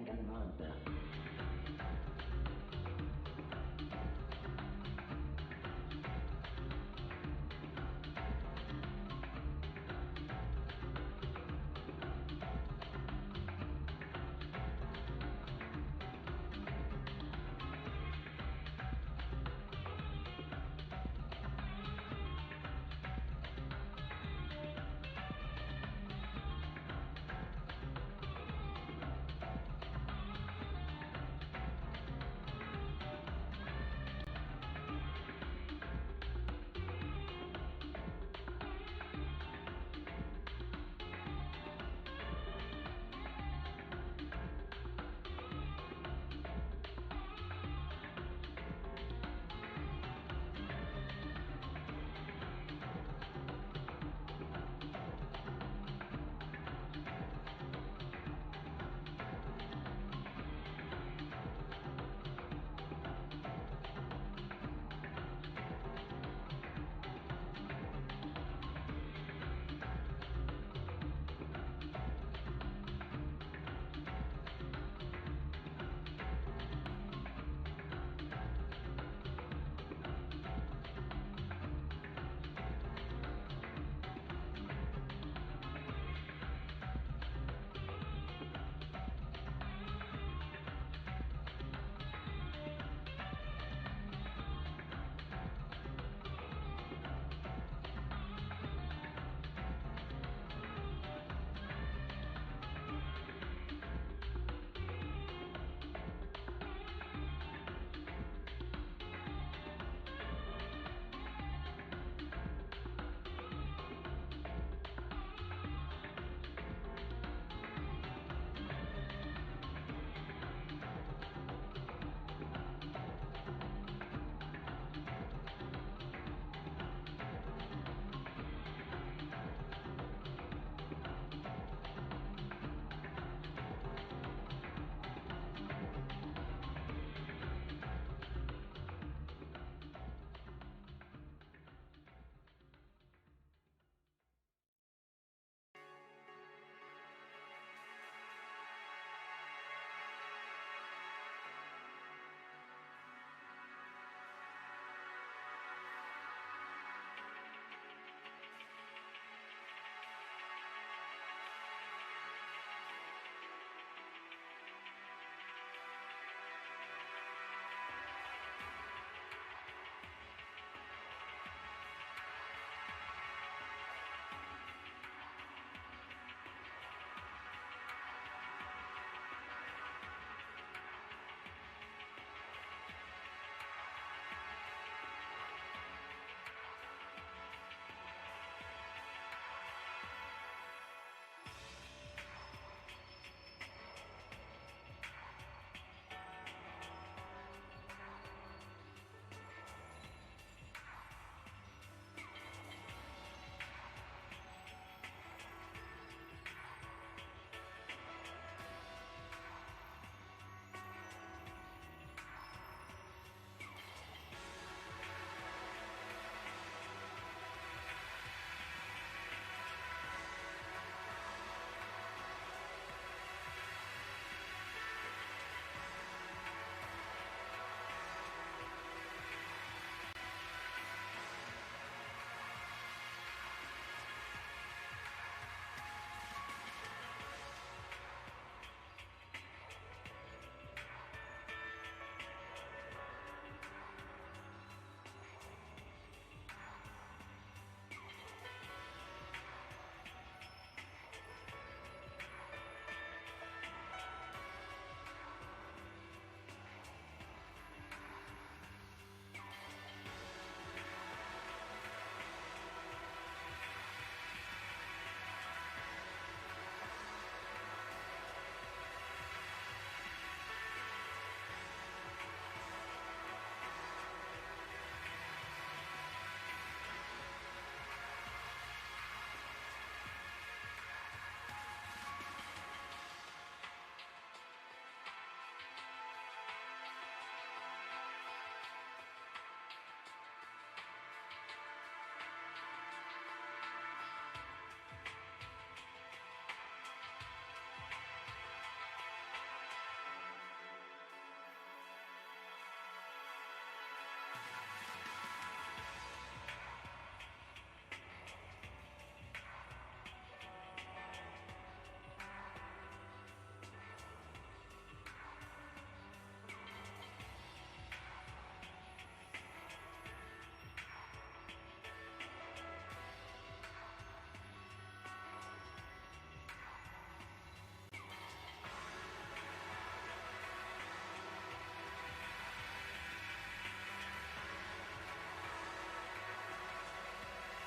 Danganronpa.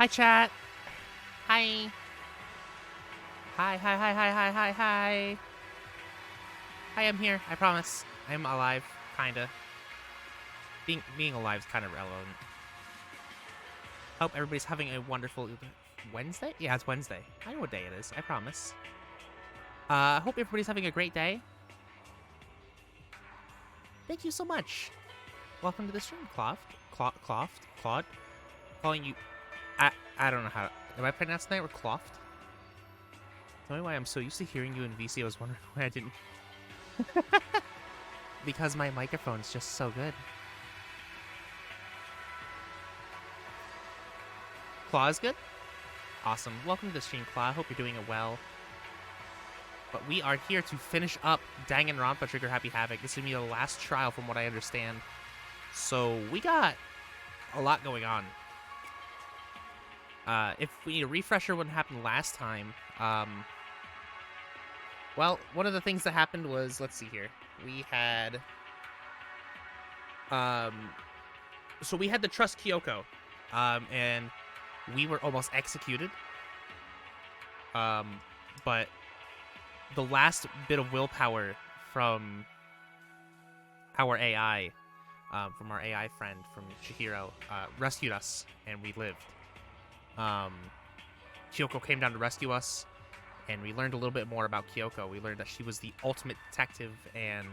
Hi, chat. Hi. Hi, hi, hi, hi, hi, hi, hi. Hi, I'm here. I promise. I'm alive, kinda. Being alive is kind of relevant. Hope everybody's having a wonderful Wednesday? Yeah, it's Wednesday. I know what day it is. I promise. Hope everybody's having a great day. Thank you so much. Welcome to the stream, Claude. Calling you. I don't know how. Am I pronouncing that or Cloft? Tell me why I'm so used to hearing you in VC. I was wondering why I didn't. Because my microphone's just so good. Claw is good? Awesome. Welcome to the stream, Claw. I hope you're doing it well. But we are here to finish up Danganronpa Trigger Happy Havoc. This is going to be the last trial from what I understand. So we got a lot going on. If we need a refresher what happened last time, well, one of the things that happened was, let's see here. We had, so we had to trust Kyoko, and we were almost executed. But the last bit of willpower from our AI, from our AI friend, from Chihiro, rescued us, and we lived. Kyoko came down to rescue us, and we learned a little bit more about Kyoko. We learned that she was the ultimate detective and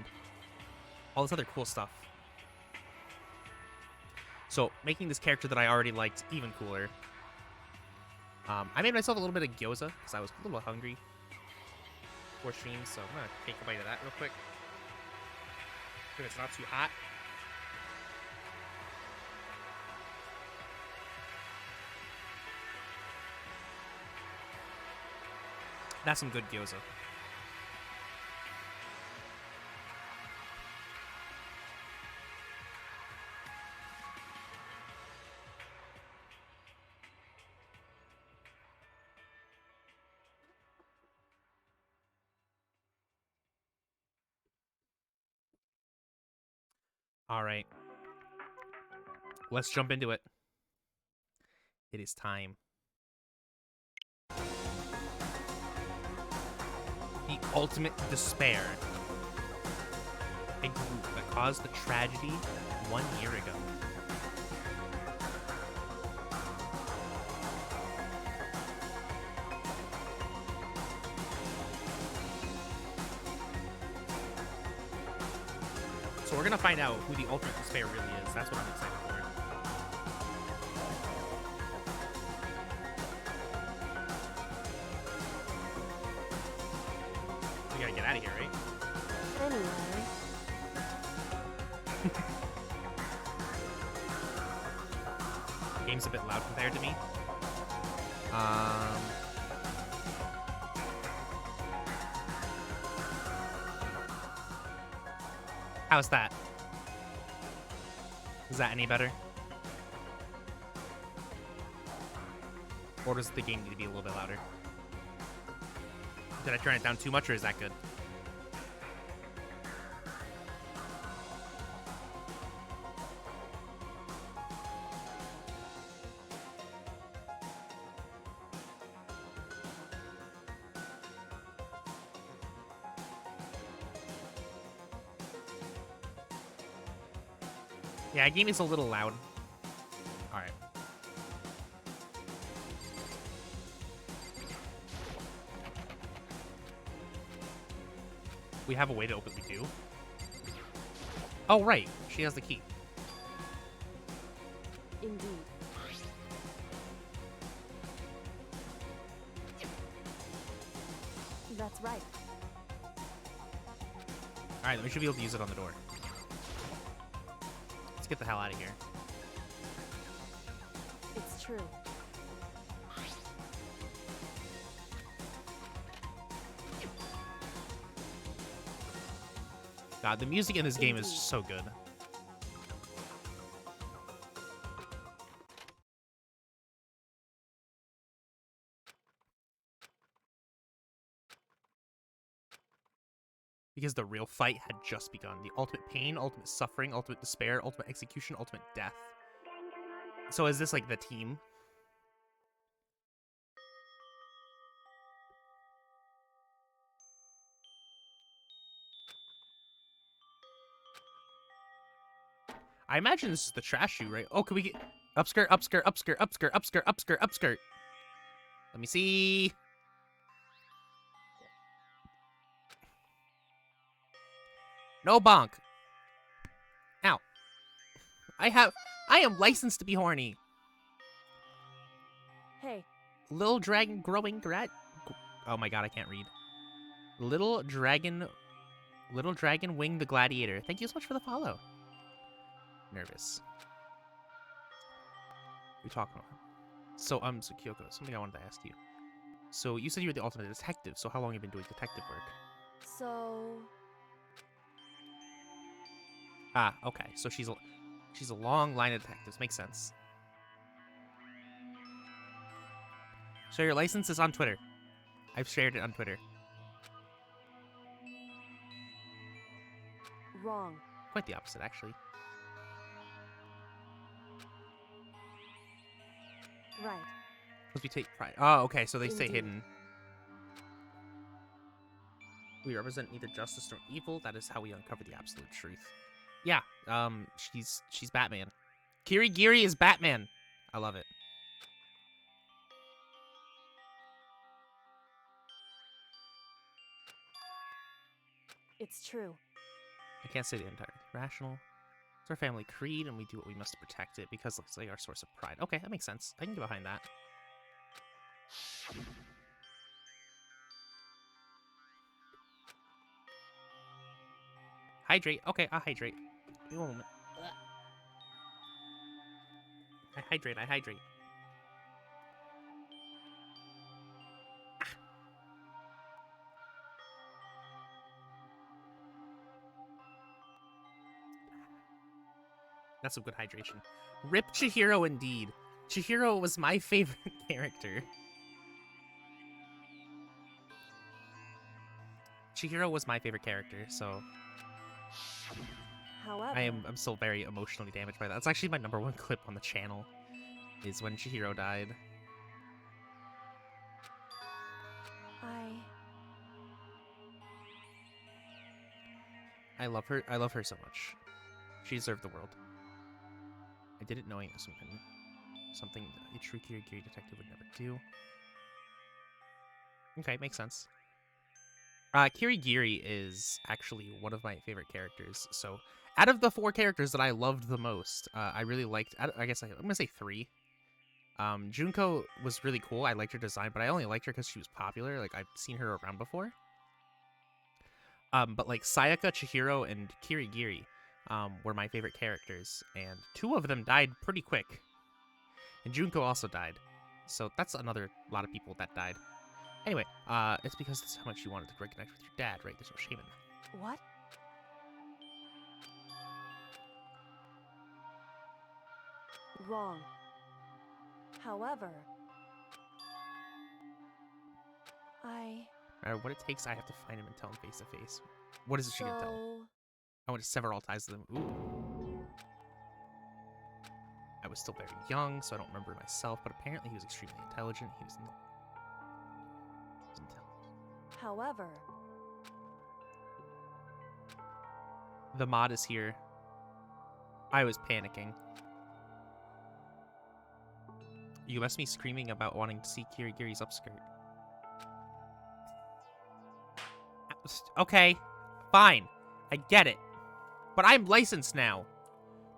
all this other cool stuff. So, making this character that I already liked even cooler. I made myself a little bit of gyoza, because I was a little hungry before stream, so I'm going to take a bite of that real quick. If it's not too hot. That's some good gyoza. All right. Let's jump into it. It is time. The ultimate despair. A group that caused the tragedy 1 year ago. So we're gonna find out who the ultimate despair really is. That's what I'm excited for. We gotta get out of here, right? Anyway. Game's a bit loud compared to me. How's that? Is that any better? Or does the game need to be a little bit louder? Did I turn it down too much, or is that good? Yeah, game is a little loud. All right. We have a way to open. We do. Oh right, she has the key. Indeed. That's right. All right, we should be able to use it on the door. Let's get the hell out of here. It's true. God, the music in this game is so good. Because the real fight had just begun. The ultimate pain, ultimate suffering, ultimate despair, ultimate execution, ultimate death. So is this like the team? I imagine this is the trash chute, right? Oh, can we get upskirt, upskirt, upskirt, upskirt, upskirt, upskirt, upskirt? Let me see. No bonk. Ow. I am licensed to be horny. Hey, Little dragon growing oh my god, I can't read. Little dragon wing the gladiator. Thank you so much for the follow. Nervous. We talking about. So Kyoko, something I wanted to ask you. So you said you were the ultimate detective. So how long have you been doing detective work? so... Ah, okay. So she's a long line of detectives. Makes sense. So your license is on Twitter. I've shared it on Twitter. Wrong. Quite the opposite, actually. Right. Because we take pride. Oh, okay. So they say Indeed. hidden. We represent neither justice nor evil. That is how we uncover the absolute truth. Yeah. She's Batman. Kirigiri is Batman. I love it. It's true. I can't say the entire rational. It's our family creed, and we do what we must to protect it because it's like our source of pride. Okay, that makes sense. I can get behind that. Hydrate. Okay, I'll hydrate. Give me one moment. I hydrate. That's some good hydration. Rip Chihiro indeed. Chihiro was my favorite character. Chihiro was my favorite character, so However... I'm still very emotionally damaged by that. That's actually my #1 clip on the channel, is when Chihiro died. I love her. I love her so much. She deserved the world. I didn't knowing it was something a true Kirigiri detective would never do. Okay, makes sense. Kirigiri is actually one of my favorite characters. So, out of the 4 characters that I loved the most, I really liked. I guess I'm gonna say 3. Junko was really cool. I liked her design, but I only liked her because she was popular. Like I've seen her around before. But like Sayaka, Chihiro, and Kirigiri, were my favorite characters, and 2 of them died pretty quick. And Junko also died, so that's another lot of people that died. Anyway, it's because that's how much you wanted to reconnect with your dad, right? There's no shame in that. What? Wrong. However... No matter what it takes, I have to find him and tell him face to face. What is she gonna tell him? I want to sever all ties with them. Ooh. I was still very young, so I don't remember myself, but apparently he was extremely intelligent. He was intelligent. However... The mod is here. I was panicking. You must be screaming about wanting to see Kirigiri's upskirt. Okay, fine. I get it. But I'm licensed now.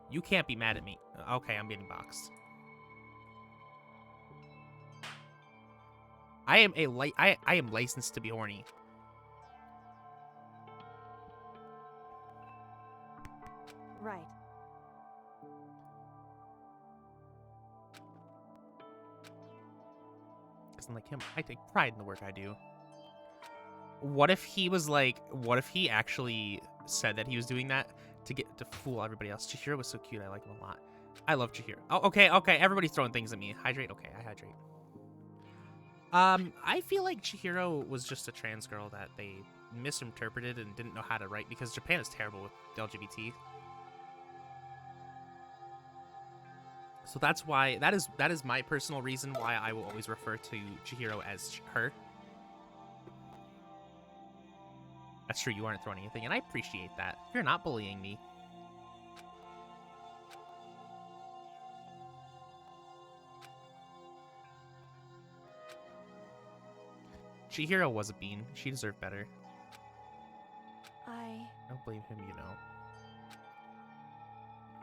You can't be mad at me. Okay, I'm getting boxed. I am licensed to be horny. Right. Because unlike him, I take pride in the work I do. What if he was like, what if he actually said that he was doing that to fool everybody else? Chihiro was so cute. I like him a lot. I love Chihiro. Oh, okay. Everybody's throwing things at me. Hydrate. Okay, I hydrate. I feel like Chihiro was just a trans girl that they misinterpreted and didn't know how to write because Japan is terrible with LGBT. So that's why that is my personal reason why I will always refer to Chihiro as her. That's true, you aren't throwing anything, and I appreciate that. You're not bullying me. Chihiro was a bean. She deserved better. I... Don't blame him, you know.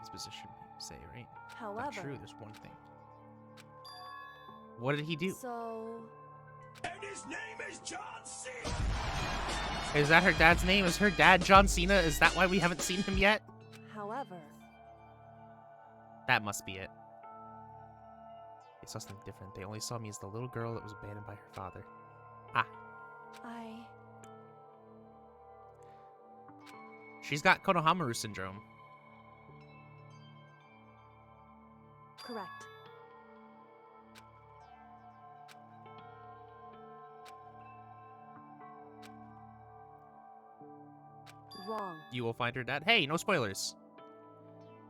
His position, say, right? However... Not true, there's one thing. What did he do? So... And his name is John Cena! Is that her dad's name? Is her dad John Cena? Is that why we haven't seen him yet? However... That must be it. They saw something different. They only saw me as the little girl that was abandoned by her father. Ah. I... She's got Konohamaru syndrome. Correct. Wrong. You will find her dad. Hey, no spoilers.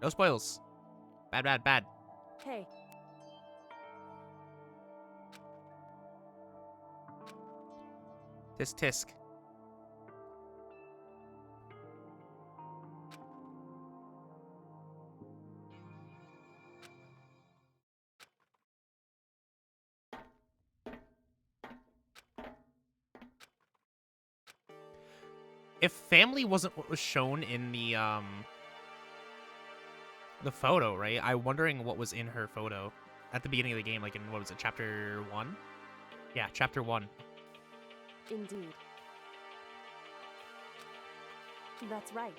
No spoils. Bad, bad, bad. Hey. Tisk, tisk. If family wasn't what was shown in the photo, right? I'm wondering what was in her photo at the beginning of the game, like in, what was it, chapter 1? Yeah, chapter 1. Indeed. That's right.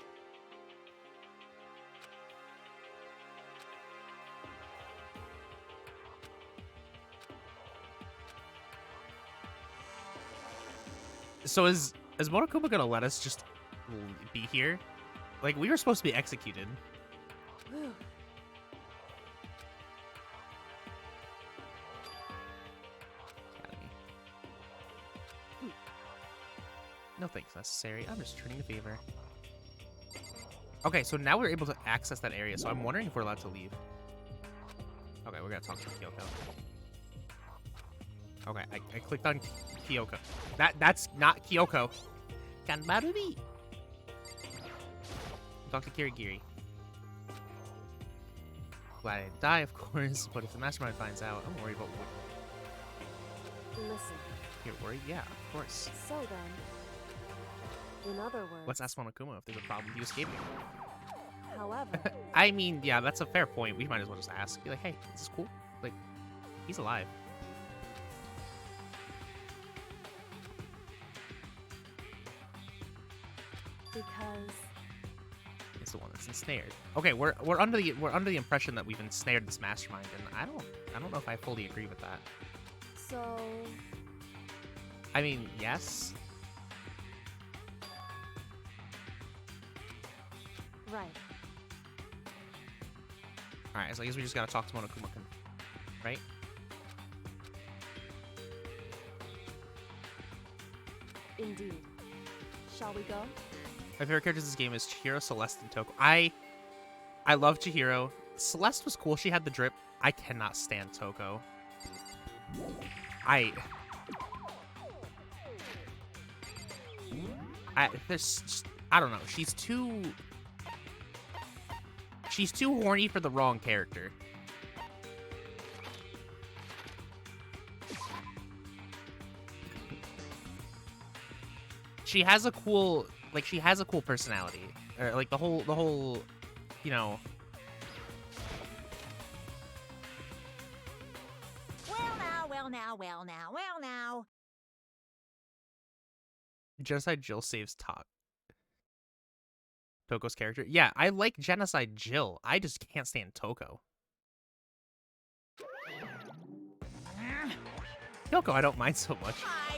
So is Monokuma gonna let us just be here? Like, we were supposed to be executed. Whew. Academy. No thanks necessary. I'm just returning the favor. Okay, so now we're able to access that area, so I'm wondering if we're allowed to leave. Okay, we're gonna talk to Kyoko. Okay, I clicked on Kyoko. That's not Kyoko. Kanbarubi. Talk to Kirigiri. Glad I didn't die, of course, but if the mastermind finds out, I'm worried about what. Listen. You're worried? Yeah, of course. So then, in other words... Let's ask Monokuma if there's a problem with you escaping. However... I mean, yeah, that's a fair point. We might as well just ask. Be like, hey, is this cool? Like, he's alive. Because... It's the one that's ensnared. Okay, we're under the impression that we've ensnared this mastermind, and I don't know if I fully agree with that. So... I mean, yes. Right. Alright, so I guess we just gotta talk to Monokuma-kun, right? Indeed. Shall we go? My favorite characters in this game is Chihiro, Celeste, and Toko. I love Chihiro. Celeste was cool. She had the drip. I cannot stand Toko. There's just, I don't know. She's too horny for the wrong character. She has a cool personality. Or like the whole, you know. Well now. Genocide Jill saves Toko's character. Yeah, I like Genocide Jill. I just can't stand Toko. Kyoko, I don't mind so much.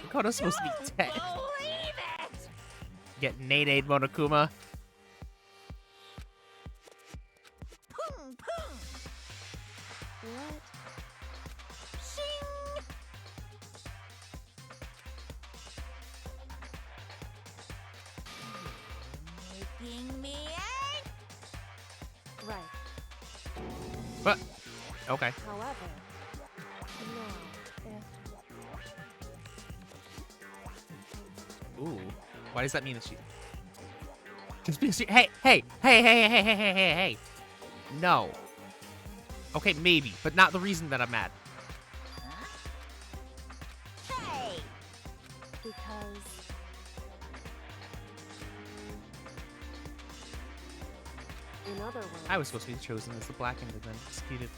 Kono's supposed to be dead. Believe it! Get nade Monokuma. Boom, boom. What? Shing! Making me Right. But okay. However... No. If... Ooh. Why does that mean that she... Just because she... Hey. No. Okay, maybe, but not the reason that I'm mad. Hey! Because... In other words... I was supposed to be chosen as the Blackened and then executed.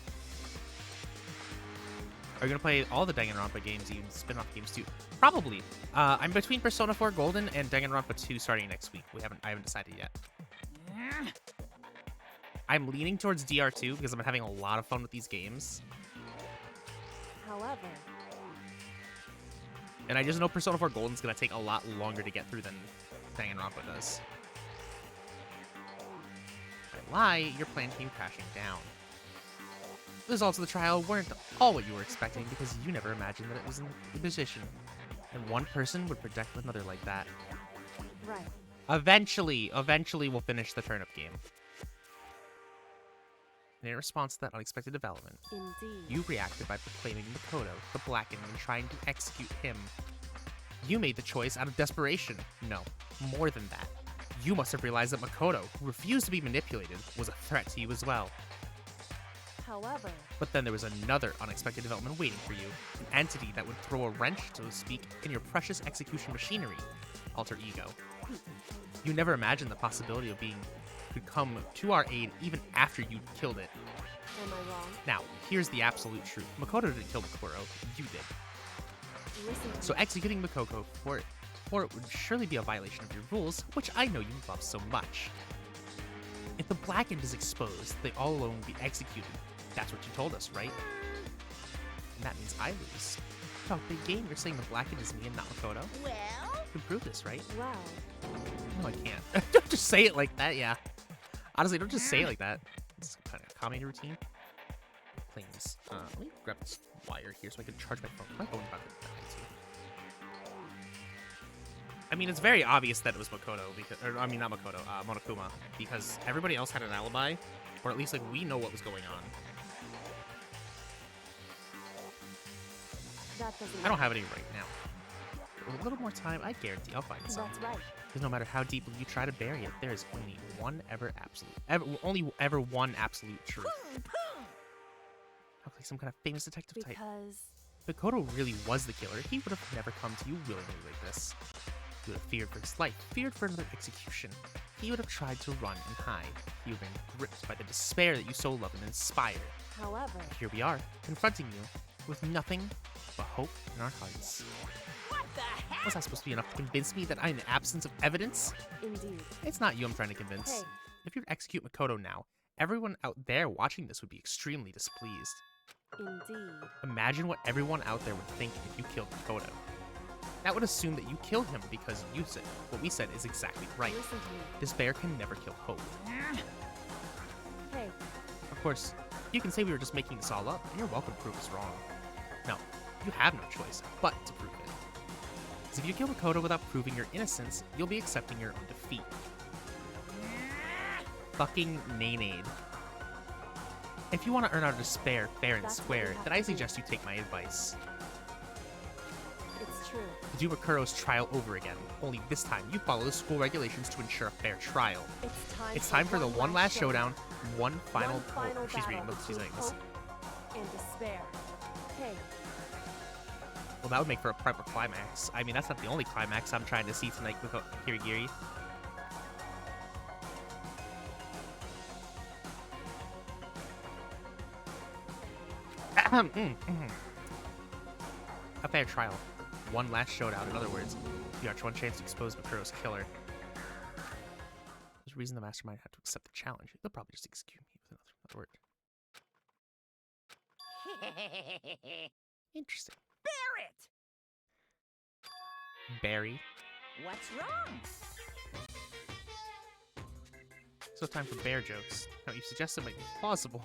Are you gonna play all the Danganronpa games, even spin-off games too? Probably. I'm between Persona 4 Golden and Danganronpa 2 starting next week. I haven't decided yet. I'm leaning towards DR2 because I'm having a lot of fun with these games. However... And I just know Persona 4 Golden's gonna take a lot longer to get through than Danganronpa does. If I lie, your plan came crashing down. The results of the trial weren't all what you were expecting because you never imagined that it was in the position. And one person would protect another like that. Right. Eventually we'll finish the turnip game. And in response to that unexpected development, Indeed. you reacted by proclaiming Makoto the Blackened and trying to execute him. You made the choice out of desperation. No, more than that. You must have realized that Makoto, who refused to be manipulated, was a threat to you as well. However... But then there was another unexpected development waiting for you. An entity that would throw a wrench, so to speak, in your precious execution machinery. Alter ego. You never imagined the possibility of being could come to our aid even after you killed it. Am I wrong? Now, here's the absolute truth. Makoto didn't kill Makoro, you did. Listen to So me. executing Makoko for it would surely be a violation of your rules, which I know you love so much. If the Blackened is exposed, they all alone will be executed. That's what you told us, right? And that means I lose. Talk big game, you're saying the Blackened is me and not Makoto? Well, You can prove this, right? Well... No, I can't. Don't just say it like that, yeah. Honestly, don't just say it like that. It's kind of a comedy routine. Claims. Let me grab this wire here so I can charge my phone. My phone's about to die, too. I mean, it's very obvious that it was Makoto, because, or I mean, not Makoto, Monokuma, because everybody else had an alibi, or at least, like, we know what was going on. That doesn't I don't have any right now. With a little more time, I guarantee I'll find some. That's right. Because no matter how deeply you try to bury it, there is only one ever one absolute truth. Sounds like some kind of famous detective type. Because... If Makoto really was the killer, he would have never come to you willingly like this. He would have feared for his life, feared for another execution. He would have tried to run and hide. He would have been gripped by the despair that you so love and inspire. However... Here we are, confronting you, with nothing but hope in our hearts. what the heck? Was that supposed to be enough to convince me that I'm an absence of evidence? Indeed. It's not you I'm trying to convince. Hey. If you were to execute Makoto now, everyone out there watching this would be extremely displeased. Indeed. Imagine what everyone out there would think if you killed Makoto. That would assume that you killed him because you said what we said is exactly right. Listen to me. Despair can never kill hope. Hey. Of course, you can say we were just making this all up, and you're welcome to prove us wrong. No, you have no choice but to prove it. Because if you kill Makoto without proving your innocence, you'll be accepting your own defeat. Fucking Naynade. If you want to earn out of despair fair and That's what square, we have then to I do. suggest you take my advice. It's true. Do Makuro's trial over again, only this time you follow the school regulations to ensure a fair trial. It's time for the one last showdown, one final... One final she's reading battle this, she's between saying this. hope and despair. Hey. Well, that would make for a proper climax. I mean, that's not the only climax I'm trying to see tonight with Kirigiri. A fair trial. One last showdown. In other words, you got one chance to expose Makuro's killer. There's a reason the mastermind had to accept the challenge. They'll probably just execute me with another word. Interesting. Barrett! Barry. What's wrong? So time for bear jokes. Now you suggested might be plausible.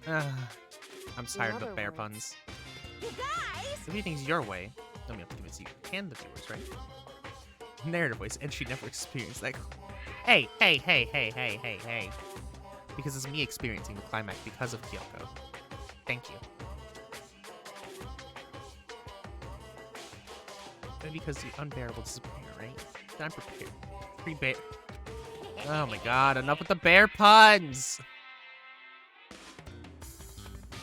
I'm tired other of bear words. puns. You guys! If he things your way, let me have to convince you and the viewers, right? Narrative voice, and she never experienced that. Hey. Because it's me experiencing the climax because of Kyoko. Thank you. And because the unbearable disappointment, right? Then I'm prepared. Pre-bear. Oh my god, enough with the bear puns!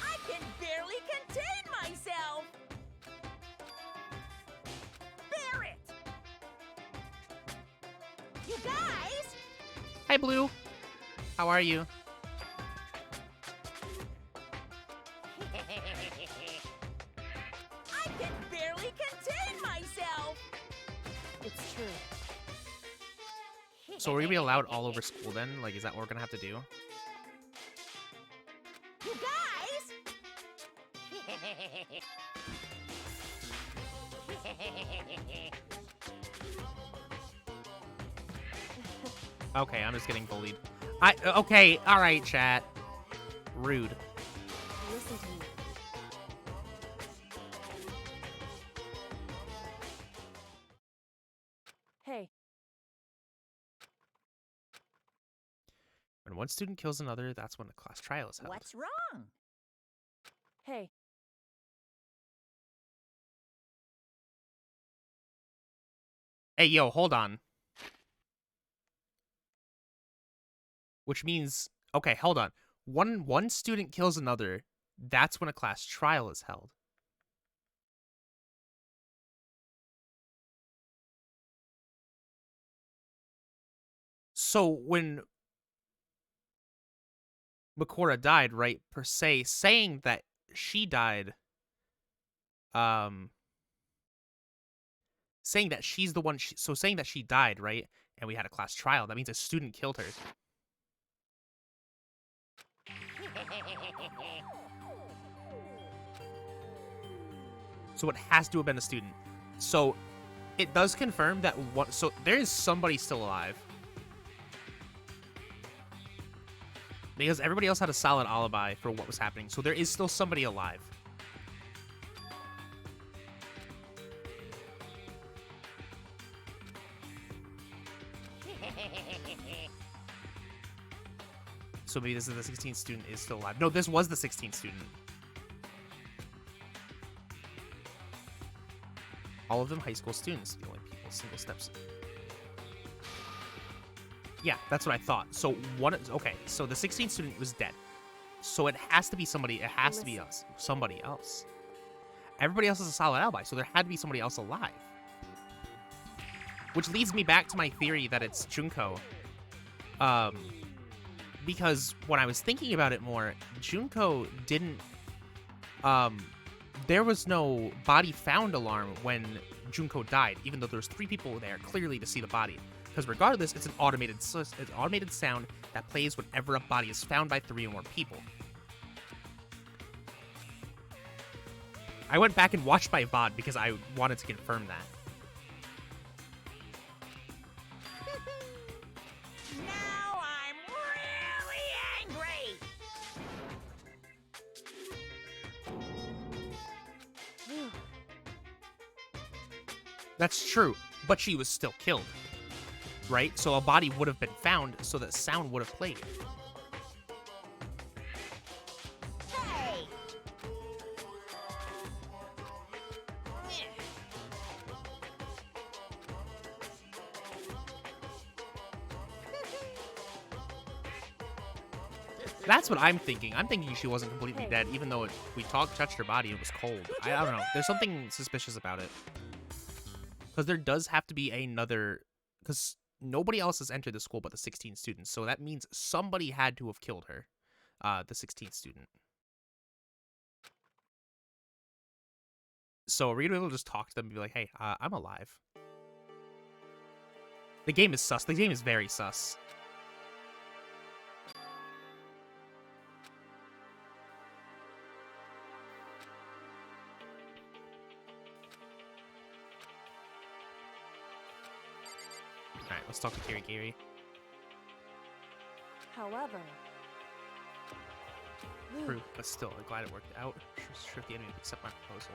I can barely contain myself! You guys! Hi, Blue. How are you? I can barely contain myself! It's true. So are we allowed all over school then? Like, is that what we're gonna have to do? You guys! Okay, I'm just getting bullied. Okay, all right, chat. Rude. Listen to me. Hey, When one student kills another, that's when a class trial is held. What's wrong? hey, Hey, yo, hold on. Which means, okay, hold on. One student kills another, that's when a class trial is held. So when Makora died, right, per se, saying that she died, saying that she's the one, so saying that she died, right, and we had a class trial, that means a student killed her. So it has to have been a student. So it does confirm that one, so there is somebody still alive. Because everybody else had a solid alibi for what was happening. So there is still somebody alive. So maybe this is the 16th student is still alive. No, this was the 16th student. All of them high school students. The only people single steps. Yeah, that's what I thought. So one, okay, so the 16th student was dead. So it has to be somebody, it has to be us, somebody else. Everybody else has a solid alibi, so there had to be somebody else alive. Which leads me back to my theory that it's Junko. Because when I was thinking about it more, Junko didn't, there was no body found alarm when Junko died, even though there's 3 people there clearly to see the body. Because regardless, it's an automated sound that plays whenever a body is found by 3 or more people. I went back and watched my VOD because I wanted to confirm that. Now I'm really angry! phew. That's true, but she was still killed. Right? So a body would have been found, so that sound would have played. Hey! That's what I'm thinking. I'm thinking she wasn't completely dead, even though we touched her body, it was cold. I don't know. There's something suspicious about it. Because there does have to be another... Because nobody else has entered the school but the 16 students, so that means somebody had to have killed her, the 16th student. So are we gonna be able to just talk to them and be like, hey, I'm alive? The game is sus. The game is very sus. Alright, let's talk to Kiri Kiri. However, True, but still, I'm glad it worked out. Sure if the enemy would accept my proposal.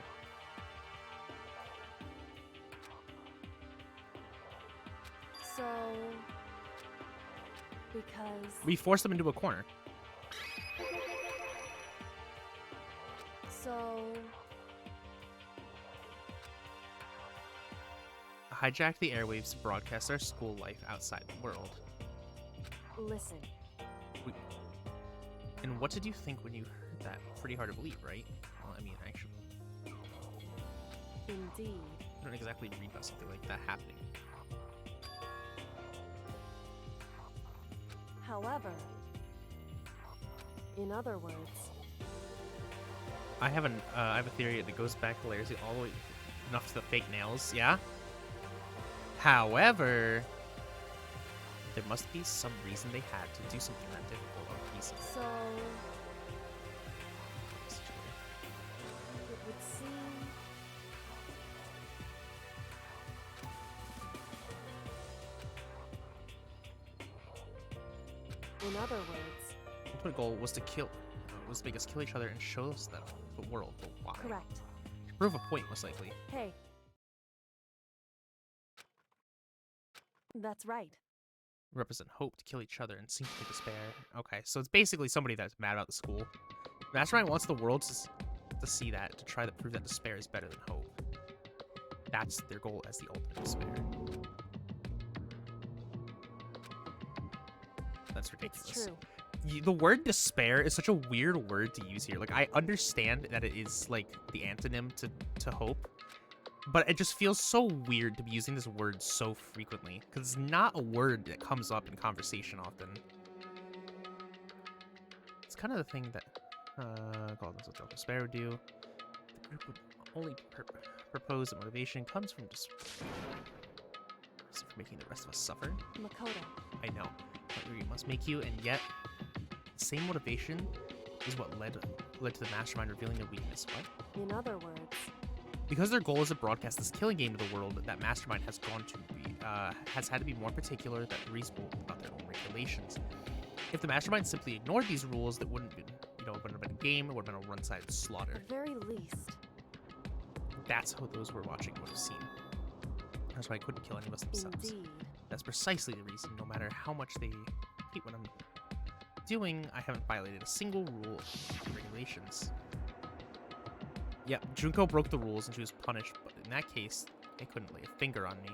so because We forced them into a corner. so Hijacked the airwaves to broadcast our school life outside the world. listen. And what did you think when you heard that? Pretty hard to believe, right? Well, I mean, actually, Indeed. I don't exactly read about something like that happening. However, in other words, I have a theory that goes back hilariously all the way enough to the fake nails. Yeah. However, there must be some reason they had to do something that difficult on PC. so it would seem in other words, The ultimate goal was to make us kill each other and show us that the world. But why? correct. To prove a point, most likely. Hey. That's right. Represent hope to kill each other and sink to despair. Okay, so it's basically somebody that's mad about the school. Mastermind wants the world to see that, to try to prove that despair is better than hope. That's their goal as the ultimate despair. That's ridiculous. It's true. The word despair is such a weird word to use here. Like, I understand that it is like the antonym to hope, but it just feels so weird to be using this word so frequently because it's not a word that comes up in conversation often. It's kind of the thing that called what despair would do. The group would only propose that motivation comes from for making the rest of us suffer. Makoto. I know, but we must make you, and yet the same motivation is what led to the Mastermind revealing their weakness. What? In other words, Because their goal is to broadcast this killing game to the world, that Mastermind has had to be more particular than reasonable about their own regulations. If the Mastermind simply ignored these rules, that wouldn't have been a game. It would have been a one-sided slaughter. at the very least, That's how those who were watching would have seen. That's why I couldn't kill any of us themselves. indeed. That's precisely the reason. No matter how much they hate what I'm doing, I haven't violated a single rule of regulations. Yep, Junko broke the rules and she was punished, but in that case, they couldn't lay a finger on me.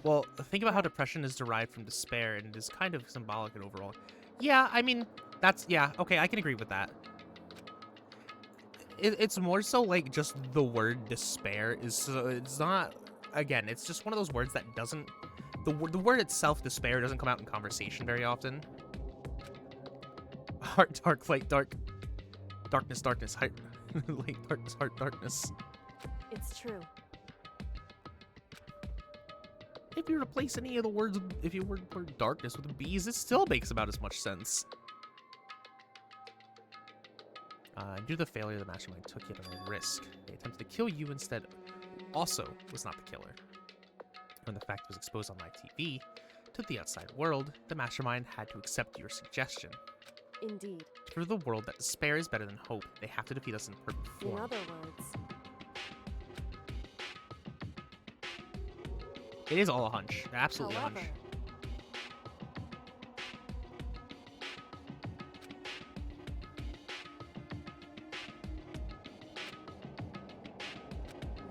Well, think about how depression is derived from despair and it is kind of symbolic and overall. Yeah, I mean, yeah, okay, I can agree with that. It's more so like just the word despair is, it's not, again, it's just one of those words that doesn't, the word itself, despair, doesn't come out in conversation very often. Heart, dark, light, dark. Darkness, darkness, height, light, darkness, heart, darkness. It's true. If you replace any of the words, if you word darkness with B's, it still makes about as much sense. Due to the failure, the Mastermind took yet another risk. They attempted to kill you instead. Also, was not the killer. When the fact was exposed on live TV to the outside world, the Mastermind had to accept your suggestion. Indeed. To prove the world that despair is better than hope, they have to defeat us in perfect In form. other words, It is all a hunch. Absolutely a however, hunch.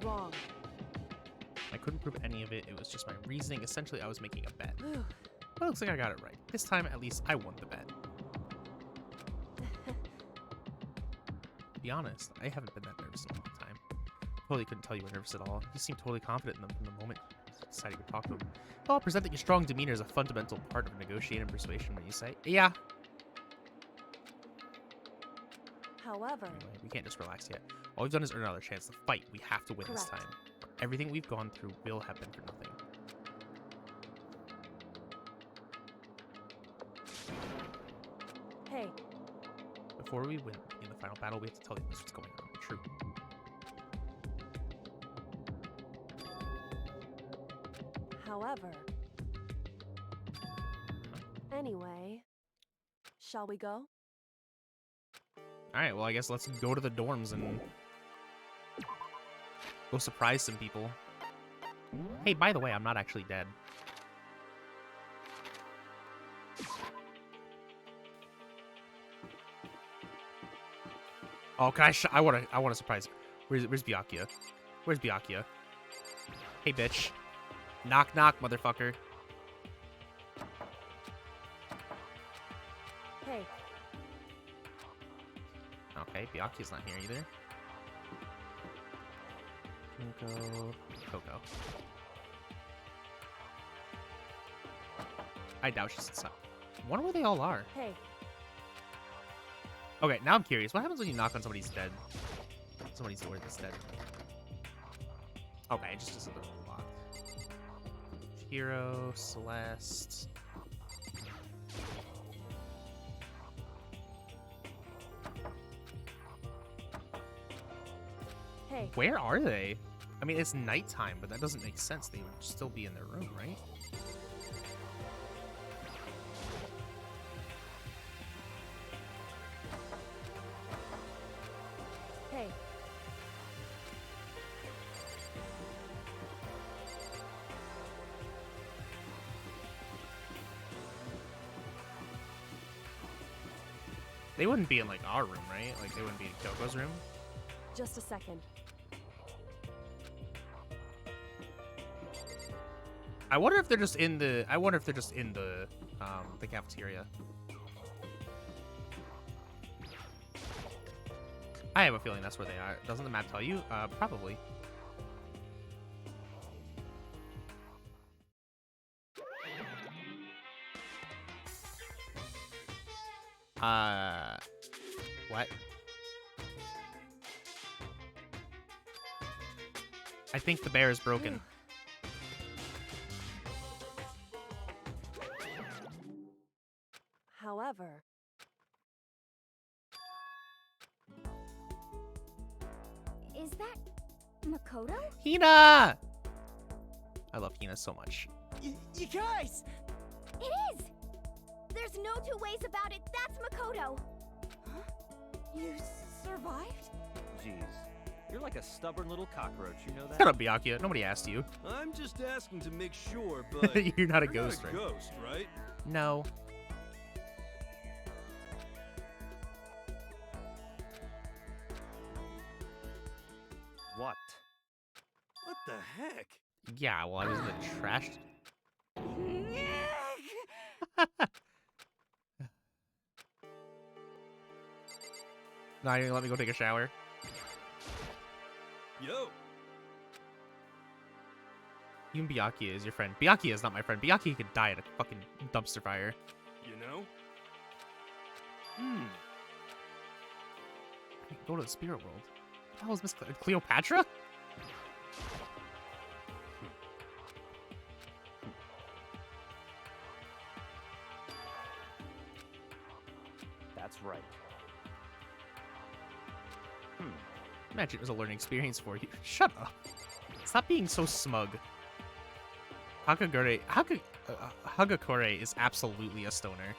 wrong. I couldn't prove any of it. It was just my reasoning. Essentially, I was making a bet. Whew. But it looks like I got it right. This time, at least, I won the bet. To be honest, I haven't been that nervous in a long time. Totally couldn't tell you were nervous at all. You seemed totally confident in them from the moment you decided to talk to them. Well, presenting your strong demeanor is a fundamental part of negotiating persuasion when you say, yeah. However, Anyway, we can't just relax yet. All we've done is earn another chance to fight. We have to win this Correct. time. Everything we've gone through will have been for nothing. hey, Before we win in the final battle, we have to tell the others what's going on. True. however. Anyway, shall we go? Alright, well, I guess let's go to the dorms and go surprise some people. Hey, by the way, I'm not actually dead. Oh, can I wanna surprise. Where's Byakuya? Where's Byakuya? Hey, bitch. Knock, knock, motherfucker. Hey, Okay, Byakuya's not here either. Junko, Coco. I doubt she's inside. I wonder where they all are. Hey, Okay, now I'm curious. What happens when you knock on somebody's dead? Somebody's door that's dead. Okay, it just doesn't lock. Hero, Celeste. hey, Where are they? I mean, it's nighttime, but that doesn't make sense. They would still be in their room, right? hey. They wouldn't be in, like, our room, right? Like, they wouldn't be in Kyoko's room? Just a second. I wonder if they're just in the... the cafeteria. I have a feeling that's where they are. Doesn't the map tell you? Probably. What? I think the bear is broken. However, Is that Makoto? Hina! I love Hina so much. You guys! It is! There's no two ways about it. That's Makoto. You survived? Jeez, you're like a stubborn little cockroach, you know that? Shut up, Byakuya. Nobody asked you. I'm just asking to make sure, but You're not a you're ghost, not right? a ghost, right? No. What? What the heck? Yeah, well, I was in the trash. Not even let me go take a shower. Yo, Even Byakuya is your friend. Byakuya is not my friend. Byakuya could die at a fucking dumpster fire. you know? Go to the spirit world. What the hell is Miss Cleopatra? That's right. Imagine it was a learning experience for you. Shut up. Stop being so smug. Hagakure is absolutely a stoner.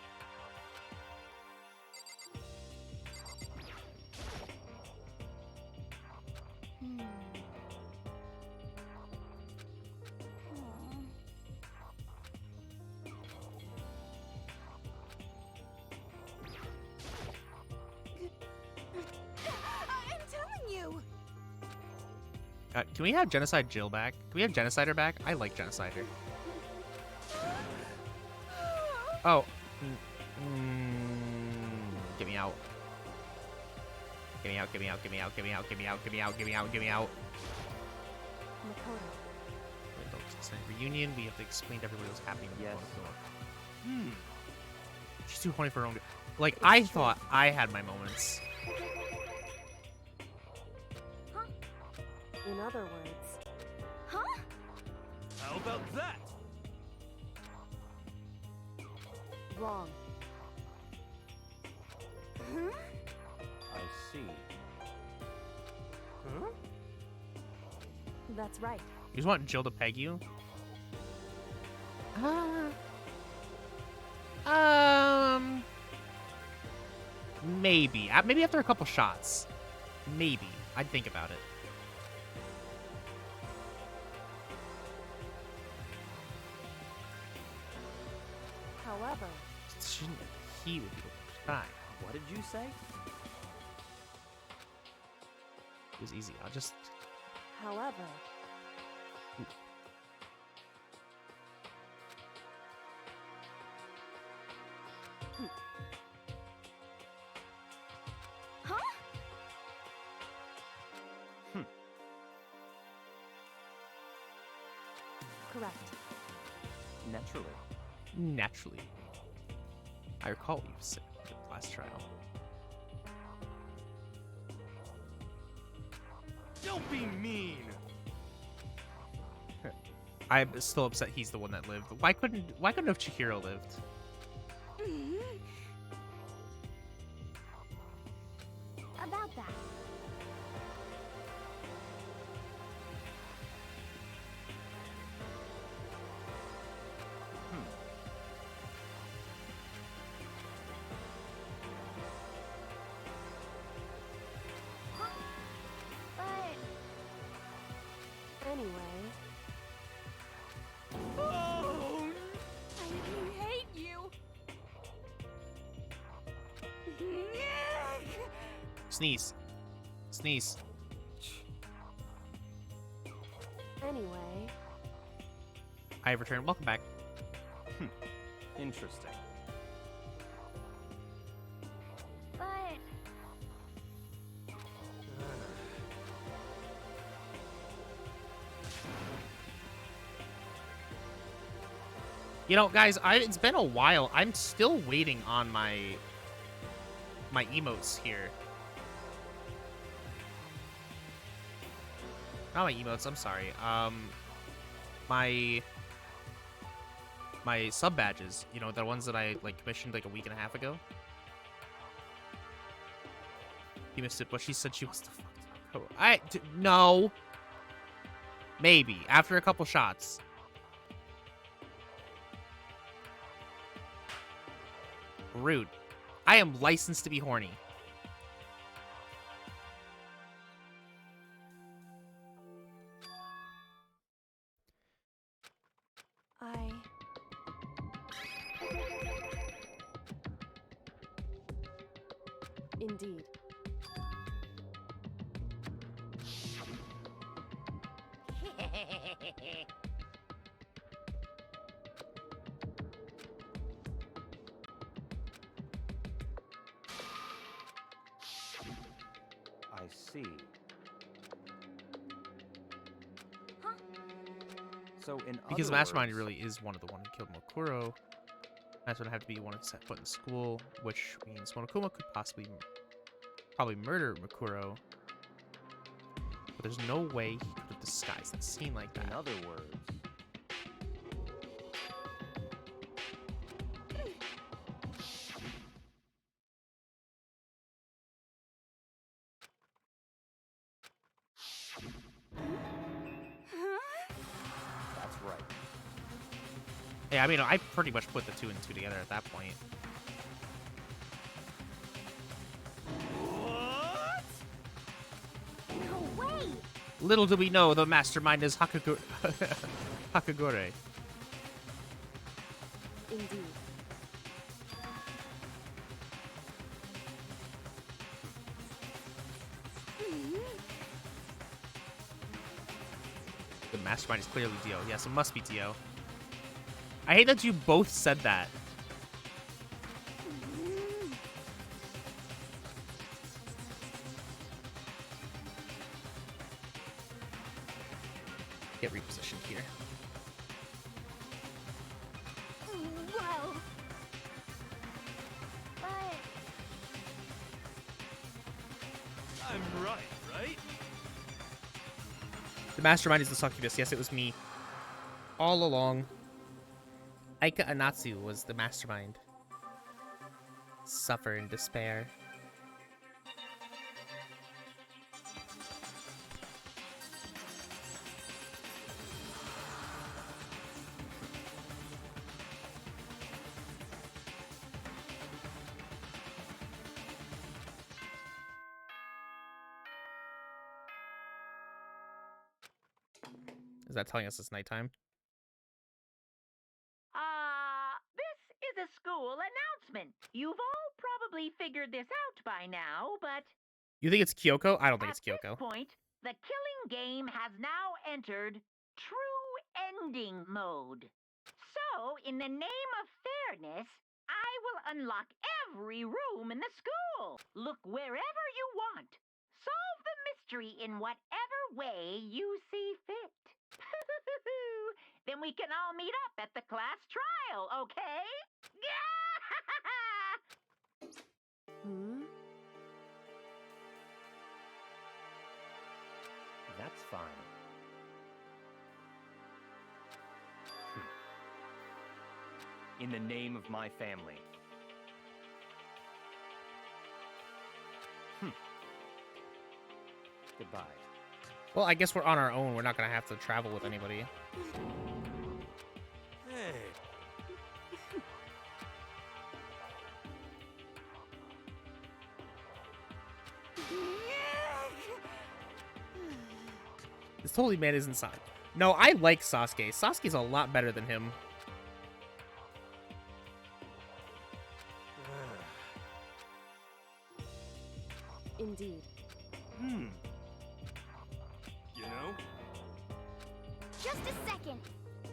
I'm telling you. Can we have Genocide Jill back? Can we have Genocider back? I like Genocider. Oh. Get me out. Get me out, get me out, get me out, get me out, get me out, get me out, get me out, get me out. Makoto. It's a reunion. We have to explain to everybody what's happening. Yes. She's too horny for her own good. Like, I thought I had my moments. In other words, Huh? How about that? wrong. I see. Huh? That's right. You just want Jill to peg you? Maybe. Maybe after a couple shots. Maybe. I'd think about it. However, Shouldn't he would be the guy. What did you say? It was easy. I'll just... however, Huh? correct. Naturally. Naturally. I recall you said in the last trial. Don't be mean. I'm still upset he's the one that lived. Why couldn't have Chihiro lived? About that. But anyway, Oh, I hate you. Sneeze. Sneeze. anyway, I have returned. Welcome back. Interesting. but You know, guys, it's been a while. I'm still waiting on my emotes here. Not my emotes, I'm sorry. My sub badges, you know, the ones that I like commissioned like a week and a half ago. You missed it, but she said she wants to fuck. No. Maybe after a couple shots. Rude. I am licensed to be horny. indeed. I see. Huh? So in Because other Mastermind words, really is one of the one who killed Mokuro. That's going to have to be one who set foot in school, which means Monokuma could probably murder Mokuro. But there's no way he could have disguised that scene like that. in other words, that's right. Yeah, I mean, I pretty much put the two and two together at that point. what? No way! Little do we know, the mastermind is Hakagure. Indeed. The mastermind is clearly Dio. Yes, it must be Dio. I hate that you both said that. Get repositioned here. Well, but I'm right, right? The mastermind is the succubus. Yes, it was me. All along. Aika Anatsu was the mastermind. Suffer in despair. Is that telling us it's nighttime? This is a school announcement. You've all probably figured this out by now, but You think it's Kyoko? I don't think at it's Kyoko. this point, the killing game has now entered true ending mode. So, in the name of fairness, I will unlock every room in the school. Look wherever you want. Solve the mystery in whatever way you see fit. Then we can all meet up at the class trial. real, okay? Hmm? That's fine. In the name of my family. Goodbye. Well, I guess we're on our own. We're not gonna have to travel with anybody. Hey. This totally man isn't Sasuke. No, I like Sasuke. Sasuke's a lot better than him. Indeed. You know? Just a second.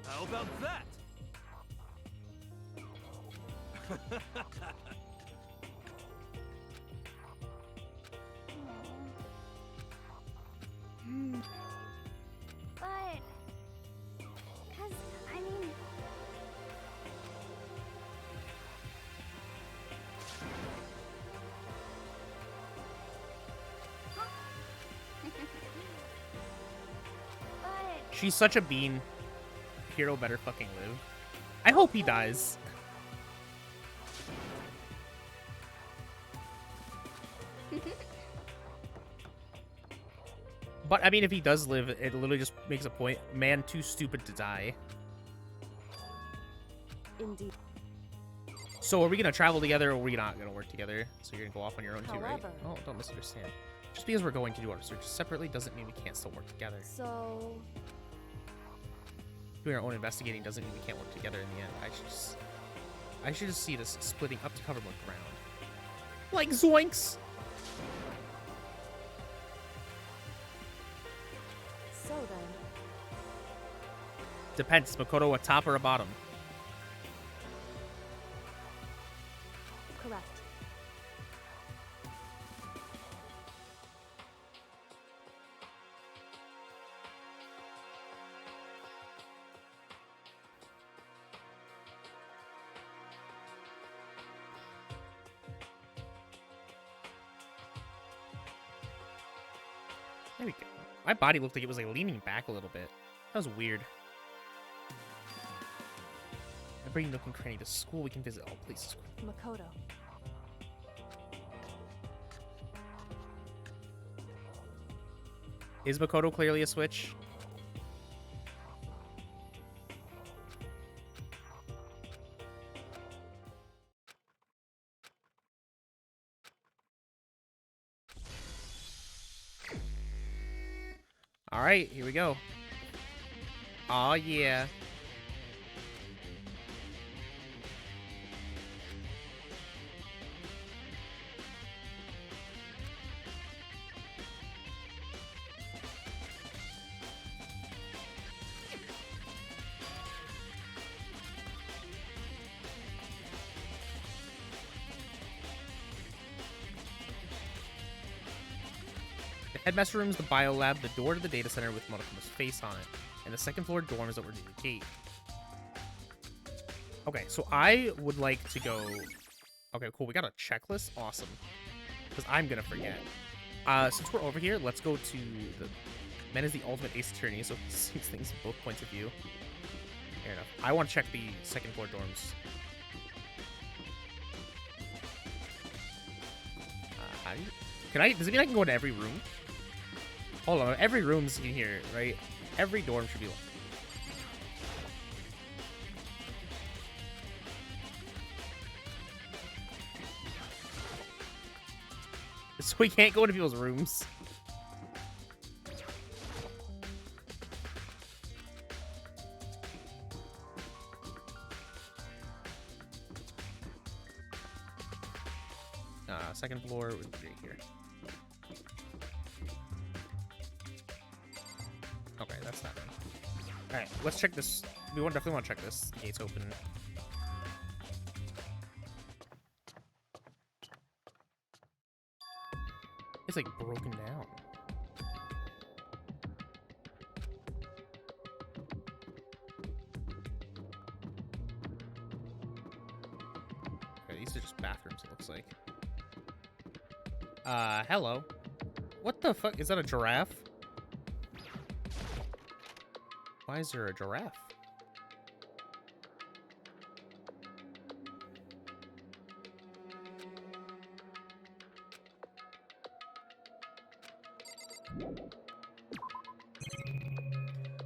How about that? But... Cause, I mean... But... She's such a bean. Hero better fucking live. I hope he dies. But, I mean, if he does live, it literally just makes a point. Man too stupid to die. Indeed. So, are we going to travel together, or are we not going to work together? So, you're going to go off on your own too, right? However- Oh, don't misunderstand. Just because we're going to do our research separately doesn't mean we can't still work together. So... Doing our own investigating doesn't mean we can't work together in the end. I should just see this splitting up to cover more ground. Like zoinks! So then... Depends, Makoto a top or a bottom? Correct. There we go. My body looked like it was like leaning back a little bit. That was weird. I bring Nook and Cranny to school. We can visit all places. Makoto. Is Makoto clearly a switch? Alright, here we go. Aw, yeah. The Headmaster room is the bio lab, the door to the data center with Monokuma's face on it, and the second floor dorms that were near the gate. Okay, so I would like to go... Okay, cool, we got a checklist? Awesome. Because I'm gonna forget. Since we're over here, let's go to the... Man is the ultimate ace attorney, so he sees things from both points of view. Fair enough. I want to check the second floor dorms. How do you... Can I... Does it mean I can go into every room? Hold on, every room's in here, right? Every dorm should be like... So we can't go into people's rooms. Second floor would be here. Okay, that's not it. Alright, let's check this. We definitely want to check this. The gate's open. It's like broken down. just bathrooms, it looks like. Hello. What the fuck? Is that a giraffe? Why is there a giraffe?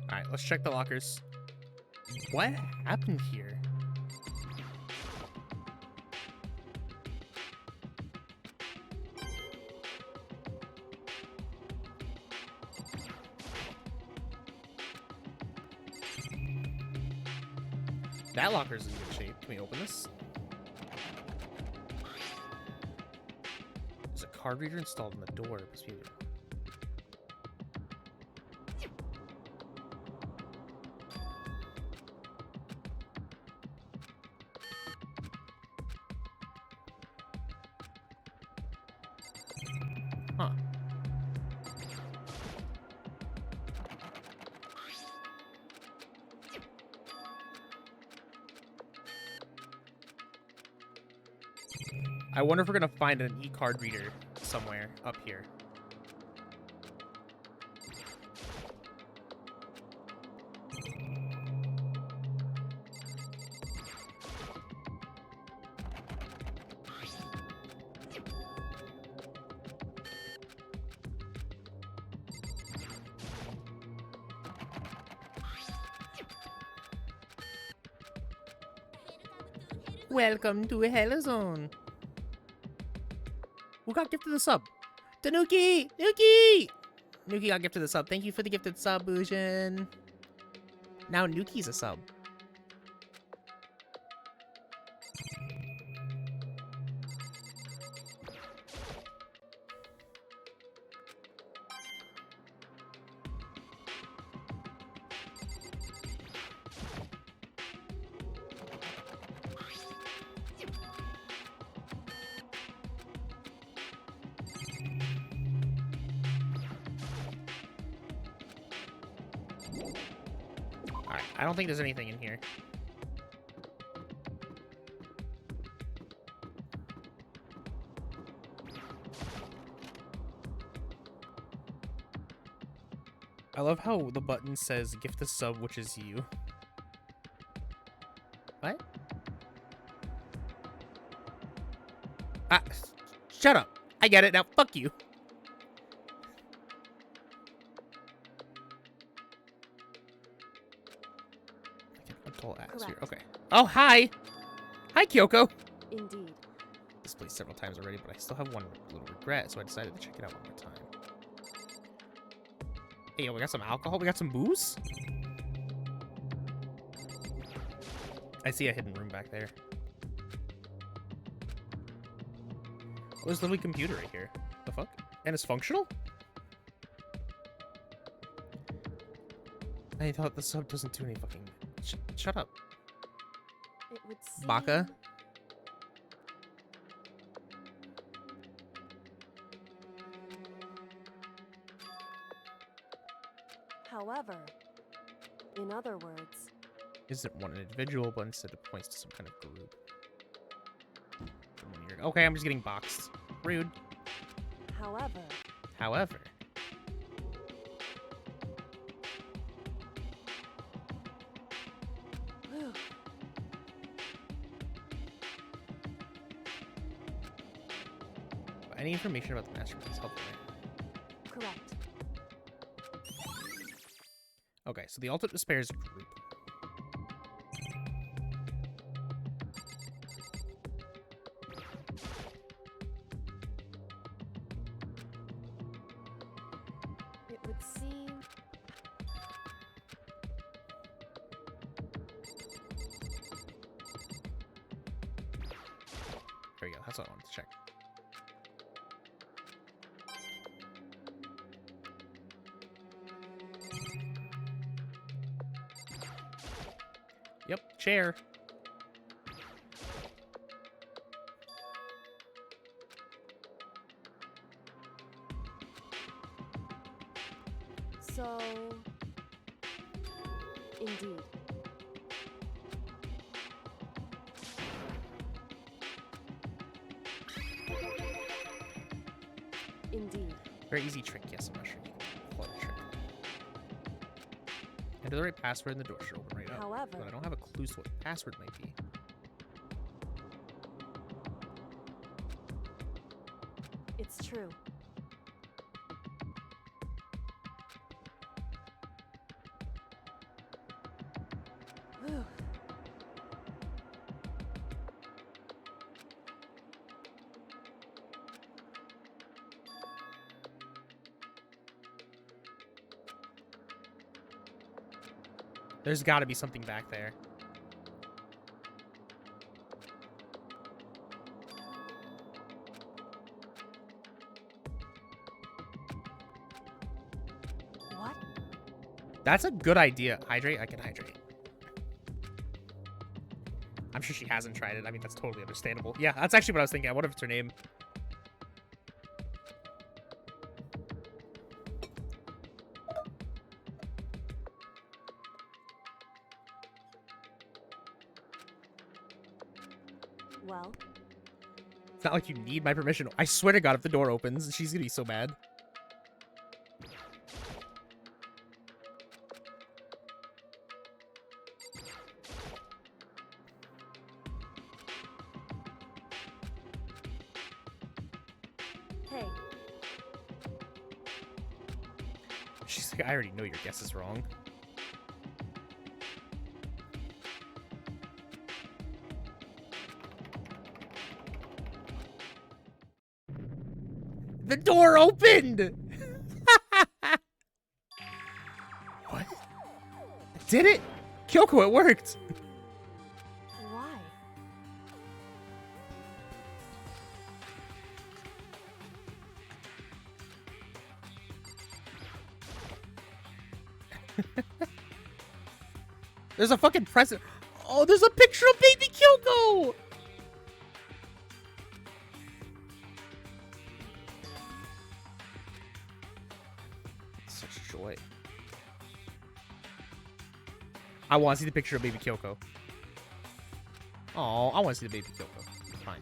Alright, let's check the lockers. What happened here? That locker's in good shape. Can we open this? There's a card reader installed in the door. It must be huh. I wonder if we're gonna find an e-card reader somewhere up here. Welcome to Hell Zone. Who got gifted the sub? Tanuki! Nuki! Nuki got gifted the sub. Thank you for the gifted sub, Bujin. Now Nuki's a sub. Alright, I don't think there's anything in here. I love how the button says gift the sub, which is you. What? Ah, shut up. I get it now. Fuck you. Atmosphere. Okay. Oh, hi. Hi, Kyoko. Indeed. This place several times already, but I still have one little regret, so I decided to check it out one more time. Hey, yo, we got some alcohol. We got some booze. I see a hidden room back there. Oh, there's a little computer right here. The fuck? And it's functional? I thought the sub doesn't do any fucking... shut up. It would seem... Baka? However, in other words... Isn't one an individual, but instead it points to some kind of group. Okay, I'm just getting boxed. Rude. However... However... Whew. Any information about the mastermind is helpful, right? Correct. Okay, so the Ultimate Despair is a group. It would seem... There we go, that's what I wanted to check. Yep, chair. So... Indeed. Very easy trick. Yes, I'm not sure you can call it a trick. Enter the right password and the door should open right up. However, But I don't have a clue to what the password might be. it's true. Whew. There's got to be something back there. What? That's a good idea. Hydrate? I can hydrate. I'm sure she hasn't tried it. I mean, that's totally understandable. Yeah, that's actually what I was thinking. What if it's her name? Well, It's not like you need my permission. I swear to God, if the door opens, she's gonna be so mad. hey, She's like, I already know your guess is wrong. The door opened! What? I did it! Kyoko, it worked! why? There's a fucking present. Oh, there's a picture of baby Kyoko! Such joy. I want to see the picture of baby Kyoko. Oh, I want to see the baby Kyoko. Fine.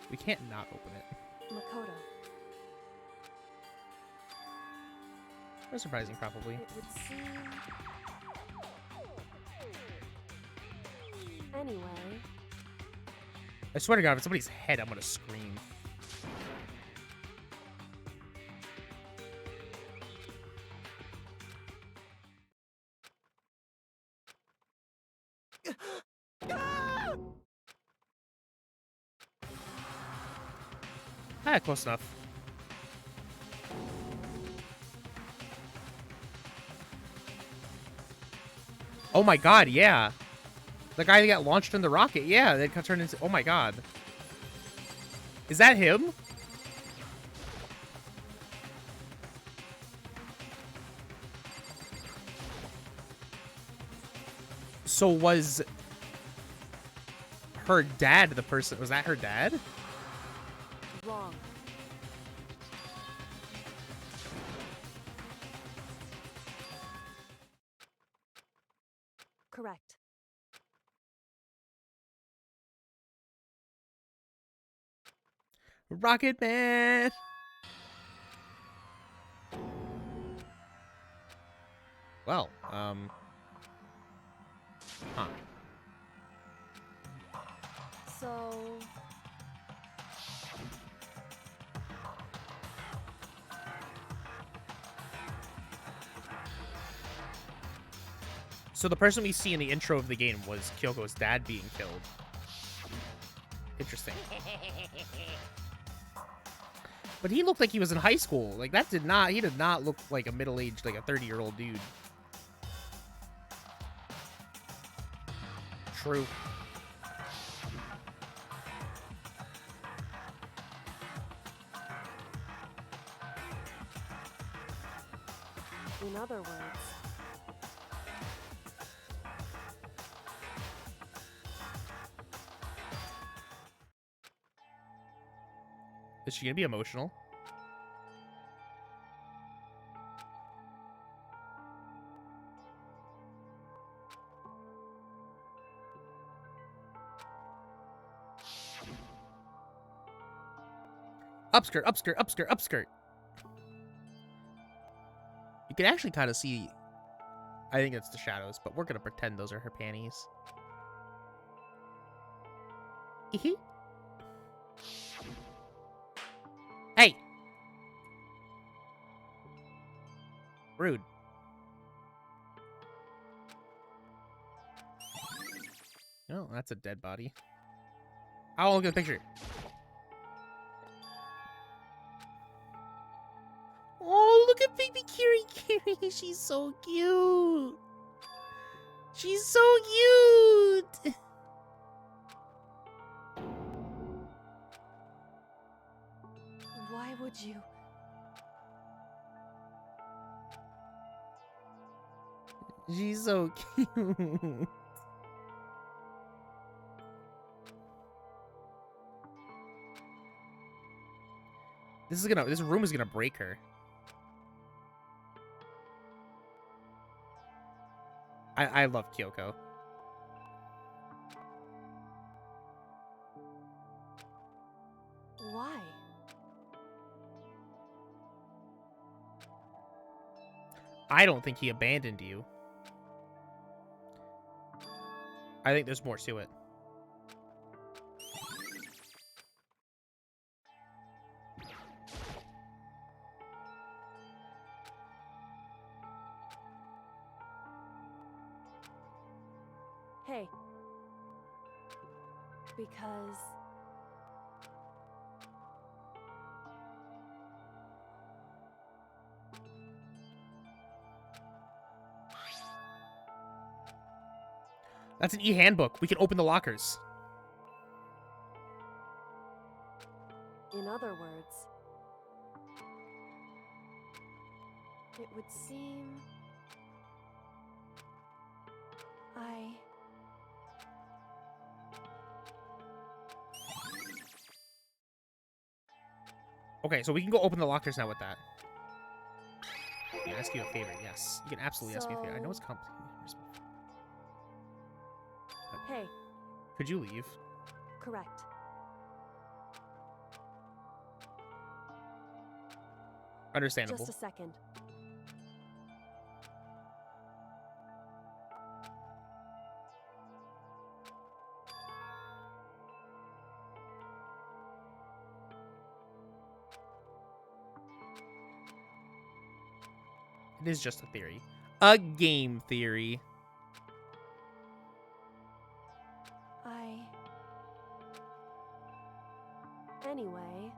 We can't not open it. Makoto, That's surprising, probably. it would seem... Anyway, I swear to God, if it's somebody's head, I'm gonna scream. Ah, close enough. Oh my God, yeah. The guy that got launched in the rocket, yeah, that got turned into. Oh my God. Is that him? So was her dad the person? Was that her dad? wrong. Correct. Rocket Man. Well, huh. So... So the person we see in the intro of the game was Kyoko's dad being killed. Interesting. But he looked like he was in high school. Like, that did not... He did not look like a middle-aged, like a 30-year-old dude. True. In other words, Is she gonna be emotional? Upskirt, upskirt, upskirt, upskirt. You can actually kind of see, I think it's the shadows, but we're going to pretend those are her panties. Hey! Rude. Oh, that's a dead body. Oh, look at the picture. Oh, look at baby Kiri Kiri. She's so cute. She's so cute. Why would you? She's so cute. This room is gonna break her. I love Kyoko. Why? I don't think he abandoned you. I think there's more to it. Hey. Because... That's an e-handbook. We can open the lockers. In other words... It would seem... Okay, so we can go open the lockers now with that. Yeah, ask you a favor. Yes, you can absolutely ask me a favor. I know it's complicated. Hey, Could you leave? correct. Understandable. Just a second. It is just a theory. A game theory. Anyway...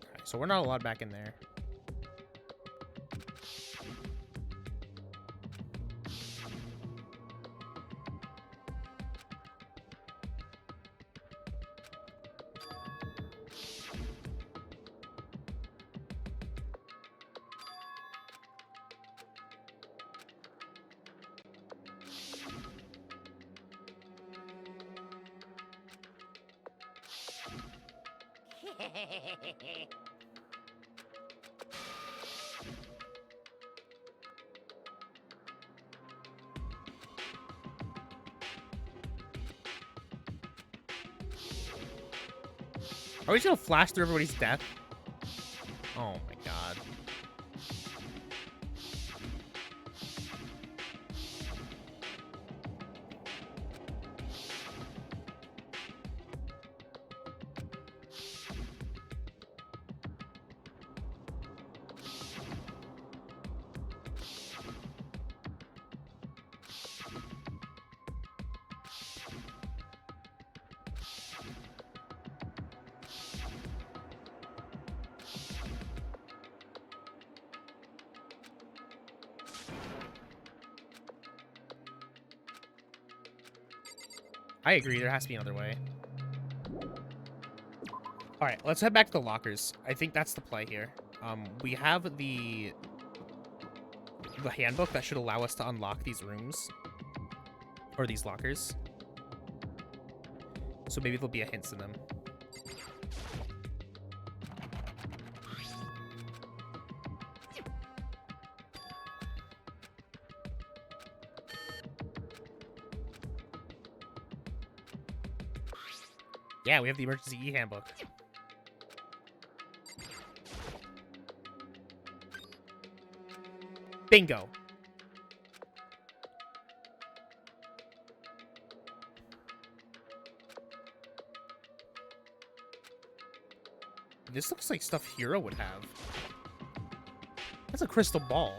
Okay, so we're not allowed back in there. Are we just gonna flash through everybody's death? Oh my god. I agree, there has to be another way. Alright, let's head back to the lockers. I think that's the play here. We have the handbook that should allow us to unlock these rooms. Or these lockers. So maybe there'll be a hint in them. Yeah, we have the emergency e-handbook. Bingo. This looks like stuff Hero would have. That's a crystal ball.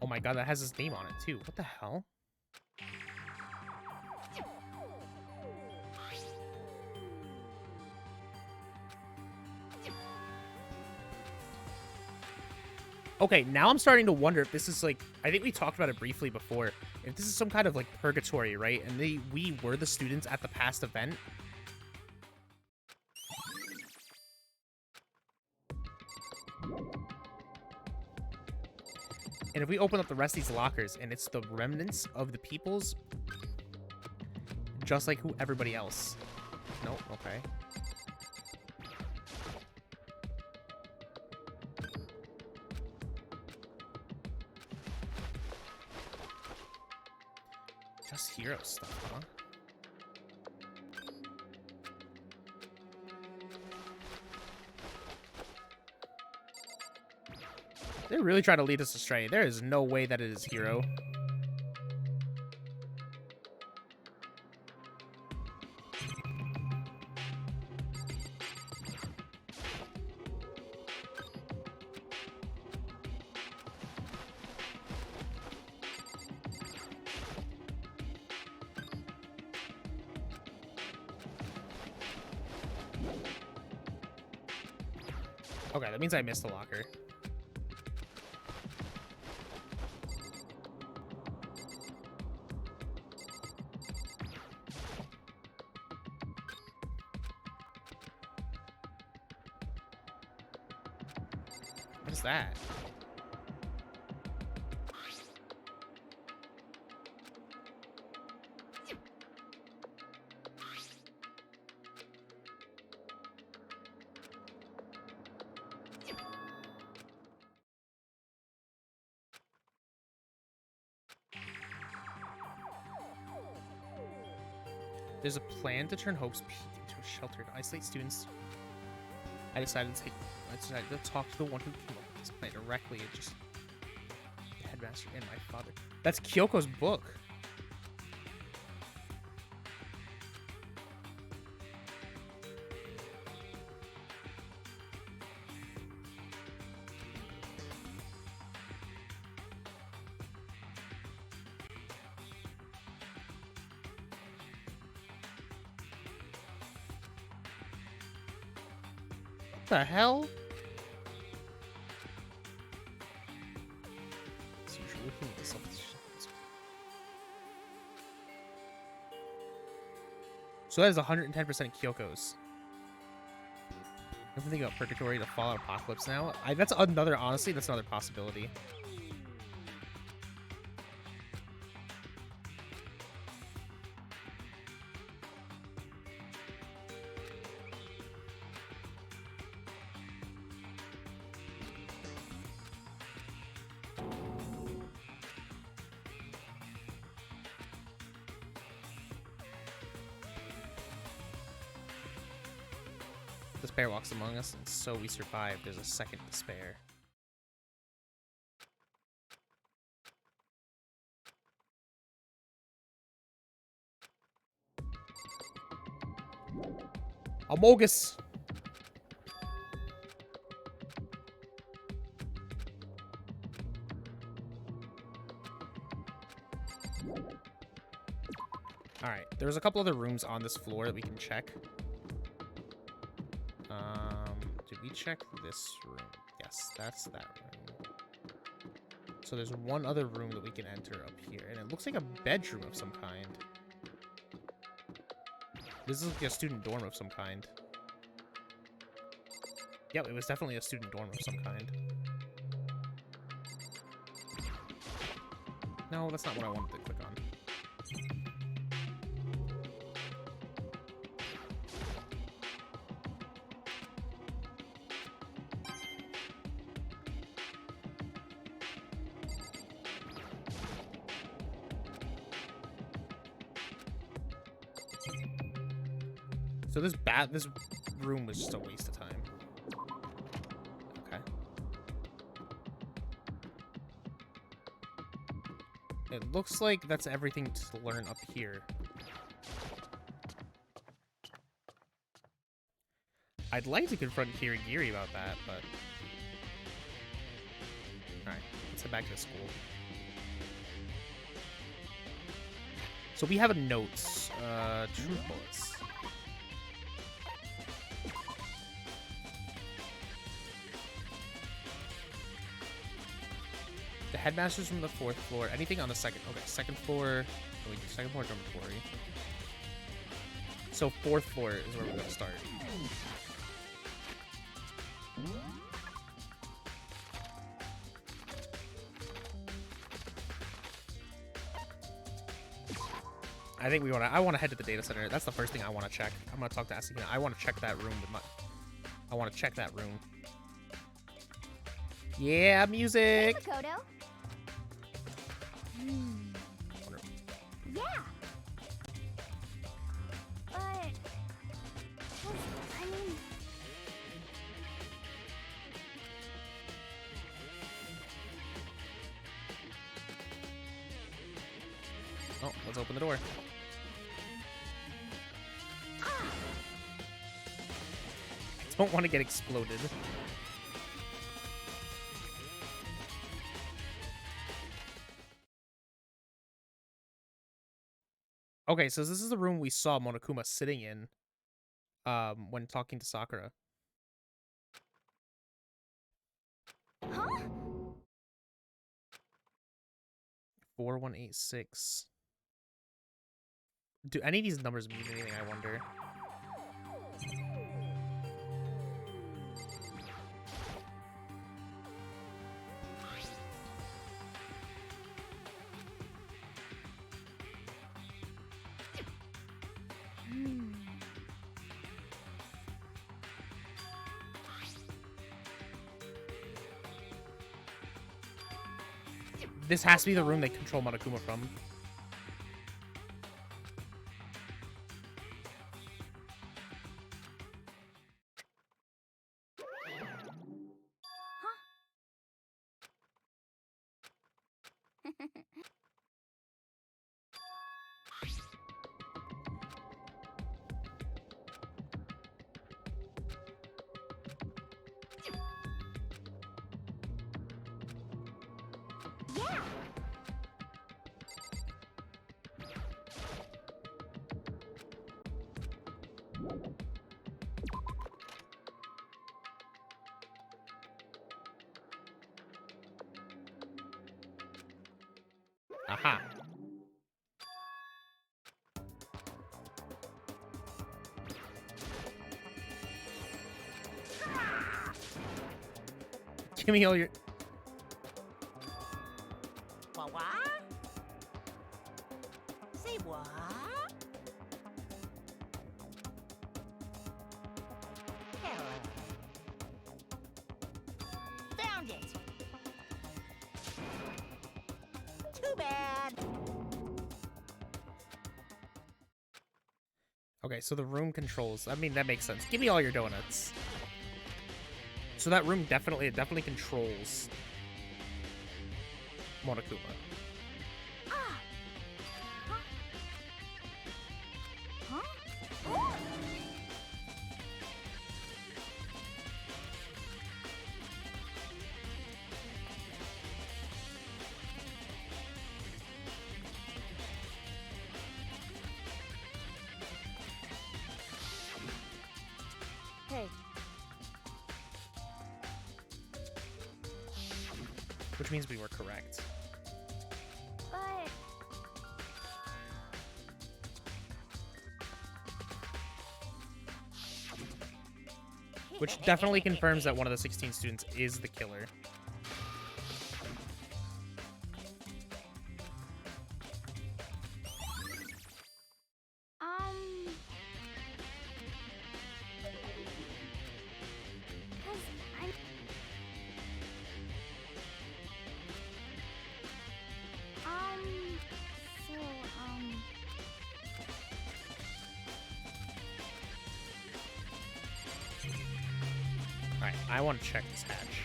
Oh my god, that has his name on it too. What the hell? Okay, now I'm starting to wonder if this is like, I think we talked about it briefly before, if this is some kind of like purgatory, right? And we were the students at the past event. And if we open up the rest of these lockers and it's the remnants of the peoples, just like who everybody else. Nope, okay. Just hero stuff, huh? They're really trying to lead us astray. There is no way that it is hero. Okay, that means I missed the locker. What is that? There's a plan to turn Hope's Peak into a shelter to isolate students. I decided to talk to the one who came up with this plan directly and just the headmaster and my father. That's Kyoko's book. What the hell? As usual, looking at this. So that is 110% Kyoko's. I'm thinking about Purgatory to Fallout Apocalypse now. That's another, honestly, that's another possibility. Despair walks among us, and so we survive. There's a second despair. Amogus! Alright, there's a couple other rooms on this floor that we can check. Did we check this room? Yes, that's that room. So there's one other room that we can enter up here, and it looks like a bedroom of some kind. This is like a student dorm of some kind. Yep, it was definitely a student dorm of some kind. No, that's not what I wanted to click on. So this room was just a waste of time. Okay. It looks like that's everything to learn up here. I'd like to confront Kirigiri about that, but... Alright, let's head back to school. So we have a notes. Truth bullets. The headmaster's from the 4th floor. Anything on the second? Okay, second floor. Wait, second floor dormitory. So 4th floor is where we're gonna start. I think I want to head to the data center. That's the first thing I want to check. I'm gonna talk to Asakina. I want to check that room. I want to check that room. Yeah, music. Hey, Makoto. Yeah. But I mean, oh, let's open the door. I don't want to get exploded. Okay, so this is the room we saw Monokuma sitting in when talking to Sakura. huh? 4186. Do any of these numbers mean anything, I wonder? This has to be the room they control Monokuma from. Yeah. Aha. Give me all your... What? Say what? Found it. Too bad. Okay, so the room controls... I mean, that makes sense. Give me all your donuts. So that room definitely controls Monokuma. Ah. Huh? Oh. Hey, Which means we were correct. But Which definitely confirms that one of the 16 students is the killer. cause I'm so Alright, I want to check this hatch.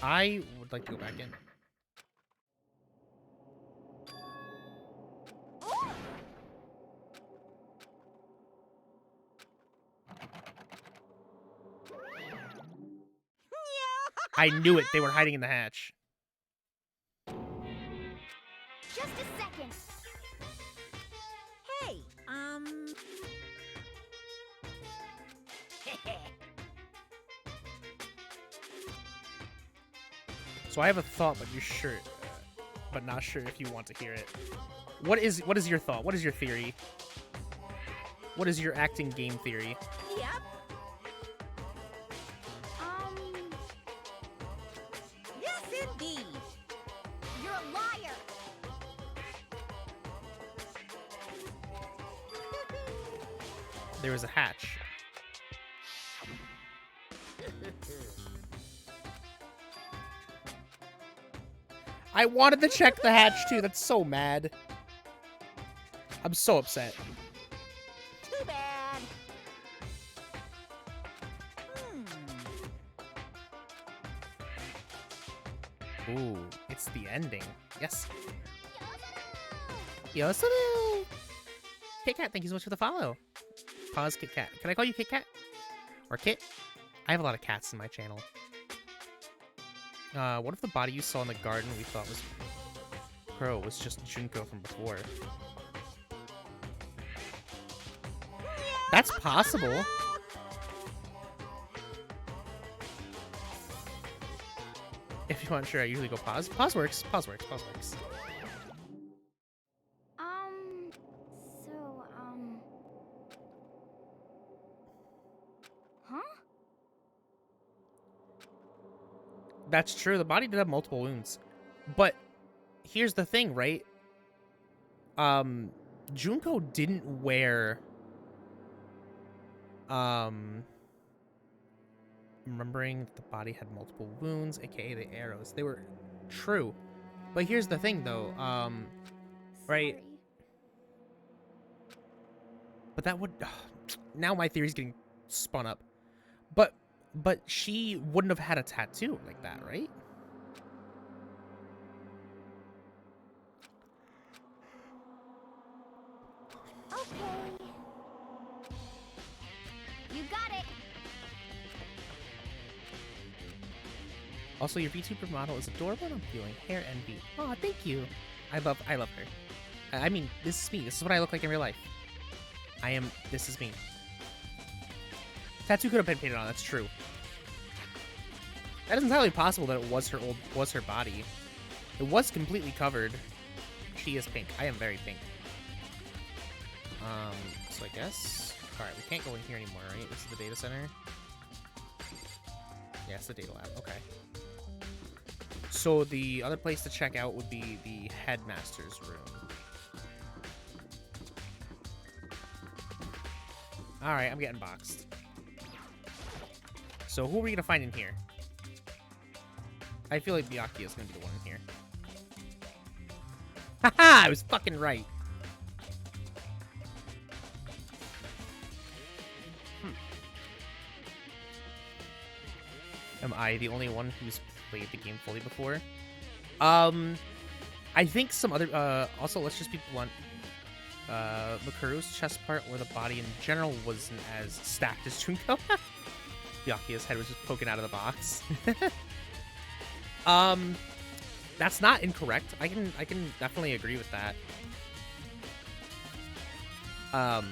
I would like to go back in. I knew it. They were hiding in the hatch. Just a second. Hey, So I have a thought, but you're sure, but not sure if you want to hear it. What is your thought? What is your theory? What is your acting game theory? Yep. Yes, indeed. You're a liar. There was a hatch. I wanted to check the hatch too. That's so mad. I'm so upset. Too bad. Ooh, it's the ending. Yes. Yosaru! Kit Kat, thank you so much for the follow. Pause, Kit Kat. Can I call you Kit Kat? Or Kit? I have a lot of cats in my channel. What if the body you saw in the garden we thought was Pro was just Junko from before? That's possible. If you aren't sure, I usually go pause. Pause works. Pause works. Pause works. So, huh? That's true. The body did have multiple wounds. But here's the thing, right? Junko didn't wear remembering that the body had multiple wounds, aka the arrows. They were true. But here's the thing though, right? Sorry. But that would now my theory's getting spun up. But she wouldn't have had a tattoo like that, right? Okay. You got it. Also, your VTuber model is adorable and I'm feeling hair envy. Oh, thank you. I love her. I mean, this is me. This is what I look like in real life. This is me. Tattoo could have been painted on, that's true. That is entirely possible that it was her body. It was completely covered. She is pink. I am very pink. So I guess... Alright, we can't go in here anymore, right? This is the data center? Yeah, it's the data lab. Okay. So the other place to check out would be the Headmaster's room. Alright, I'm getting boxed. So who are we gonna find in here? I feel like Byakuya is gonna be the one in here. Haha! I was fucking right. Am I the only one who's played the game fully before? I think some other, also, let's just be blunt. Makuru's chest part, or the body in general, wasn't as stacked as Junko. Byakuya's head was just poking out of the box. That's not incorrect. I can definitely agree with that. I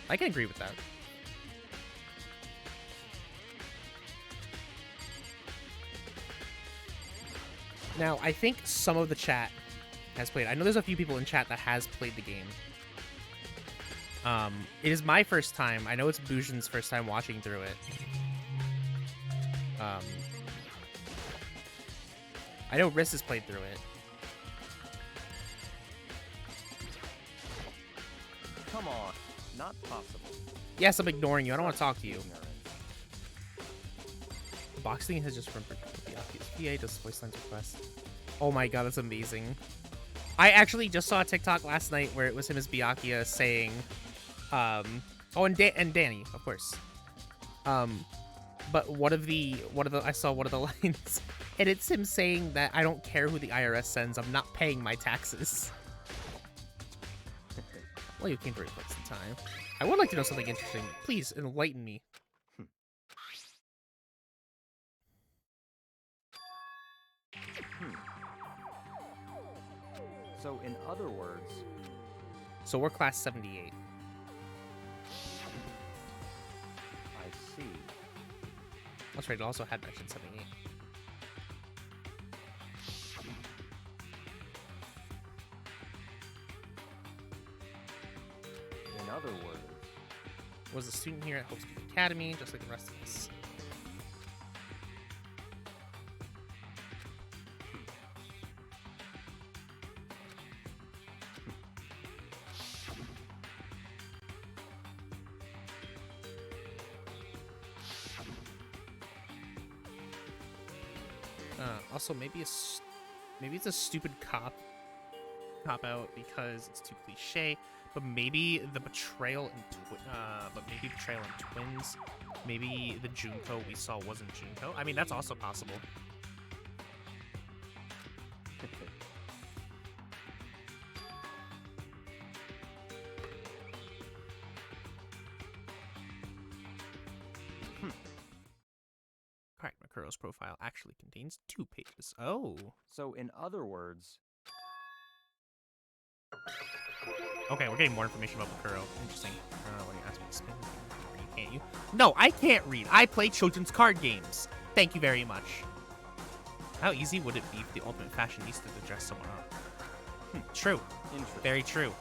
can agree with that. Now, I think some of the chat has played. I know there's a few people in chat that has played the game. It is my first time. I know it's Bujin's first time watching through it. I know Riss has played through it. Come on, not possible. Yes, I'm ignoring you. I don't want to talk to you. The box thing has just remembered the PA does voice lines request. Oh my god, that's amazing. I actually just saw a TikTok last night where it was him as Byakuya saying, oh, and Danny, of course. But I saw one of the lines, and it's him saying that I don't care who the IRS sends, I'm not paying my taxes. Well, you came very close in time. I would like to know something interesting. Please enlighten me. So, in other words, So we're class 78. I see. That's right, it also had mentioned 78. In other words, Was a student here at Hope Speed Academy, just like the rest of us. Also, maybe it's a stupid cop out because it's too cliche. But maybe the betrayal in twins. Maybe the Junko we saw wasn't Junko. I mean, that's also possible. Correct. Makuro's profile actually contains 2 pages. Oh. so in other words, Okay, we're getting more information about Makuro. Interesting. When you ask me to spin, can't you? No, I can't read. I play children's card games. Thank you very much. How easy would it be for the ultimate fashionista to dress someone up? True. interesting. Very true.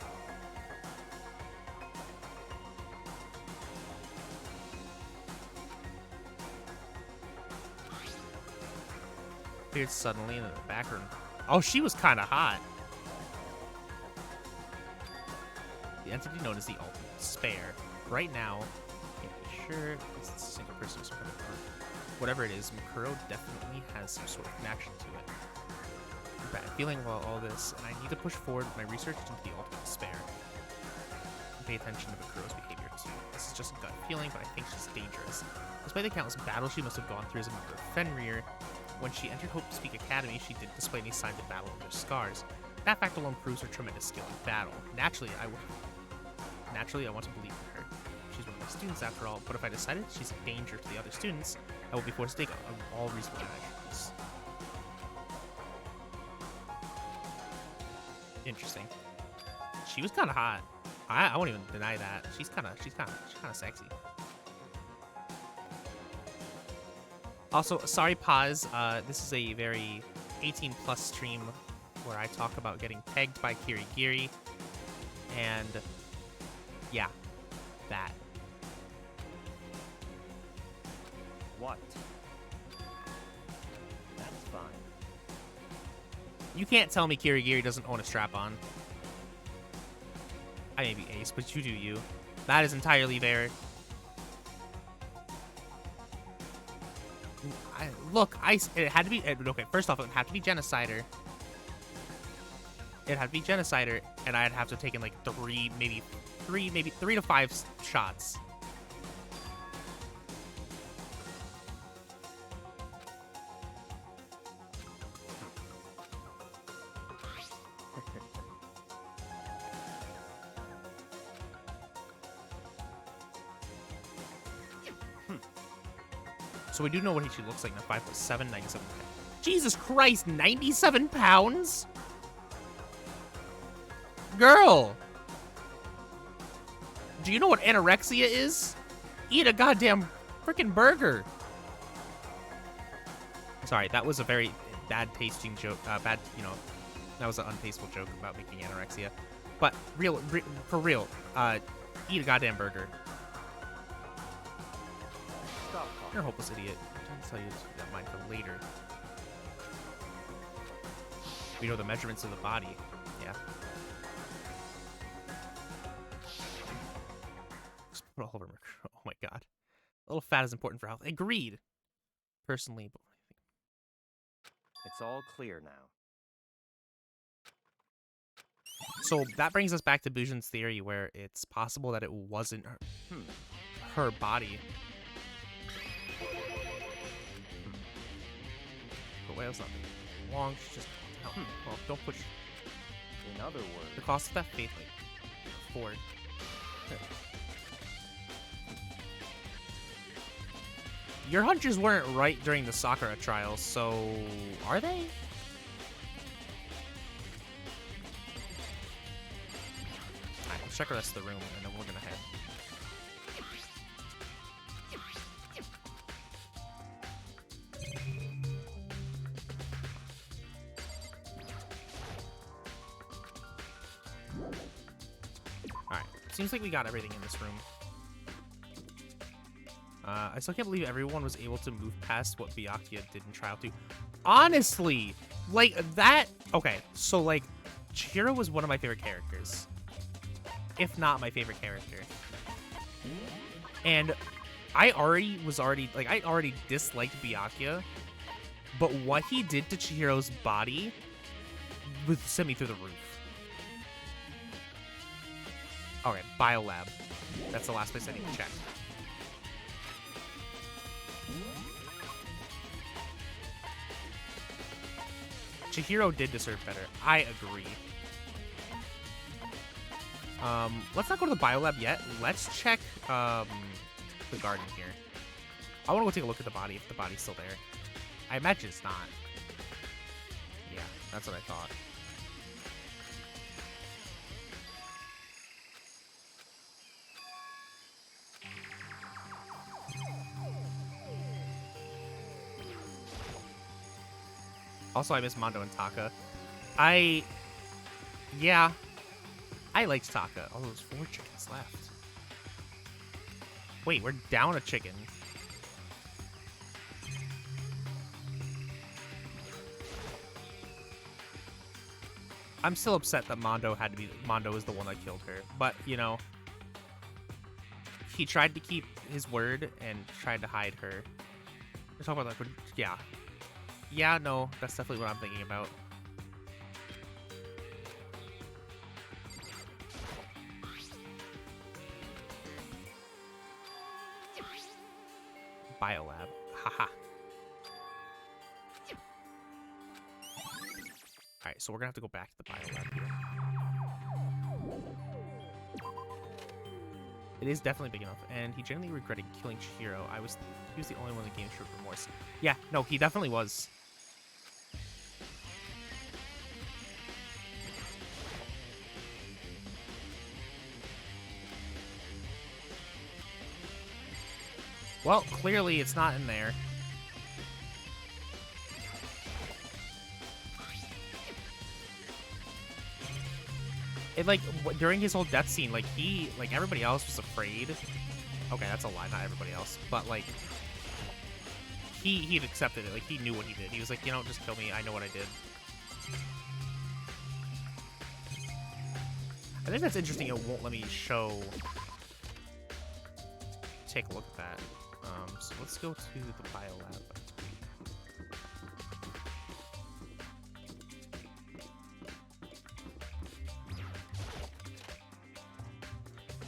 Appeared suddenly in the background. Oh, she was kind of hot. The entity known as the Ultimate Spare. Right now, can't be sure if it's a single person who's kind of whatever it is, Makuro definitely has some sort of connection to it. Bad feeling about all this, and I need to push forward with my research into the Ultimate Spare. Pay attention to Makuro's behavior too. This is just a gut feeling, but I think she's dangerous. Despite the countless battles she must have gone through as a member of Fenrir, when she entered Hope Speak Academy, she didn't display any signs of battle or scars. That fact alone proves her tremendous skill in battle. Naturally, I want to believe in her. She's one of my students after all, but if I decided she's a danger to the other students, I will be forced to take all reasonable measures. Interesting. She was kind of hot. I won't even deny that. She's kind of sexy. Also, sorry, pause. This is a very 18+ stream where I talk about getting pegged by Kirigiri, and yeah, that. What? That's fine. You can't tell me Kirigiri doesn't own a strap-on. I may be ace, but you do you. That is entirely fair. It had to be, okay, first off, it would have to be Genocider. It'd have to be Genocider, and I'd have to have taken like 3 to 5 shots. So we do know what she looks like now. 5'7", 97 pounds. Jesus Christ, 97 pounds? Girl! Do you know what anorexia is? Eat a goddamn freaking burger. Sorry, that was a very bad tasting joke. That was an untasteful joke about making anorexia. But for real, eat a goddamn burger. Stop You're a talking. hopeless idiot. I'm trying to tell you to keep that mind for later. We know the measurements of the body. Yeah. Oh my god. A little fat is important for health. Agreed. Personally, but It's all clear now. So that brings us back to Bujin's theory, where it's possible that it wasn't her body. But whale's not long. She's just well, don't push. In other words, The cost of that faith, like, forward. Your hunches weren't right during the Sakura trials, so are they? Alright, let's check the rest of the room, and then we're gonna head. Alright, seems like we got everything in this room. I still can't believe everyone was able to move past what Byakuya did in Trial 2. Honestly, like, that... Okay, so, like, Chihiro was one of my favorite characters. If not my favorite character. And I already disliked Byakuya, but what he did to Chihiro's body sent me through the roof. Okay, Biolab. That's the last place I need to check. Chihiro did deserve better. I agree. Let's not go to the Biolab yet. Let's check the garden here. I want to go take a look at the body, if the body's still there. I imagine it's not. Yeah, that's what I thought. Also, I miss Mondo and Taka. Yeah, I liked Taka. Oh, there's 4 chickens left. Wait, we're down a chicken. I'm still upset that Mondo was the one that killed her. But, you know, he tried to keep his word and tried to hide her. We're talking about that, yeah. Yeah, no, that's definitely what I'm thinking about. Biolab. Haha. Alright, so we're gonna have to go back to the Biolab here. It is definitely big enough, and he genuinely regretted killing Chihiro. He was the only one in the game showed remorse. Yeah, no, he definitely was. Well, clearly it's not in there. It, like, during his whole death scene, like, everybody else was afraid. Okay, that's a lie, not everybody else. But, like, he'd accepted it. Like, he knew what he did. He was like, you know, just kill me. I know what I did. I think that's interesting. It won't let me take a look at that. So let's go to the Biolab.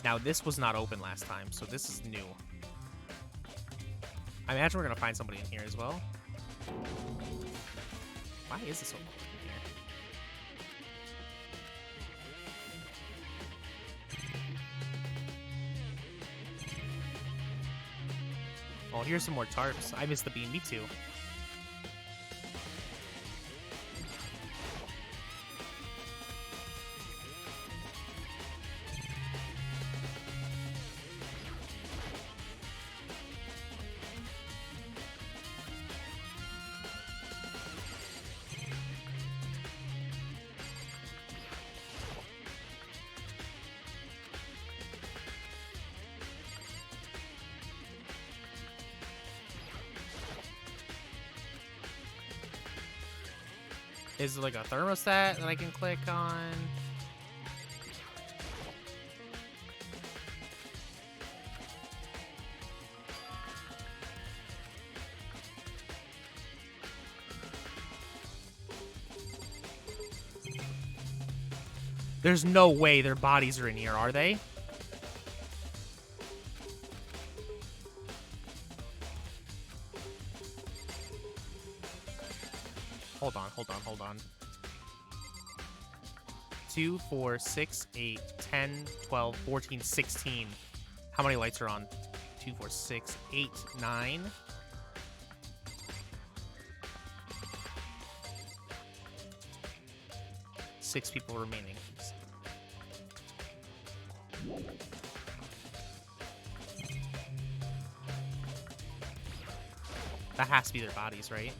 Now, this was not open last time, so this is new. I imagine we're going to find somebody in here as well. Why is this open in here? Oh, here's some more tarps. I missed the beam. Me too. Is there like a thermostat that I can click on? There's no way their bodies are in here, are they? Hold on, hold on, hold on. 2, 4, 6, 8, 10, 12, 14, 16. How many lights are on? 2, 4, 6, 8, 9. Six people remaining. That has to be their bodies, right?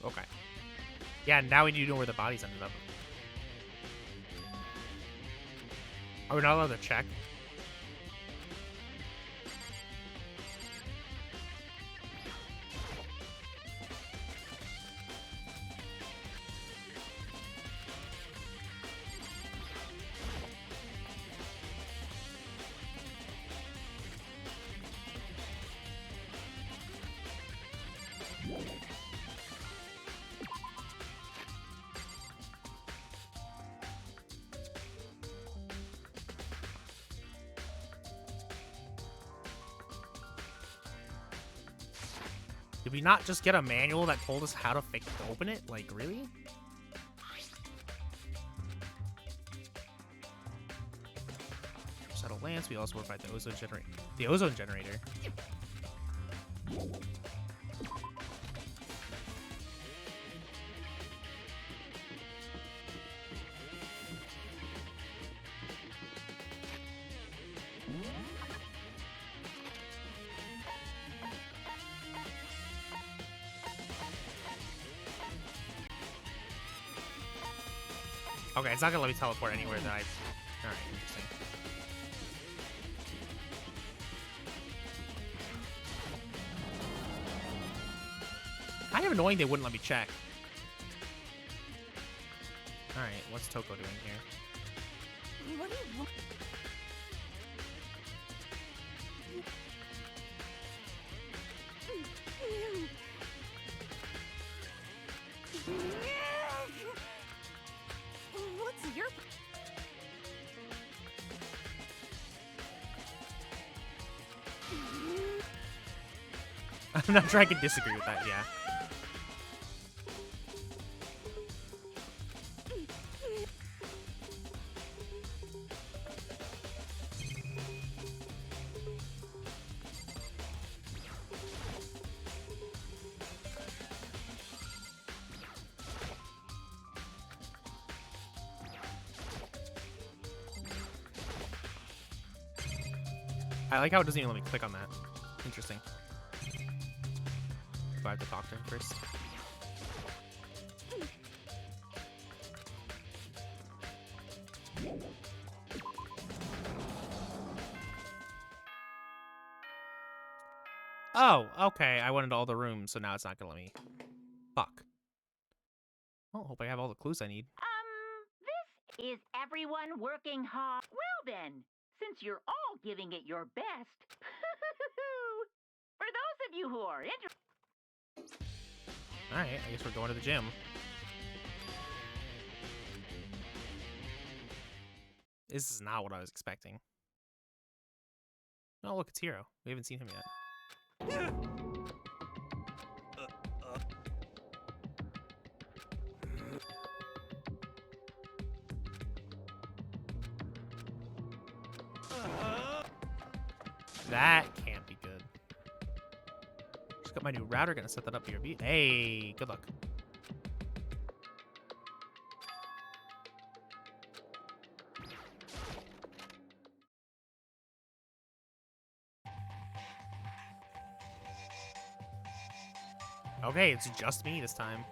Okay. Yeah, now we need to know where the bodies ended up. Are we not allowed to check? Did we not just get a manual that told us how to open it? Like, really? Settle Lance. We also provide the ozone generator. The ozone generator. Okay, it's not gonna let me teleport anywhere that I... Alright, interesting. Kind of annoying they wouldn't let me check. Alright, what's Toko doing here? What do you want? What's your... I'm not sure I can disagree with that, yeah. I like how it doesn't even let me click on that. Interesting. Do I have to talk to him first? Oh, okay. I went into all the rooms, so now it's not gonna let me. Fuck. Well, hope I have all the clues I need. This is everyone working hard. Well then, since you're all giving it your best, for those of you who are interested. Alright, I guess we're going to the gym. This is not what I was expecting. Oh, look, it's Hero. We haven't seen him yet. That can't be good. Just got my new router, gonna set that up here. Hey, good luck. Okay, it's just me this time.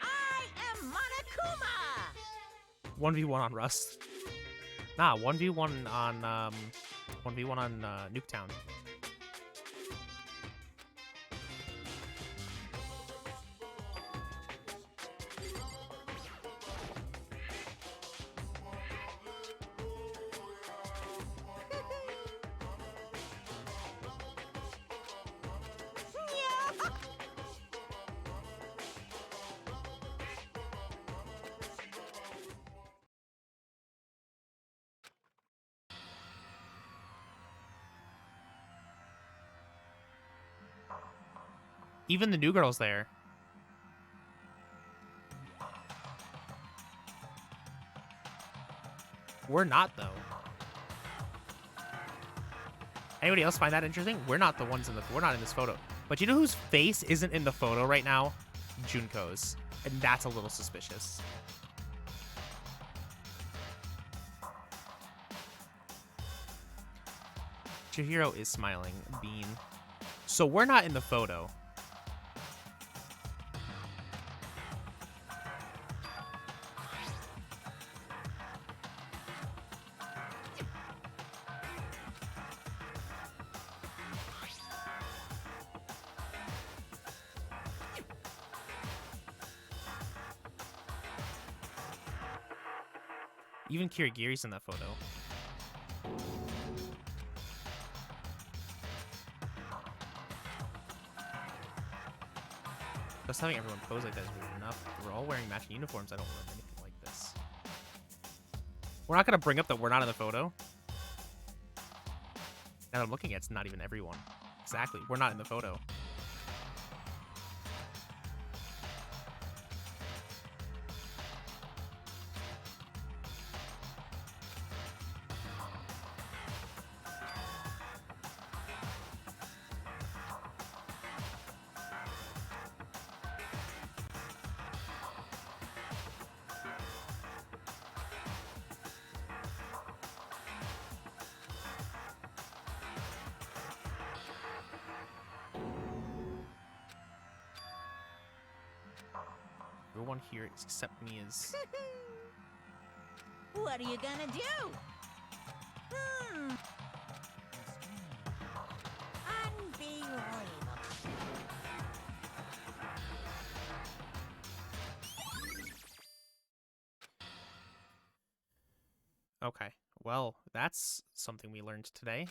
I am Monokuma! 1v1 on Rust. Nah, 1v1 on 1v1 on Nuketown. Even the new girl's there. We're not, though. Anybody else find that interesting? We're not the ones we're not in this photo. But you know whose face isn't in the photo right now? Junko's. And that's a little suspicious. Chihiro is smiling. Bean. So we're not in the photo. Even Kirigiri's in that photo. Just having everyone pose like that is weird enough. We're all wearing matching uniforms. I don't remember anything like this. We're not going to bring up that we're not in the photo. Now that I'm looking at it, it's not even everyone. Exactly. We're not in the photo. Everyone here except me is... What are you gonna do? Unbelievable. Okay. Well, that's something we learned today.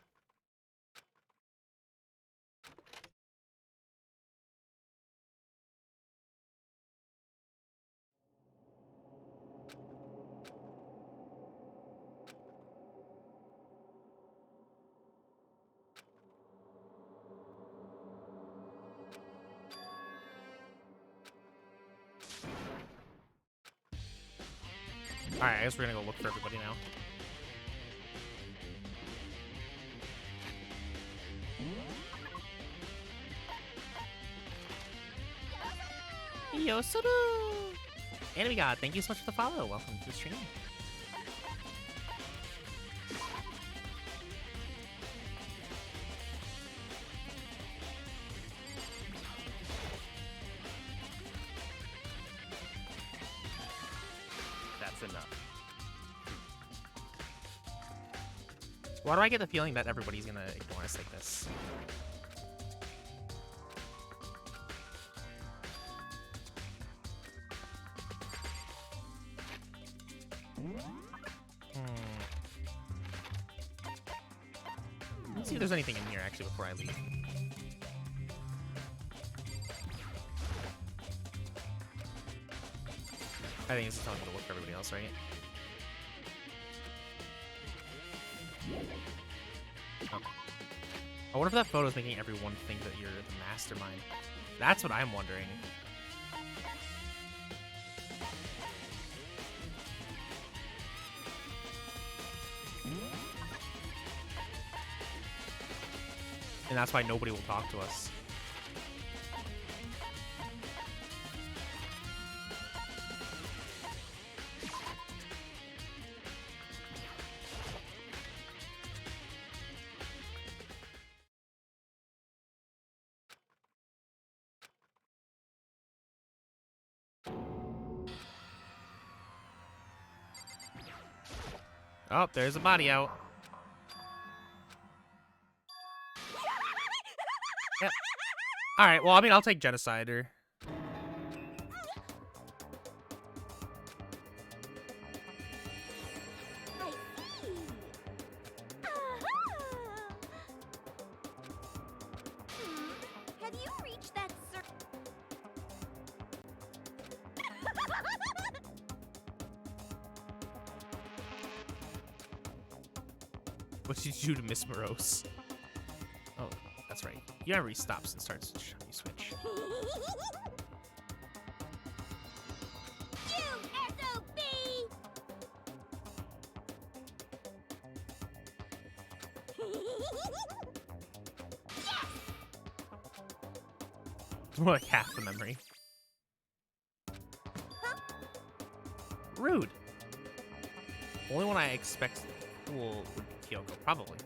Alright, I guess we're gonna go look for everybody now. Yosoru! Anime God, thank you so much for the follow. Welcome to the stream. That's enough. Why do I get the feeling that everybody's gonna ignore us like this? Let's see if there's anything in here actually before I leave. I think this is telling me to look for everybody else, right? Oh. I wonder if that photo is making everyone think that you're the mastermind. That's what I'm wondering. And that's why nobody will talk to us. Oh, there's a body out. Yep. All right. Well, I mean, I'll take genocider. I see. Have you reached that What did you do to Miss Morose? Oh, that's right. You memory stops and starts to switch. You SOB! More like half the memory. Rude. Only one I expect would be Kyoko, probably.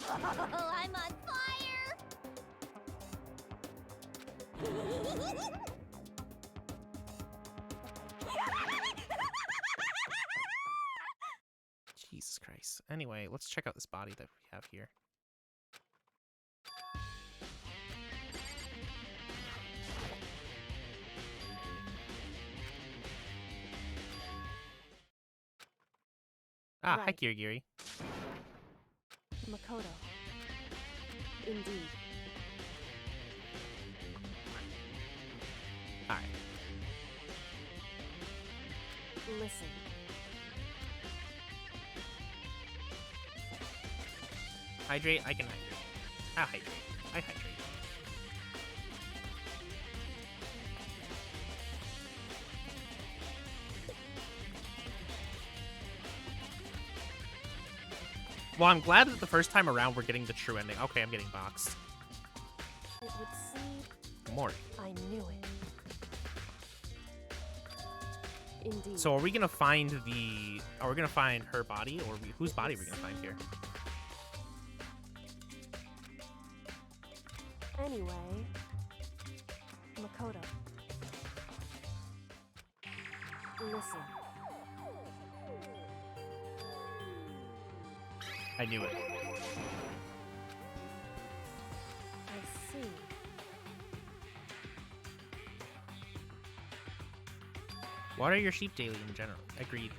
Oh, I'm on fire! Jesus Christ. Anyway, let's check out this body that we have here. Ah, hi, Right. Kirigiri. Makoto. Indeed. Alright. Listen. Hydrate, I can hydrate. I'll hydrate. I hydrate. Well, I'm glad that the first time around we're getting the true ending. Okay, I'm getting boxed. It would seem Mori. I knew it. Indeed. So are we gonna find the... Are we gonna find her body? Or whose body are we gonna find here? Anyway, Makoto. Listen. I knew it. I see. Water your sheep daily in general. Agreed.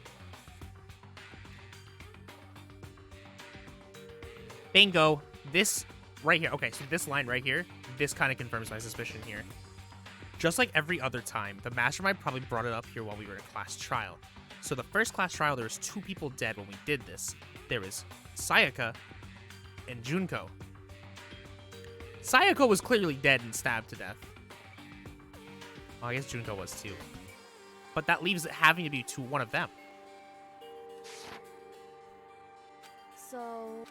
Bingo. This right here. Okay, so this line right here, this kind of confirms my suspicion here. Just like every other time, the mastermind probably brought it up here while we were in class trial. So the first class trial, there was 2 people dead when we did this. There was Sayaka and Junko. Sayaka was clearly dead and stabbed to death. Well, I guess Junko was too. But that leaves it having to be one of them. So,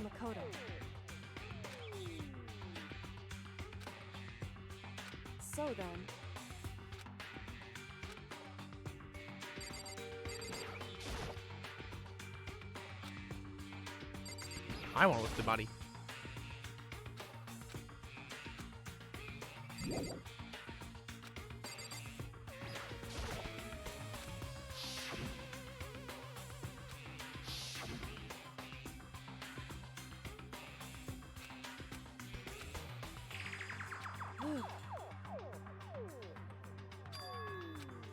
Makoto. So then, I want to lift the body.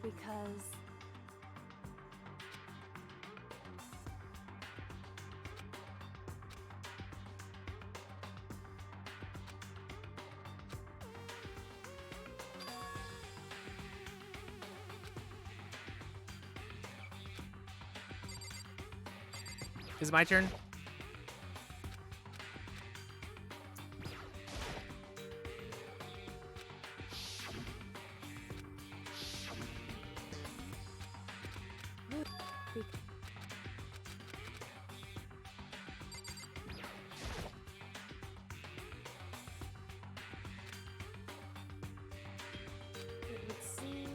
because Is it my turn? it would seem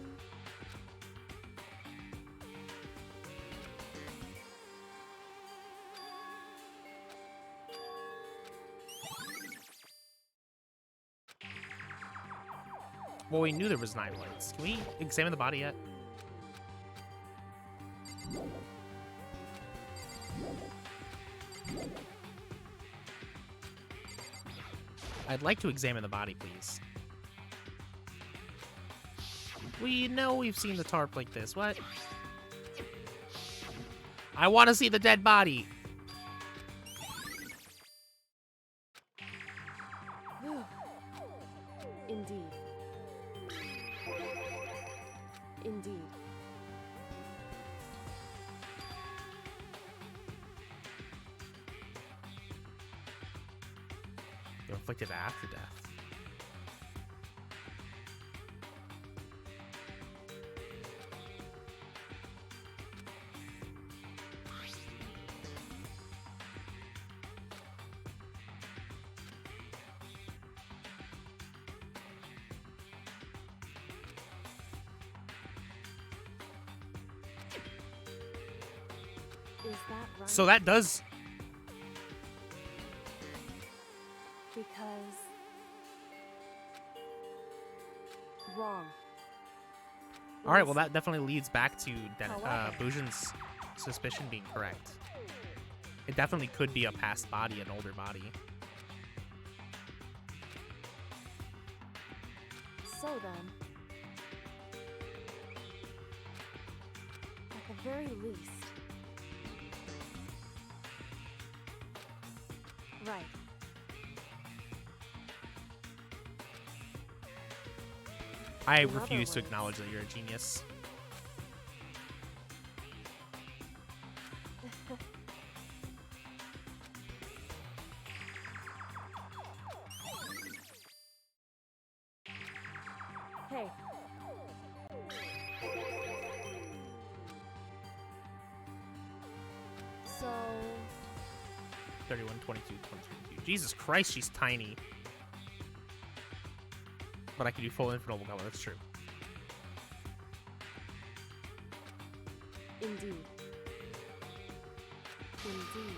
Well, we knew there was 9 lights. Can we examine the body yet? I'd like to examine the body, please. We know we've seen the tarp like this. What? I want to see the dead body. Indeed. Indeed. You're afflicted after death. Is that right? So that does... Because... Wrong. All right, What well, is that definitely leads back to However. Bujin's suspicion being correct. It definitely could be a past body, an older body. So then... At the very least... Right. I In other refuse to words- acknowledge that you're a genius. Hey. So... 31, 22, 23. Jesus Christ, she's tiny. But I could do full infinite color, that's true. Indeed. Indeed.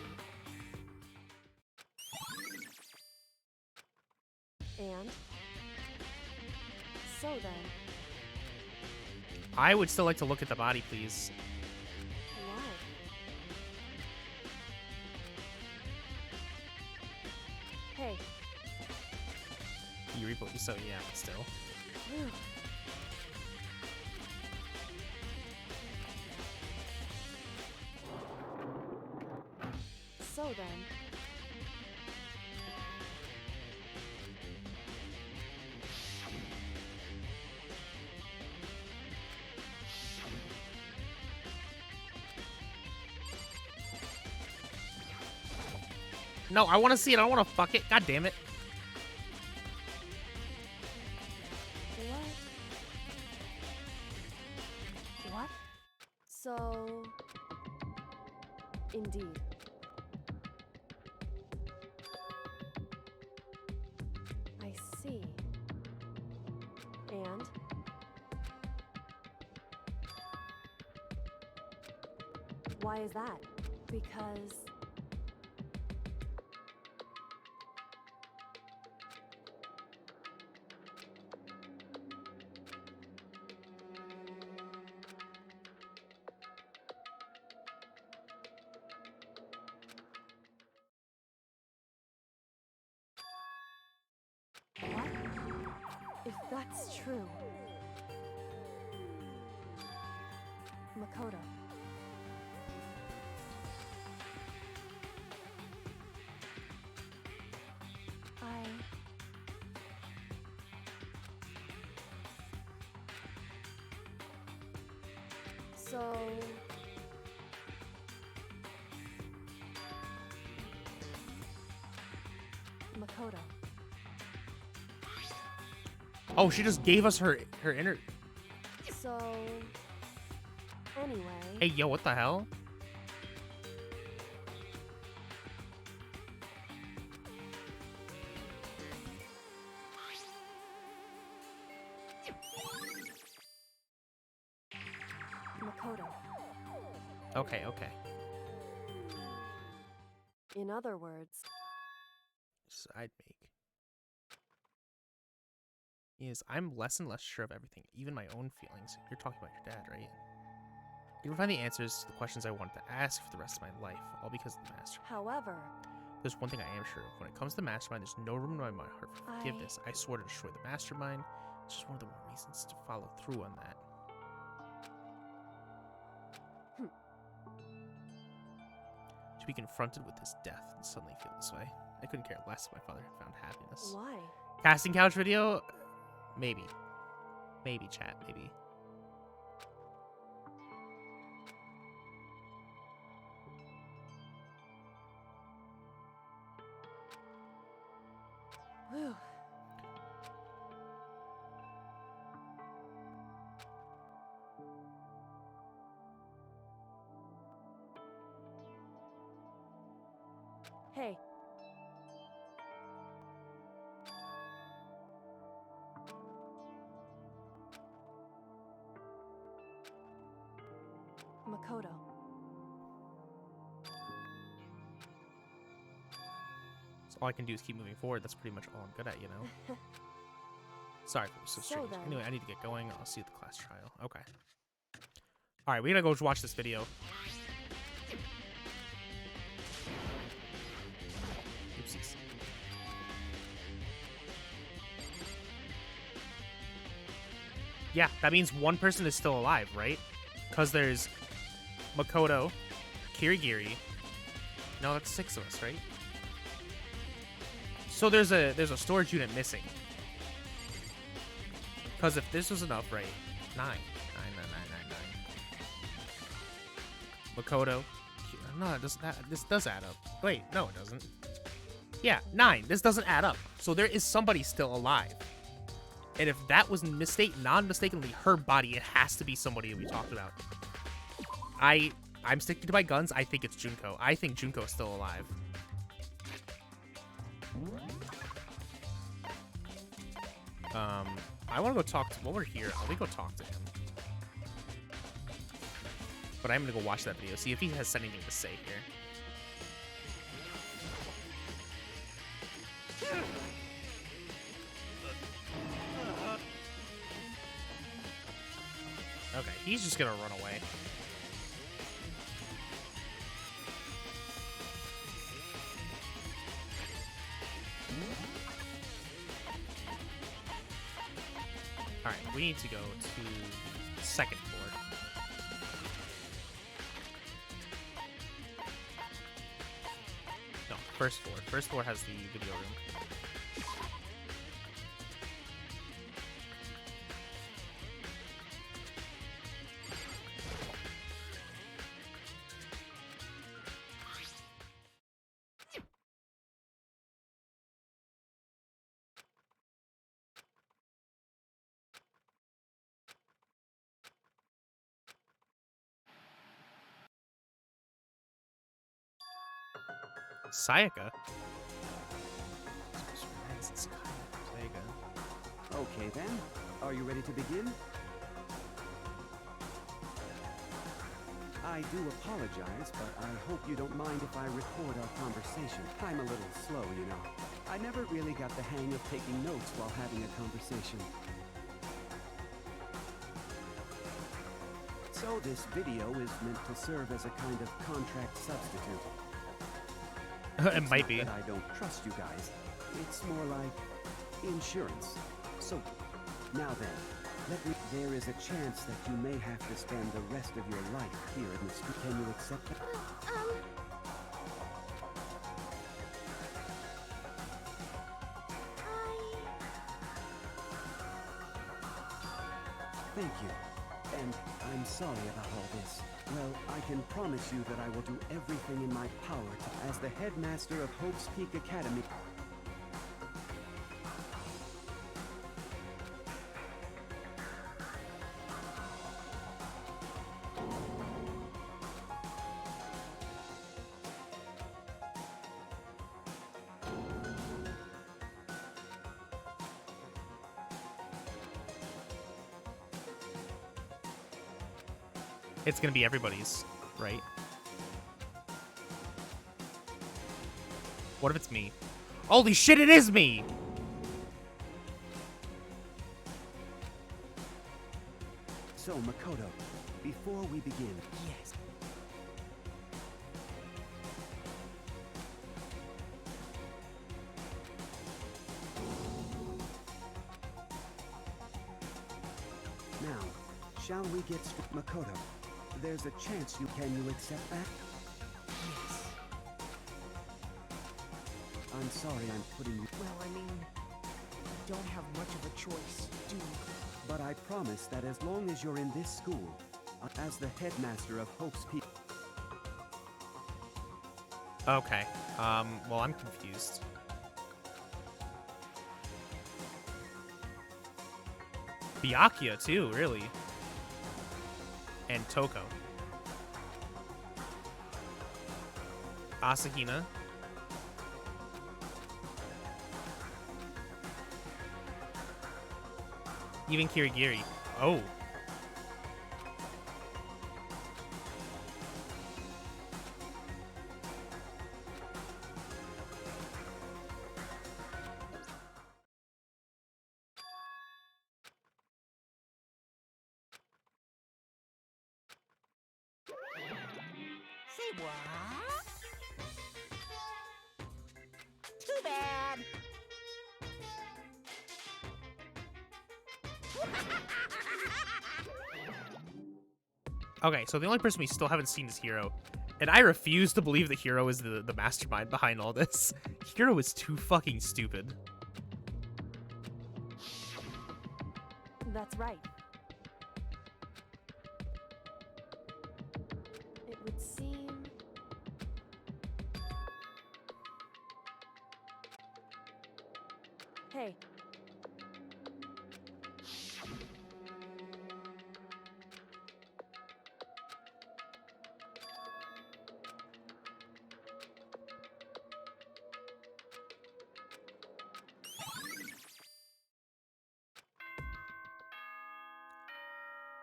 And? So then, I would still like to look at the body, please. why? Hey. You repo, so yeah, but still. So then, No, I want to see it. I don't want to fuck it. God damn it. what? So, indeed. I see. And? Why is that? Because... What? If that's true... Makoto. So... Makoto. Oh, she just gave us her inner... So... Anyway... Hey, yo, what the hell? Makoto. Okay, okay. In other words... I'd make. is I'm less and less sure of everything, even my own feelings. You're talking about your dad, right? You will find the answers to the questions I wanted to ask for the rest of my life, all because of the master. However, There's one thing I am sure of. When it comes to the mastermind, there's no room in my heart for forgiveness. I swore to destroy the mastermind. It's just one of the more reasons to follow through on that. To be confronted with his death and suddenly feel this way. I couldn't care less if my father had found happiness. why? Casting couch video? Maybe. Maybe, chat. Maybe. Whew. Hey. Makoto. So all I can do is keep moving forward. That's pretty much all I'm good at, you know? Sorry if it was so strange. then. Anyway, I need to get going. I'll see you at the class trial. Okay. Alright, we gotta go watch this video. Oopsies. Yeah, that means one person is still alive, right? Because there's Makoto, Kirigiri. No, that's 6 of us, right? So there's a storage unit missing. Because if this was enough, right? 9. 9, 9, 9, 9, 9. Makoto. No, it doesn't. This does add up. Wait, no, it doesn't. Yeah, 9. This doesn't add up. So there is somebody still alive. And if that was non-mistakenly her body, it has to be somebody that we talked about. I'm sticking to my guns. I think it's Junko. I think Junko is still alive. I want to go talk to... While we're here, let me go talk to him. But I'm going to go watch that video, see if he has anything to say here. Okay, he's just going to run away. Alright, we need to go to the second floor. No, first floor. First floor has the video room. Sayaka? Okay then, are you ready to begin? I do apologize, but I hope you don't mind if I record our conversation. I'm a little slow, you know. I never really got the hang of taking notes while having a conversation. So this video is meant to serve as a kind of contract substitute. It might be. That I don't trust you guys. It's more like insurance. So, now then, there is a chance that you may have to spend the rest of your life here in the street. Can you accept that? Thank you. And I'm sorry about all this. Well, I can promise you that I will do everything in my power to, as the headmaster of Hope's Peak Academy. It's gonna be everybody's, right? What if it's me? Holy shit, it is me! So, Makoto, before we begin... Yes. Now, shall we get Makoto, there's a chance can you accept that? Yes. I'm sorry I'm putting you... Well, I mean, I don't have much of a choice, do you? But I promise that as long as you're in this school, as the headmaster of Hope's people... Okay. Well, I'm confused. Byakuya, too, really. And Toko. Asahina. Even Kirigiri. Oh. Say what? Too bad. Okay, so the only person we still haven't seen is Hiro. And I refuse to believe that Hiro is the mastermind behind all this. Hiro is too fucking stupid. That's right. It would seem... Hey.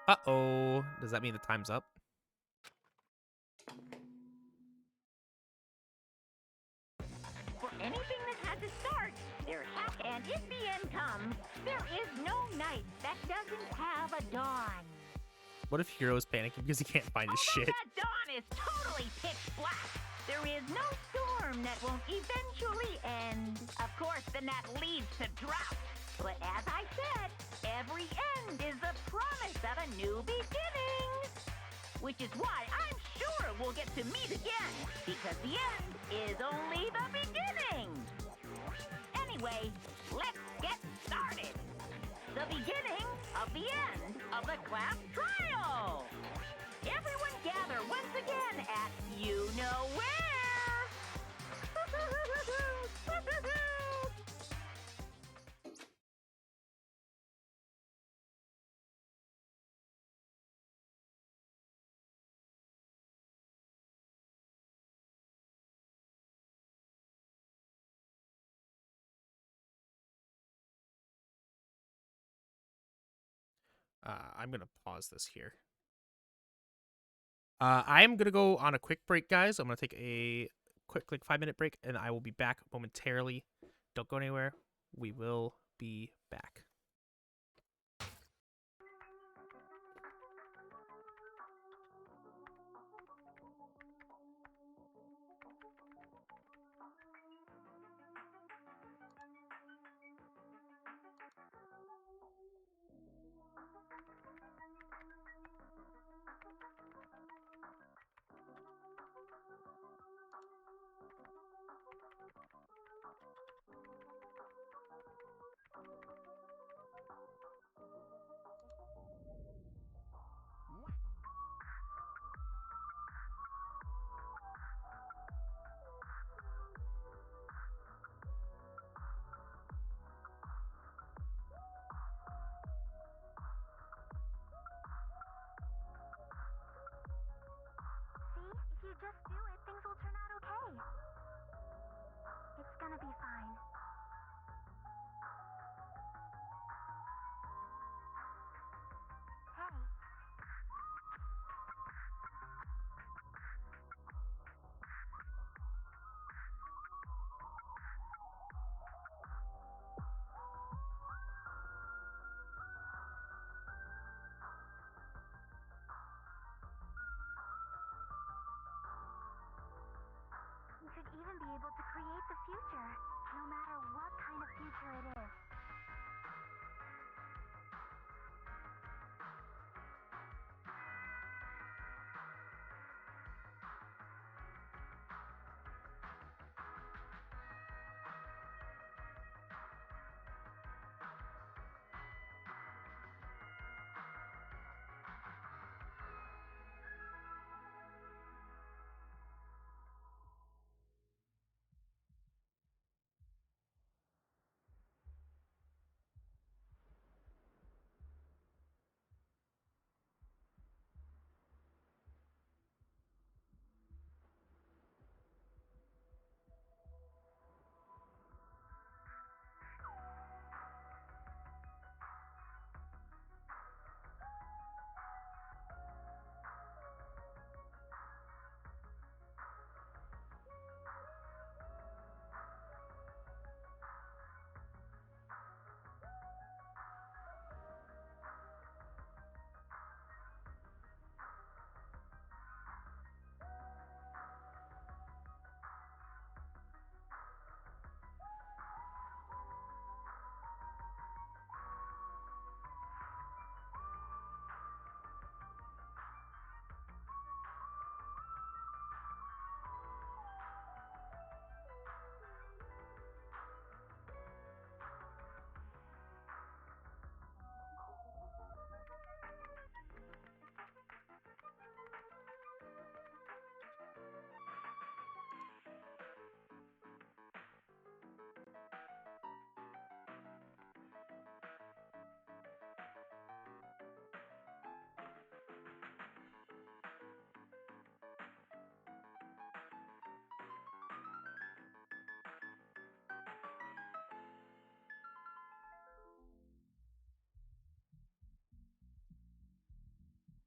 Uh-oh. Does that mean the time's up? For anything that has a start, there has, and if the end comes, there is no night that doesn't have a dawn. What if Hiro is panicking because he can't find his Although shit? that dawn is totally pitch black, there is no storm that won't eventually end. Of course, then that leads to drought. But as I said, every end is the promise of a new beginning. Which is why I'm sure we'll get to meet again, because the end is only the beginning. Anyway, let's get started. The beginning of the end of the class trial. Everyone gather once again at you know where. I'm going to pause this here. I'm going to go on a quick break, guys. I'm going to take a quick 5-minute break, and I will be back momentarily. Don't go anywhere. We will be back. create the future, no matter what kind of future it is.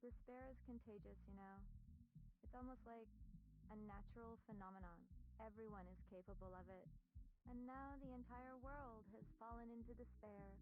Despair is contagious, you know. It's almost like a natural phenomenon. Everyone is capable of it. And now the entire world has fallen into despair.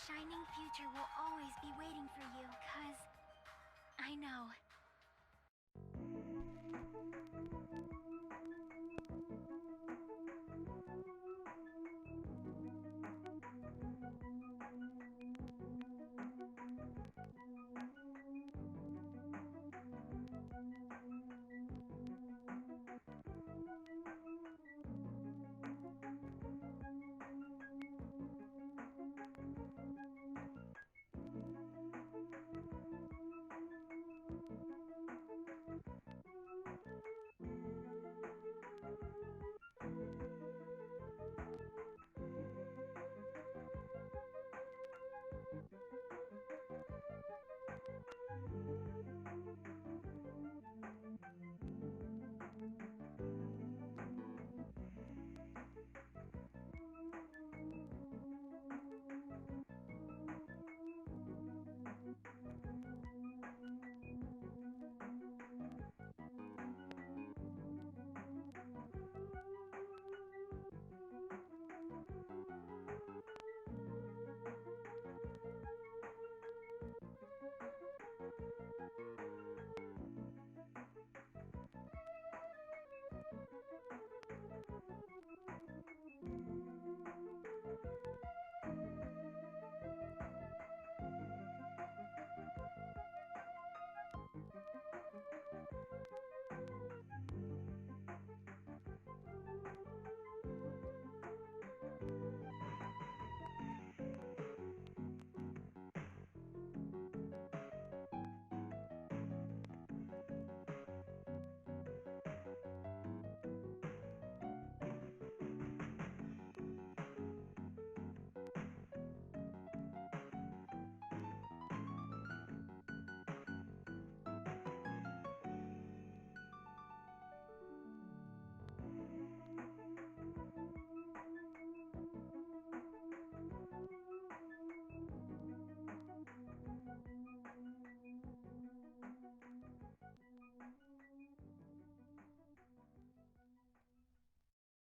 shining future will always be waiting for you, 'cause I know.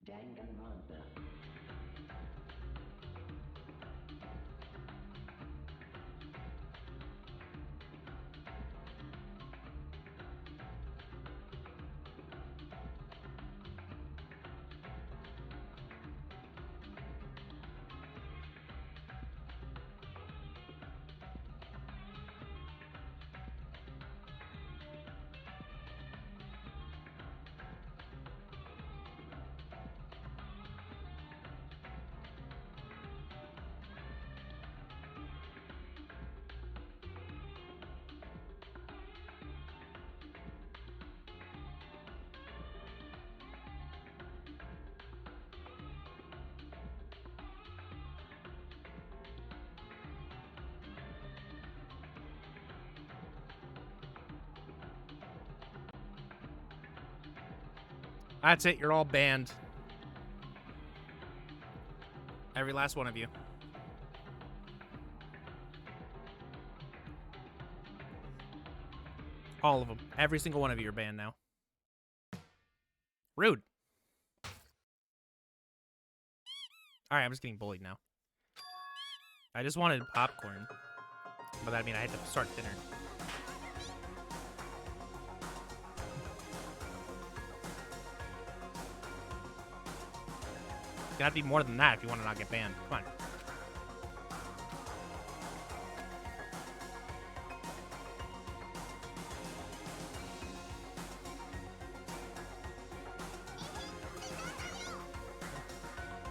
Danganronpa. That's it. You're all banned. Every last one of you. All of them. Every single one of you are banned now. Rude. Alright, I'm just getting bullied now. I just wanted popcorn. But that means I had to start dinner. Gotta be more than that if you want to not get banned. Come on.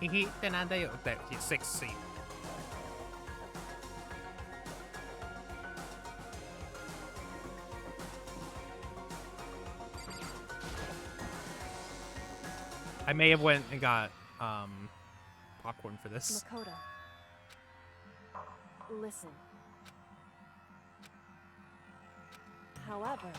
Hehe, tenandayo. He's 6C. I may have went and got popcorn for this. Makoto, listen. However,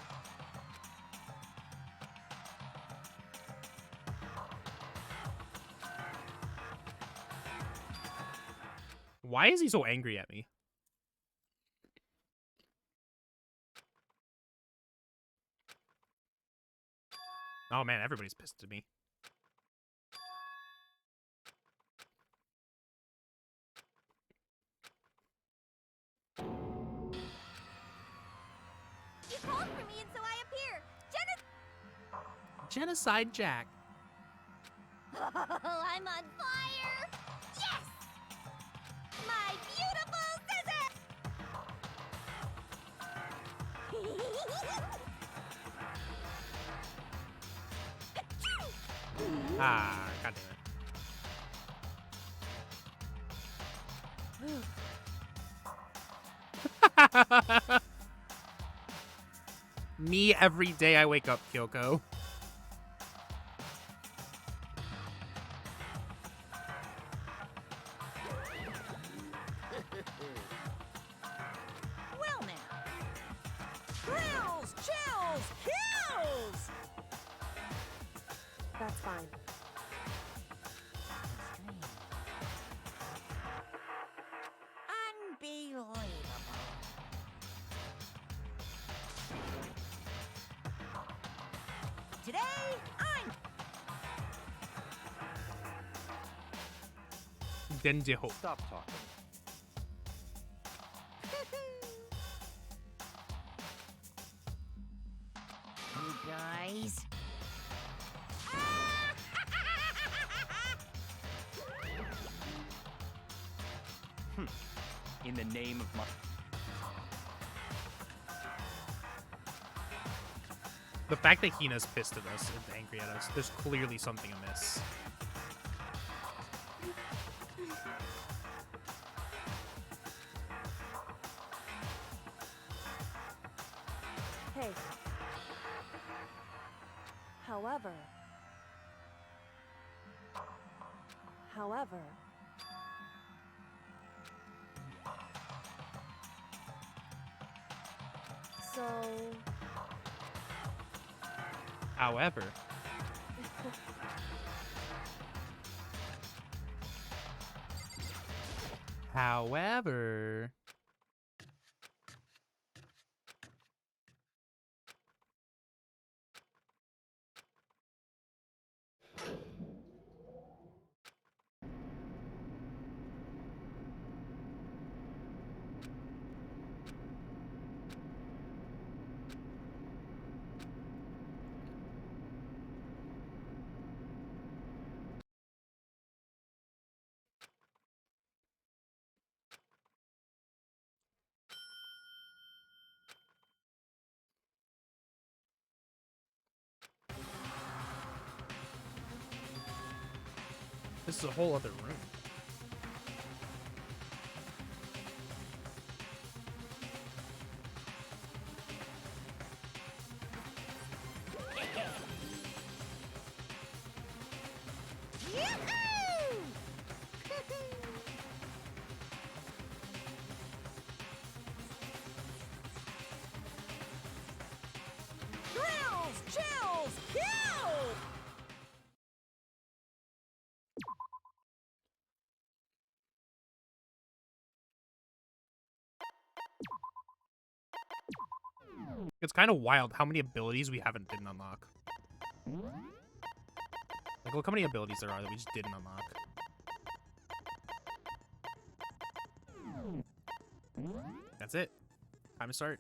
why is he so angry at me? Oh man, everybody's pissed at me. called for me, and so I appear. Genocide Jack. I'm on fire! Yes! My beautiful scissors! Ah, god damn it. Me every day I wake up, Kyoko. Well now. Thrills, chills, kills! That's fine. Unbelievable. Today, I'm Denjiho. Stop talking. you guys. In the name of my... The fact that Hina's pissed at us and angry at us, there's clearly something amiss. Hey. However. So. However. However. This is a whole other room. Thrills, chills, kills! It's kind of wild how many abilities we didn't unlock. Like, look how many abilities there are that we just didn't unlock. That's it. Time to start.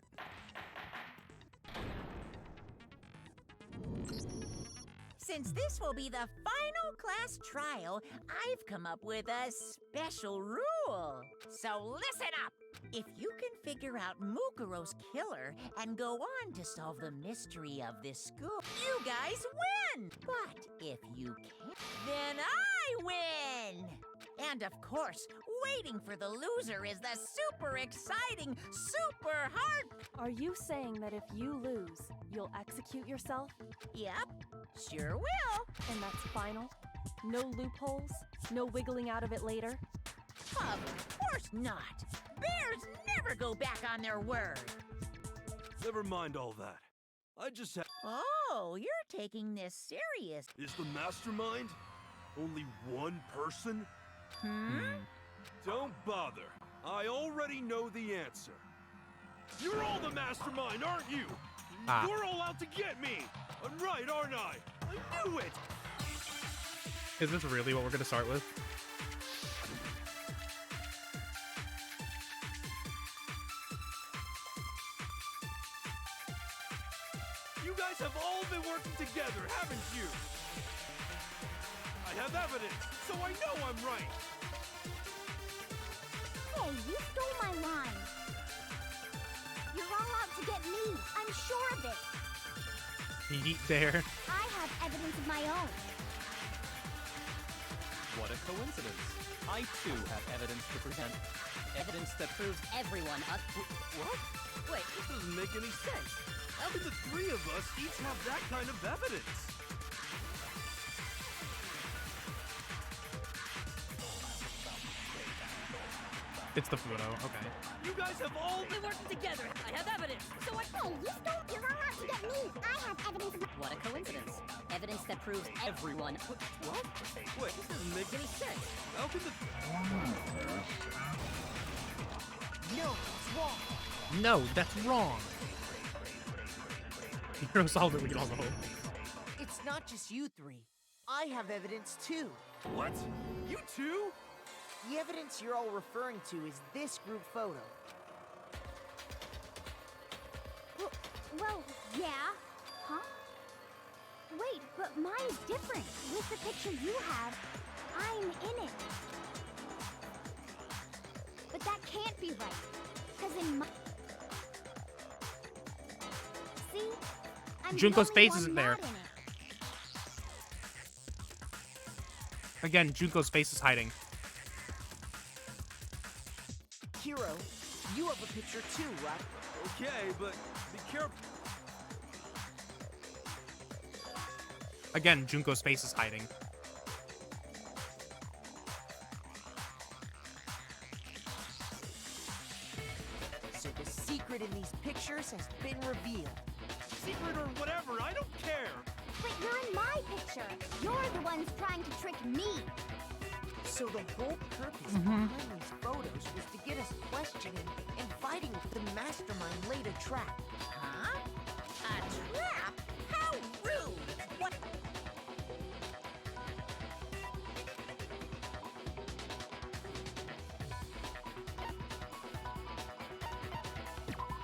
Since this will be the final class trial, I've come up with a special rule. So listen up! If you can figure out Mukuro's killer and go on to solve the mystery of this school, you guys win! But if you can't, then I win! And of course, waiting for the loser is the super exciting, super hard... Are you saying that if you lose, you'll execute yourself? Yep, sure will. And that's final? No loopholes? No wiggling out of it later? Of course not. Bears never go back on their word. Never mind all that. I just have... Oh, you're taking this serious. Is the mastermind only one person? Don't bother. I already know the answer. You're all the mastermind, aren't you? Ah. You're all out to get me. I'm right, aren't I? I knew it. Is this really what we're going to start with? You guys have all been working together, haven't you? I have evidence, so I know I'm right. Hey, you stole my line. You're all out to get me. I'm sure of it. Yeet there. I have evidence of my own. What a coincidence. I too have evidence to present. Evidence that proves everyone up. What? Wait, This doesn't make any sense. How could the three of us each have that kind of evidence? It's the photo. Okay. You guys have all been working together. I have evidence. So what? Hey, you stole. You're all out to get me. I have evidence of my. What a coincidence. Evidence that proves everyone. What? Wait, this doesn't make any sense. How could the... No, it's wrong. No, that's wrong. Hero solved it. We can all go home. It's not just you three. I have evidence too. What? You too? The evidence you're all referring to is this group photo. Well, yeah. Huh? Wait, but mine's different. With the picture you have, I'm in it. But that can't be right. Because in my... See? I'm the Junko's only face one isn't there. not in it. Again, Junko's face is hiding. Hero, you have a picture too, right? Okay, but be careful. Again, Junko's face is hiding. So the secret in these pictures has been revealed. Secret or whatever, I don't care. But you're in my picture. You're the ones trying to trick me. So the whole purpose behind these photos was to get us questioning and fighting with the mastermind laid a trap. Huh? A trap? How rude! What?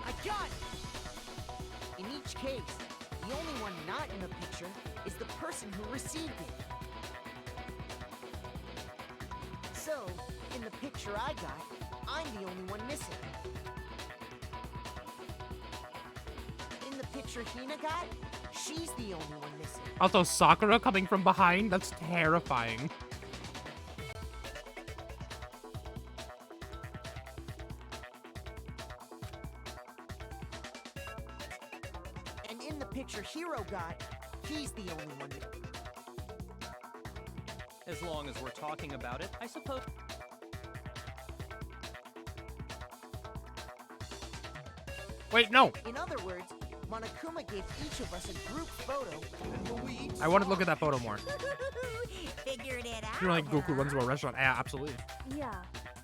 I got it! In each case, the only one not in the picture is the person who received it. So, in the picture I got, I'm the only one missing. In the picture Hina got, she's the only one missing. Also, Sakura coming from behind? That's terrifying. And in the picture Hero got, he's the only one. As long as we're talking about it, I suppose. Wait, no. In other words, Monokuma gave each of us a group photo, and when we each I want to look at that photo more. Figured it out. You know, like Goku runs to a restaurant. Yeah, absolutely. Yeah,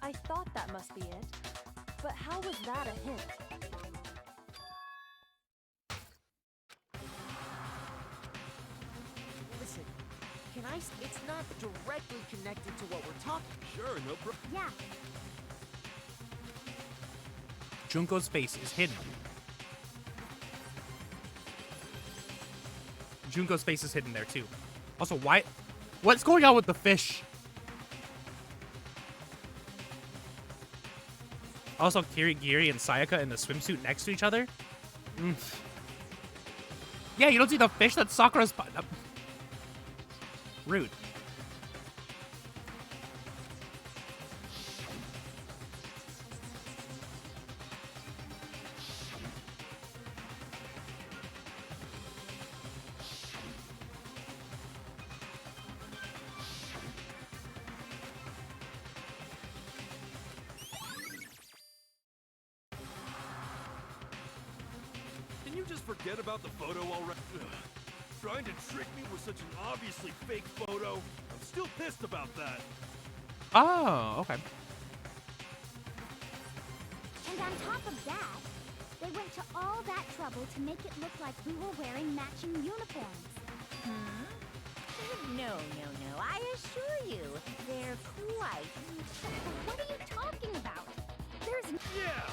I thought that must be it. But how was that a hint? Listen, can I? It's not directly connected to what we're talking. Sure, no problem. Yeah. Junko's face is hidden. Junko's face is hidden there too. Also, why? What's going on with the fish? Also, Kirigiri and Sayaka in the swimsuit next to each other. Yeah, you don't see the fish that Sakura's... Rude. Can you just forget about the photo already? Ugh. Trying to trick me with such an obviously fake photo. I'm still pissed about that. Oh, okay. And on top of that, they went to all that trouble to make it look like we were wearing matching uniforms. No, I assure you, they're quite... What are you talking about? There's... Yeah,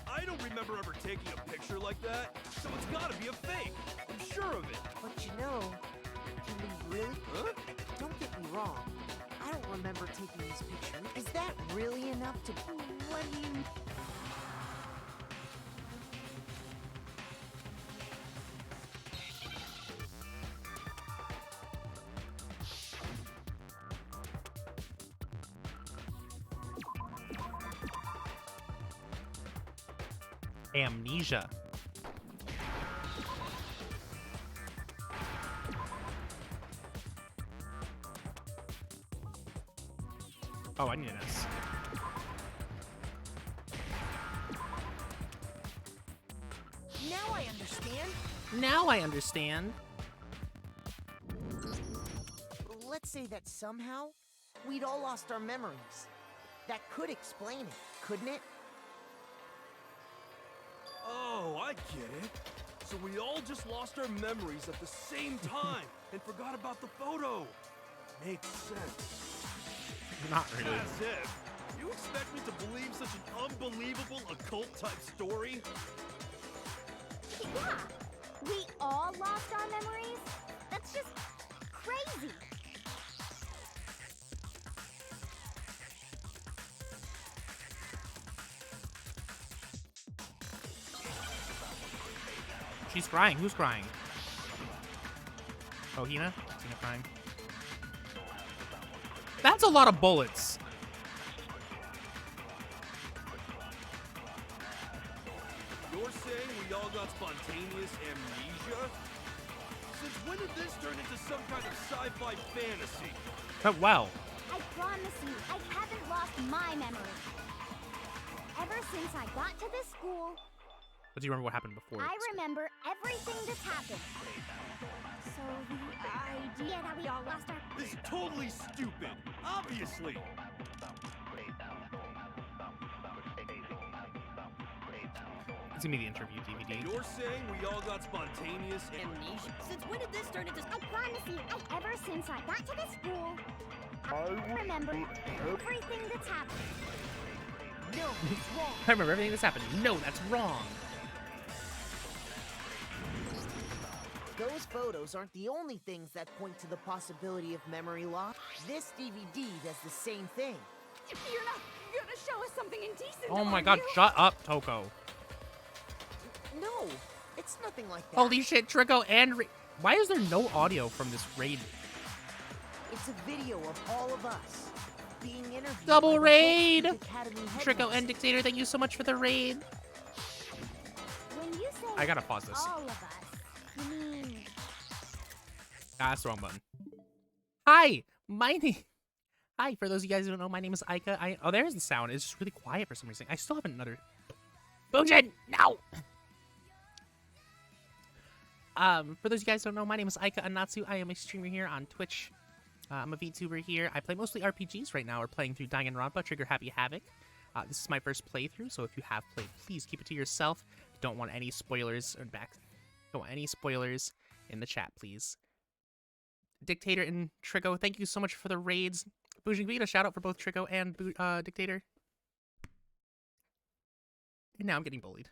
I don't remember ever taking a picture like that, so it's gotta be a fake. I'm sure of it. But you know, can we really? Huh? Don't get me wrong. I don't remember taking this picture. Is that really enough to... What do you... Amnesia. Oh, I need an S. Now I understand. Now I understand. Let's say that somehow we'd all lost our memories. That could explain it, couldn't it? Oh, I get it. So we all just lost our memories at the same time and forgot about the photo. Makes sense. Not really. As if. You expect me to believe such an unbelievable occult-type story? Yeah, we all lost our memories? That's just crazy. She's crying. Who's crying? Oh, Hina? Hina crying. That's a lot of bullets. You're saying we all got spontaneous amnesia? Since when did this turn into some kind of sci-fi fantasy? But well. I promise you, I haven't lost my memory. Ever since I got to this school, But do you remember what happened before? I remember everything that's happened. So the idea that we all lost our... This is totally stupid. Obviously. It's gonna be the interview DVD. You're saying we all got spontaneous Amnesia? Since when did this turn into... I promise you, ever since I got to this school, I remember everything that's happened. No, it's wrong. I remember everything that's happened. No, that's wrong. Those photos aren't the only things that point to the possibility of memory loss. This DVD does the same thing. You're not gonna show us something indecent, Oh my are god, you? shut up, Toko. No, it's nothing like that. Holy shit, Trico and why is there no audio from this raid? It's a video of all of us being interviewed. Double by the raid! Hope Academy Trico Headmaster. and Dictator, thank you so much for the raid. When you say I gotta pause this. all of us, you mean... Ah, that's the wrong button. Hi, my name... Hi, for those of you guys who don't know, my name is Aika. Oh, there's the sound. It's just really quiet for some reason. I still have another... Boojin! No! For those of you guys who don't know, my name is Aika Anatsu. I am a streamer here on Twitch. I'm a VTuber here. I play mostly RPGs right now. We're playing through Danganronpa, Trigger Happy Havoc. This is my first playthrough, so if you have played, please keep it to yourself. Don't want any spoilers or don't want any spoilers in the chat, please. Dictator and Trico, thank you so much for the raids. Boojin, can we get a shout out for both Trico and Dictator? And now I'm getting bullied.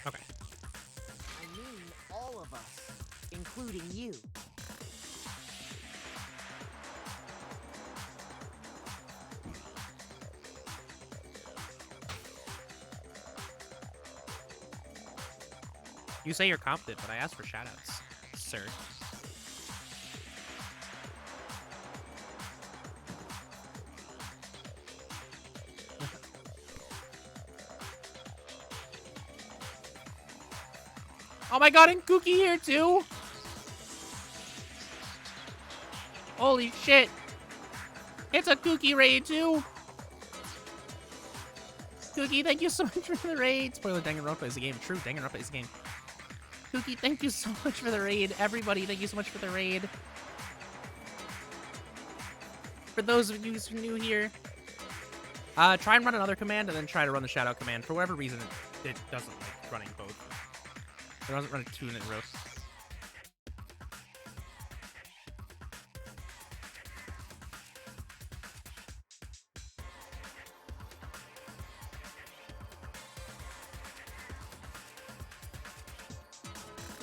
Okay. I mean, all of us, including you. You say you're competent, but I asked for shoutouts, sir. Oh my god, and Cookie here too! Holy shit! It's a Cookie raid too! Cookie, thank you so much for the raid! Spoiler, Danganronpa is a game. True, Danganronpa is a game. Cookie, thank you so much for the raid. Everybody, thank you so much for the raid. For those of you who's new here, try and run another command and then try to run the shoutout command. For whatever reason, it doesn't like running both. It doesn't run 2 in a row.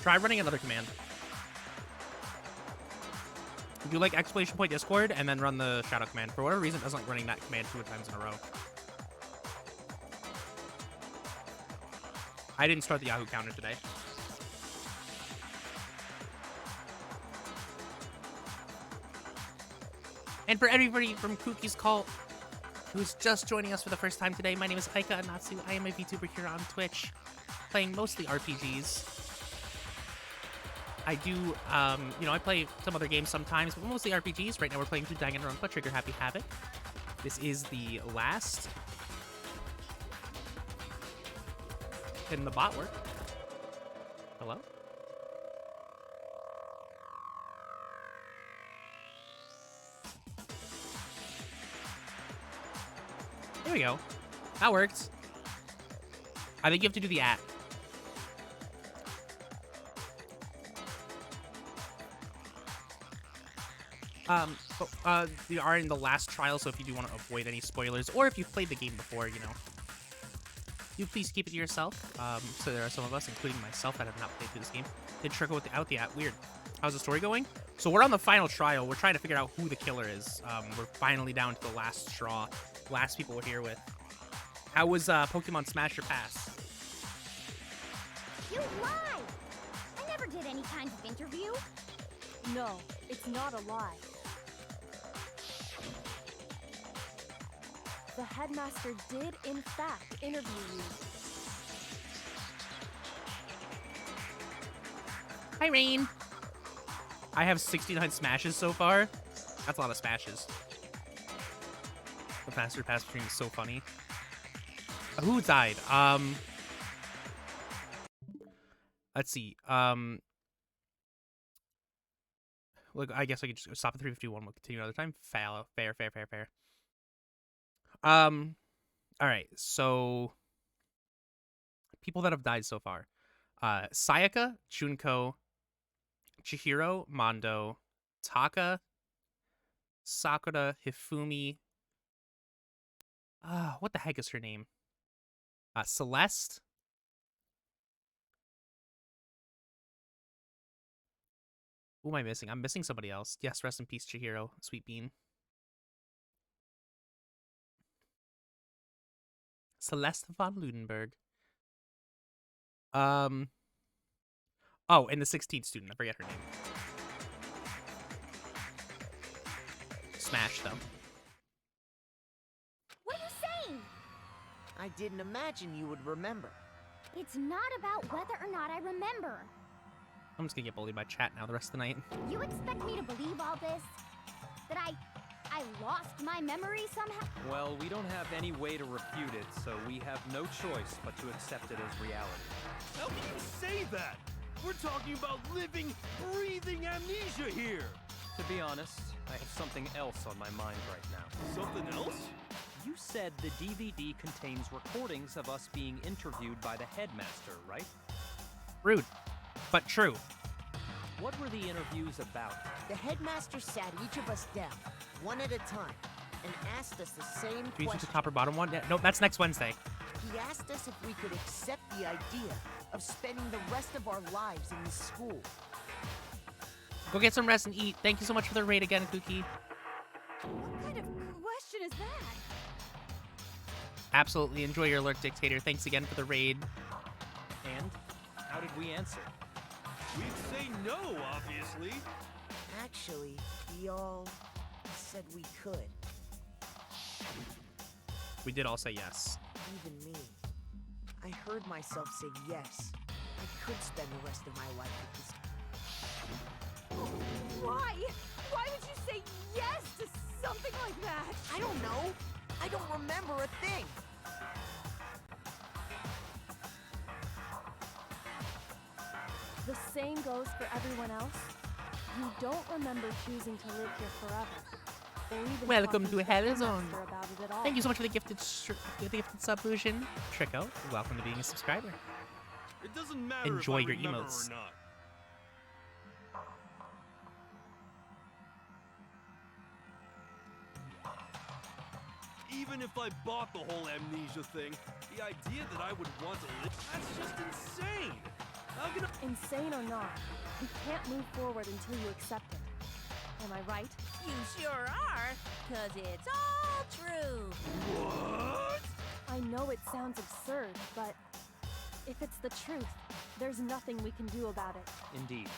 Try running another command. Do like exclamation point Discord and then run the shadow command. For whatever reason, it doesn't like running that command 2 times in a row. I didn't start the Yahoo counter today. And for everybody from Kookie's Cult who's just joining us for the first time today, my name is Aika Anatsu. I am a VTuber here on Twitch, playing mostly RPGs. I do, you know, I play some other games sometimes, but mostly RPGs. Right now we're playing through Danganronpa, Trigger Happy Havoc. This is the last. Can the bot work? Hello? There we go. That worked. I think you have to do the @ we are in the last trial, so if you do want to avoid any spoilers, or if you've played the game before, you know, you please keep it to yourself. So there are some of us, including myself, that have not played through this game. Did trickle out the @ weird. How's the story going? So we're on the final trial. We're trying to figure out who the killer is. We're finally down to the last straw. Last people we're here with. How was Pokemon Smash or Pass? You lie! I never did any kind of interview. No, it's not a lie. The Headmaster did, in fact, interview you. Hi, Rain. I have 69 smashes so far. That's a lot of smashes. The Faster Pass stream is so funny. Who died? Let's see. Look, I guess I could just stop at 351. We'll continue another time. Fair. All right. So, people that have died so far: Sayaka, Junko, Chihiro, Mondo, Taka, Sakura, Hifumi. What the heck is her name? Celeste. Who am I missing? I'm missing somebody else. Yes, rest in peace, Chihiro. Sweet bean. Celeste von Ludenberg. Oh, and the 16th student. I forget her name. Smash them. What are you saying? I didn't imagine you would remember. It's not about whether or not I remember. I'm just gonna get bullied by chat now the rest of the night. You expect me to believe all this? That I lost my memory somehow? Well, we don't have any way to refute it, so we have no choice but to accept it as reality. How can you say that? We're talking about living, breathing amnesia here. To be honest, I have something else on my mind right now. Something else? You said the DVD contains recordings of us being interviewed by the Headmaster, right? Rude, but true. What were the interviews about? The Headmaster sat each of us down, one at a time, and asked us the same Do you choose question. the top or bottom one? Yeah, nope, that's next Wednesday. He asked us if we could accept the idea of spending the rest of our lives in this school. Go get some rest and eat. Thank you so much for the raid again, Cookie. What kind of question is that? Absolutely enjoy your alert, Dictator. Thanks again for the raid. And how did we answer? We'd say no, obviously. Actually, we all said we could. We did all say yes. Even me. I heard myself say yes. I could spend the rest of my life with this. Why? Why would you say yes to something like that? I don't know. I don't remember a thing. The same goes for everyone else. You don't remember choosing to live here forever. Or even Welcome talking to the Hell Zone. Headmaster about it at all. Thank you so much for the gifted sublution. Trico, welcome to being a subscriber. It doesn't matter Enjoy if I your remember emotes. or not. Even if I bought the whole amnesia thing, the idea that I would want to live, that's just insane. How can I... Insane or not, we can't move forward until you accept it. Am I right? You sure are, 'cause it's all true. What? I know it sounds absurd, but if it's the truth, there's nothing we can do about it. Indeed.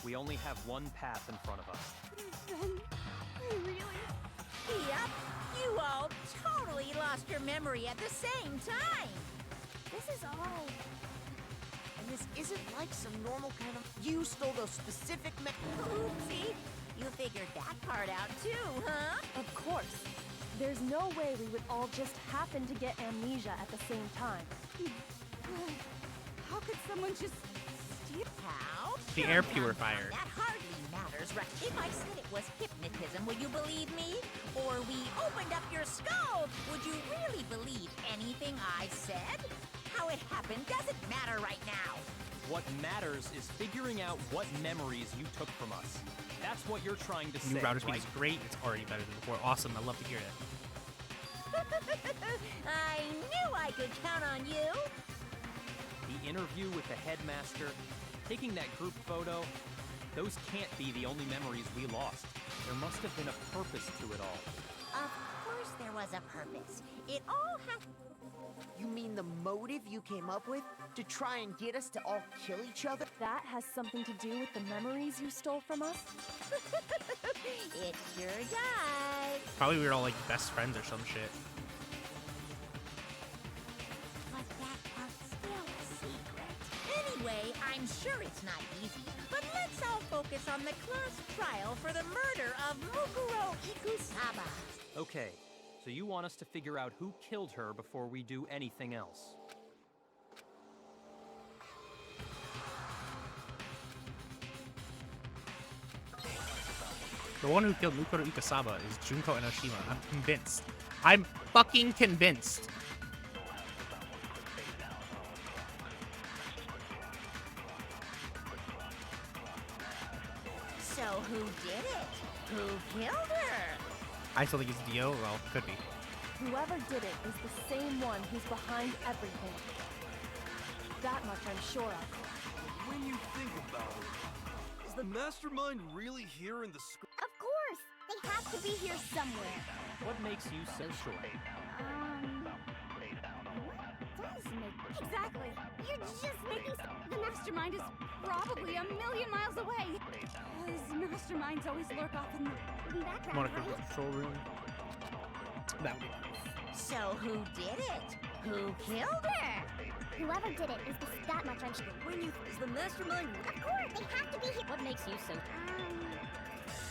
We only have one path in front of us. Then, really? Yep, you all totally lost your memory at the same time. This is all. And this isn't like some normal kind of. You stole those specific Oopsie, you figured that part out too, huh? Of course. There's no way we would all just happen to get amnesia at the same time. How could someone just steal? How? The air purifier. That hardly matters, right? If I said it was hypnotism, would you believe me? Or we opened up your skull, would you really believe anything I said? How it happened doesn't matter right now. What matters is figuring out what memories you took from us. That's what you're trying to say, New router speed right? is great. It's already better than before. Awesome. I love to hear it. I knew I could count on you. The interview with the Headmaster, taking that group photo, those can't be the only memories we lost. There must have been a purpose to it all. Of course there was a purpose. It all had... You mean the motive you came up with? To try and get us to all kill each other? That has something to do with the memories you stole from us? It sure does. Probably we were all like best friends or some shit. But that part's still a secret. Anyway, I'm sure it's not easy. But let's all focus on the class trial for the murder of Mukuro Ikusaba. Okay, so you want us to figure out who killed her before we do anything else. The one who killed Mukuro Ikasaba is Junko Enoshima. I'm convinced. I'm fucking convinced. So who did it? Who killed her? I still think it's Dio. Well, could be. Whoever did it is the same one who's behind everything. That much I'm sure of. When you think about it, is the mastermind really here in the school? Of course! They have to be here somewhere. What makes you so sure? What does make... Exactly! You're just making... The mastermind is probably a million miles away. Because masterminds always lurk off in the background, Monaco's right? control room. That would be nice. So who did it? Who killed her? Whoever did it is that much I'm sure. When you... Is the mastermind... Of course! They have to be here! What makes you so...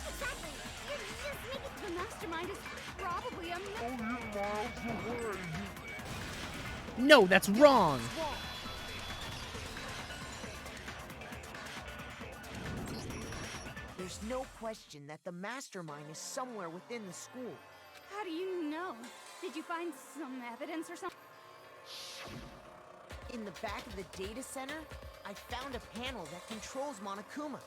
Exactly! You're just making... The mastermind is probably a million miles away. No, that's wrong. There's no question that the mastermind is somewhere within the school. How do you know? Did you find some evidence or something? In the back of the data center, I found a panel that controls Monokuma.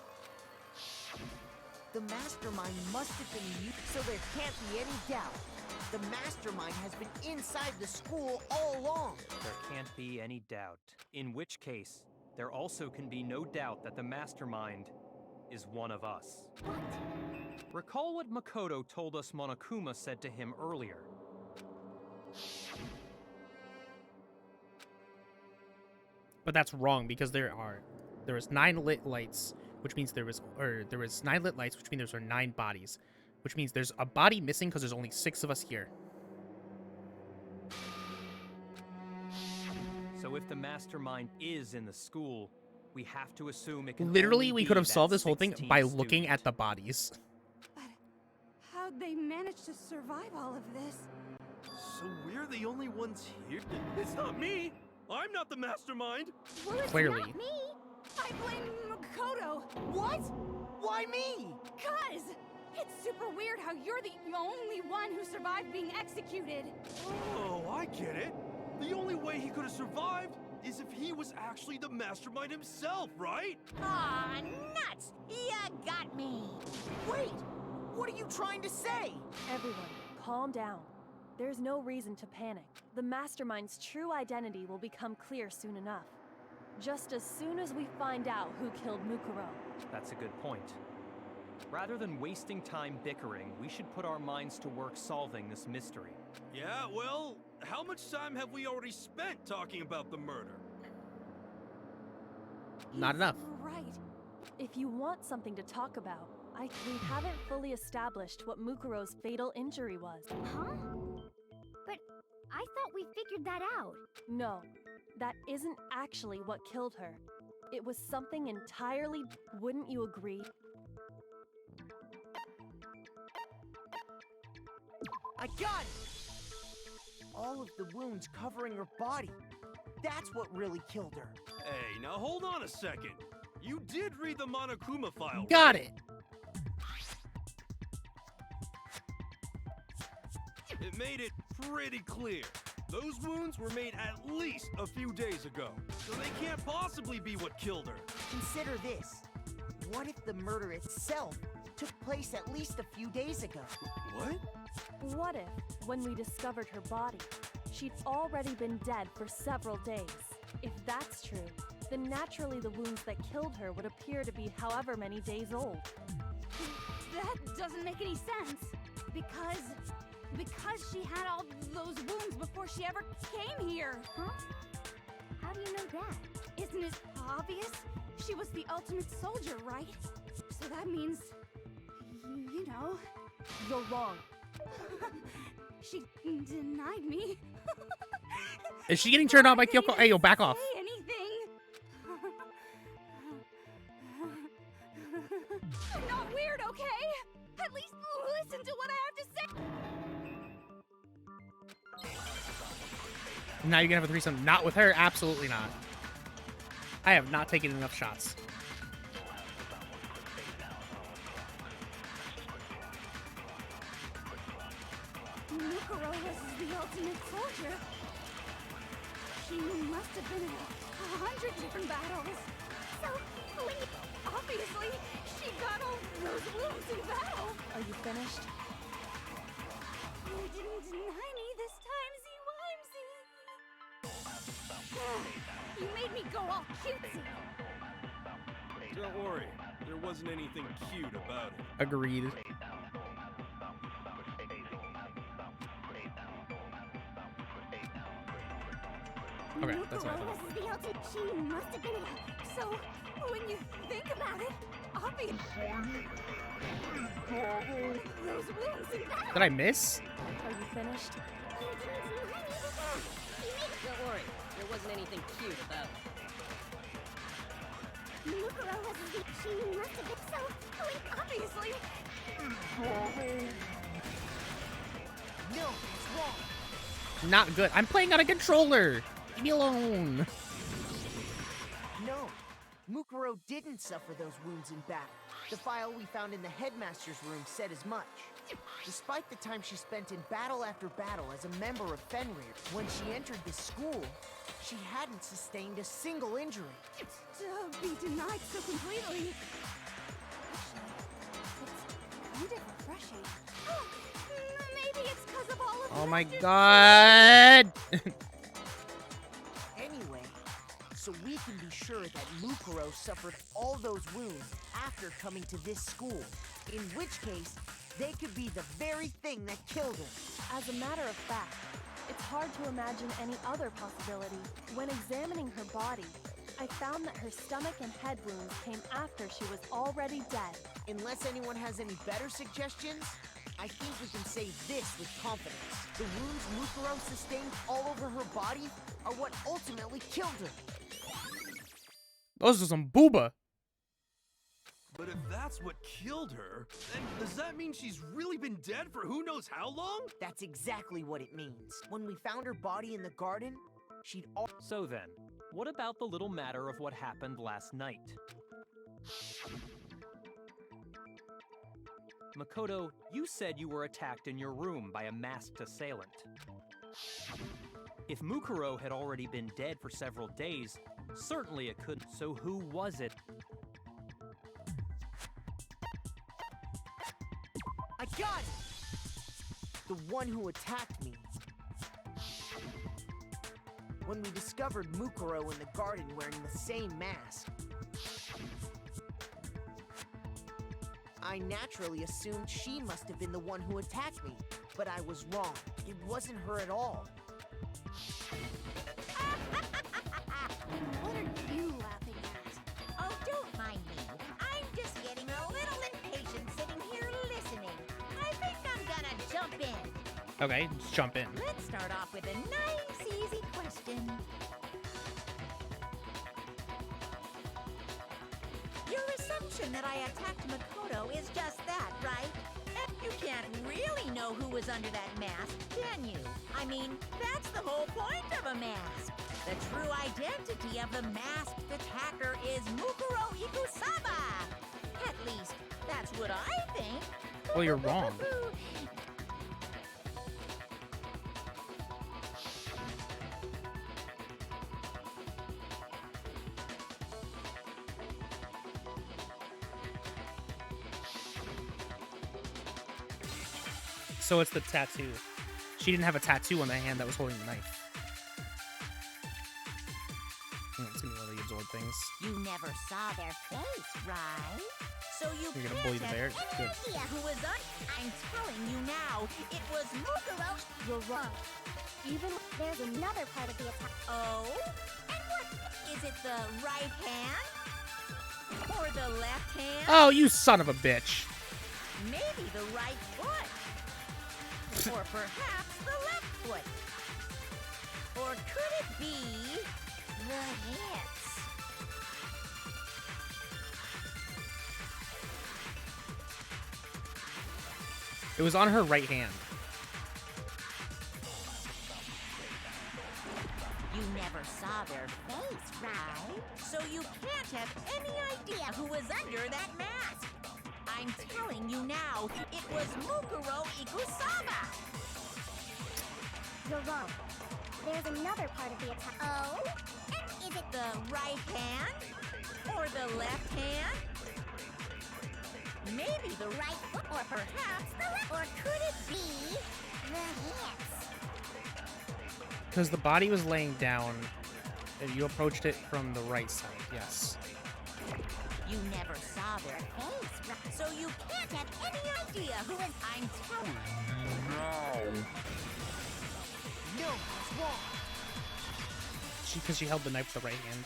The mastermind must have been used, so there can't be any doubt. The mastermind has been inside the school all along. There can't be any doubt. In which case, there also can be no doubt that the mastermind is one of us. What? Recall what Makoto told us Monokuma said to him earlier. But that's wrong because there is 9 lit lights, which means there was 9 lit lights, which means there are 9 bodies, which means there's a body missing because there's only 6 of us here. So if the mastermind is in the school, we have to assume it can Literally, only we be could have that solved this whole thing 16th by looking student. at the bodies. But how'd they manage to survive all of this? So we're the only ones here? It's not me! I'm not the mastermind! Well, it's Clearly. not me! I blame Makoto! What? Why me? 'Cause it's super weird how you're the only one who survived being executed. Oh, I get it. The only way he could have survived is if he was actually the mastermind himself, right? Aw, nuts! Ya got me! Wait! What are you trying to say? Everyone, calm down. There's no reason to panic. The mastermind's true identity will become clear soon enough. just as soon as we find out who killed Mukuro. That's a good point. Rather than wasting time bickering, we should put our minds to work solving this mystery. Yeah, well, how much time have we already spent talking about the murder? Not enough. Right. If you want something to talk about, we haven't fully established what Mukuro's fatal injury was. Huh? But I thought we figured that out. No, that isn't actually what killed her. It was something entirely... Wouldn't you agree? I got it! All of the wounds covering her body. That's what really killed her. Hey, now hold on a second. You did read the Monokuma file, Got right? it. It made it pretty clear. Those wounds were made at least a few days ago, so they can't possibly be what killed her. Consider this. What if the murder itself took place at least a few days ago? What? What if, when we discovered her body, she'd already been dead for several days? If that's true, then naturally the wounds that killed her would appear to be however many days old. That doesn't make any sense. Because she had all those wounds before she ever came here. Huh? How do you know that? Isn't it obvious? She was the ultimate soldier, right? So that means, you know... You're wrong. She denied me. Is she getting turned on by Kyoko? Hey, yo, back off. Say anything. I'm not weird, okay? At least listen to what I have to say. Now you're gonna have a threesome. Not with her. Absolutely not. I have not taken enough shots. Mukuro was the ultimate soldier. She must have been in 100 different battles. So, obviously, she got all those wounds in battle. Are you finished? You didn't deny me this time, Z-Wimsy. You made me go all cutesy. Don't worry, there wasn't anything cute about it. Agreed. Okay, that's what I Mukuro thought. was the ultimate. She must have been in. So, when you think about it, obviously, those wounds in battle. Did I miss? Are you finished? You didn't deny me this time. You made Don't worry, there wasn't anything cute about it. Mukuro was the. She must have been so. Obviously. No, it's wrong. Not good. I'm playing on a controller. Leave me alone. No, Mukuro didn't suffer those wounds in battle. The file we found in the Headmaster's room said as much. Despite the time she spent in battle after battle as a member of Fenrir, when she entered this school, she hadn't sustained a single injury. To be denied so completely. Actually, it's kind of refreshing. Maybe it's because of all of Oh my Master's god. Anyway, so we can be sure that Mukuro suffered all those wounds after coming to this school. In which case, they could be the very thing that killed her. As a matter of fact, it's hard to imagine any other possibility. When examining her body, I found that her stomach and head wounds came after she was already dead. Unless anyone has any better suggestions, I think we can say this with confidence. The wounds Mukuro sustained all over her body are what ultimately killed her. Those are some booba. But if that's what killed her, then does that mean she's really been dead for who knows how long? That's exactly what it means. When we found her body in the garden, she'd all... So then, what about the little matter of what happened last night? Makoto, you said you were attacked in your room by a masked assailant. If Mukuro had already been dead for several days, certainly it could. So who was it? I got it! The one who attacked me. when we discovered Mukuro in the garden wearing the same mask. I naturally assumed she must have been the one who attacked me, but I was wrong. It wasn't her at all. What are you laughing at? Oh, don't mind me. I'm just getting a little impatient sitting here listening. I think I'm gonna jump in. Okay, just jump in. Let's start off with a nice, easy question. Your assumption that I attacked Makoto is just that, right? And you can't really know who was under that mask, can you? I mean, that's the whole point of a mask. The true identity of the masked attacker is Mukuro Ikusaba. At least, that's what I think. Well, you're wrong. So it's the tattoo. She didn't have a tattoo on the hand that was holding the knife. It's gonna really absorb things. You never saw their face, right? So you You're gonna can't bully the bear? have Good. any idea who was on. I'm telling you now, it was Mukuro. You're wrong. Even there's another part of the attack. Oh? And what? Is it the right hand? Or the left hand? Oh, you son of a bitch. Maybe the right foot. Or perhaps the left foot. Or could it be the hips? It was on her right hand. You never saw their face, right? So you can't have any idea who was under that mask. I'm telling you now, it was Mukuro Ikusaba. You're wrong. There's another part of the attack. Oh? And is it the right hand? Or the left hand? Maybe the right foot, or perhaps the left. Or could it be the hips? Because the body was laying down, and you approached it from the right side, yes. You never saw their face, right? So you can't have any idea who is. I'm telling you. No, it's wrong. Because she held the knife with the right hand.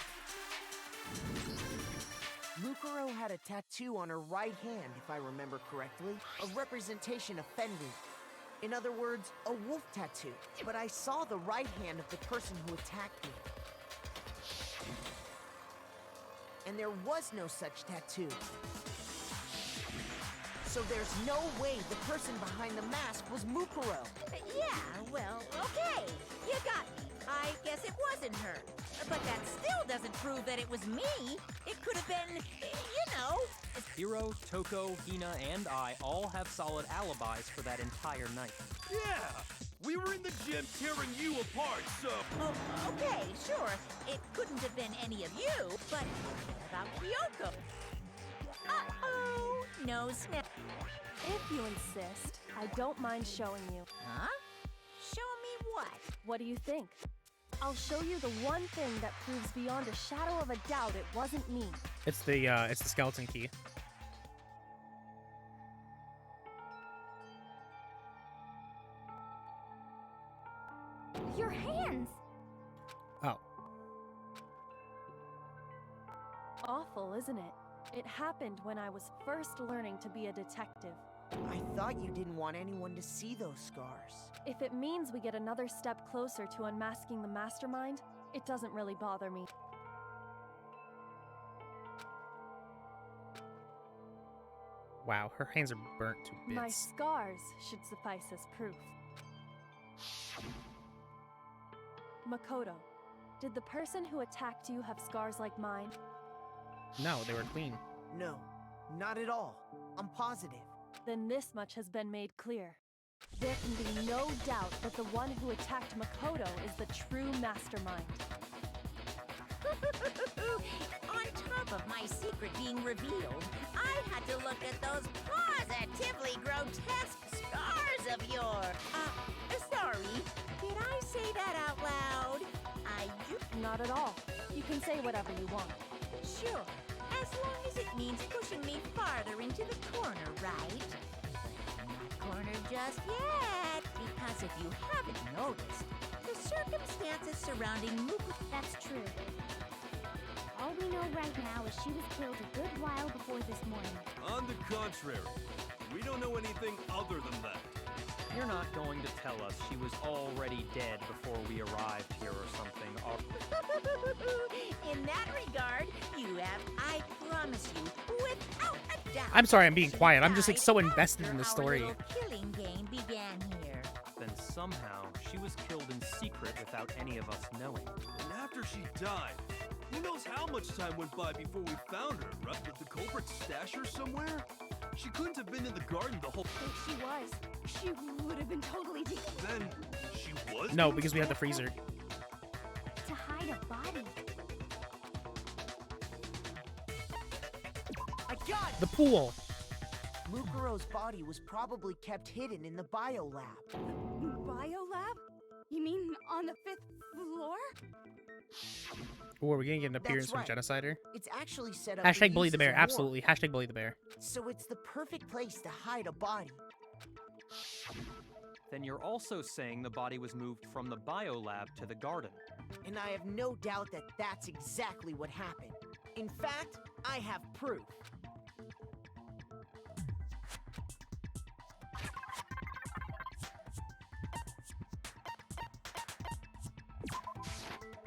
Mukuro had a tattoo on her right hand, if I remember correctly, a representation of Fenrir. In other words, a wolf tattoo. But I saw the right hand of the person who attacked me. And there was no such tattoo. So there's no way the person behind the mask was Mukuro. Yeah, well, okay. You got me. I guess it wasn't her. But that still doesn't prove that it was me. It could have been, you know. Hiro, Toko, Hina, and I all have solid alibis for that entire night. Yeah! We were in the gym tearing you apart, so... Oh, okay, sure. It couldn't have been any of you, but what about Ryoko? Uh-oh, no snap. If you insist, I don't mind showing you. Huh? Show me what? What do you think? I'll show you the one thing that proves beyond a shadow of a doubt it wasn't me. It's the skeleton key. Your hands! Oh. Awful, isn't it? It happened when I was first learning to be a detective. I thought you didn't want anyone to see those scars. If it means we get another step closer to unmasking the mastermind, it doesn't really bother me. Wow, her hands are burnt to bits. My scars should suffice as proof. Makoto, did the person who attacked you have scars like mine? No, they were clean. No, not at all. I'm positive. Then this much has been made clear. There can be no doubt that the one who attacked Makoto is the true mastermind. On top of my secret being revealed, I had to look at those positively grotesque scars of yours. Sorry, did I say that out loud? Not at all. You can say whatever you want. Sure, as long as it means pushing me farther into the corner, right? Not corner just yet, because if you haven't noticed, the circumstances surrounding Muku... That's true. All we know right now is she was killed a good while before this morning. On the contrary, we don't know anything other than that. You're not going to tell us she was already dead before we arrived here or something, are... In that regard, you have, I promise you, without a doubt... I'm sorry I'm being she quiet. I'm just like died so invested in after the our story. little killing game began here. Then somehow she was killed in secret without any of us knowing. And after she died, who knows how much time went by before we found her, right? Did the culprit stash her somewhere? She couldn't have been in the garden the whole... If she was, she would have been totally dead. Then, she was... No, because we had the freezer. To hide a body. I got it! The pool. Mukuro's body was probably kept hidden in the biolab. Biolab? You mean on the 5th floor? Ooh, are we gonna get an appearance That's from Genocider? It's actually set up Hashtag for bully use the as bear. a ward. Absolutely. Hashtag bully the bear. So it's the perfect place to hide a body. Then you're also saying the body was moved from the biolab to the garden. And I have no doubt that that's exactly what happened. In fact, I have proof.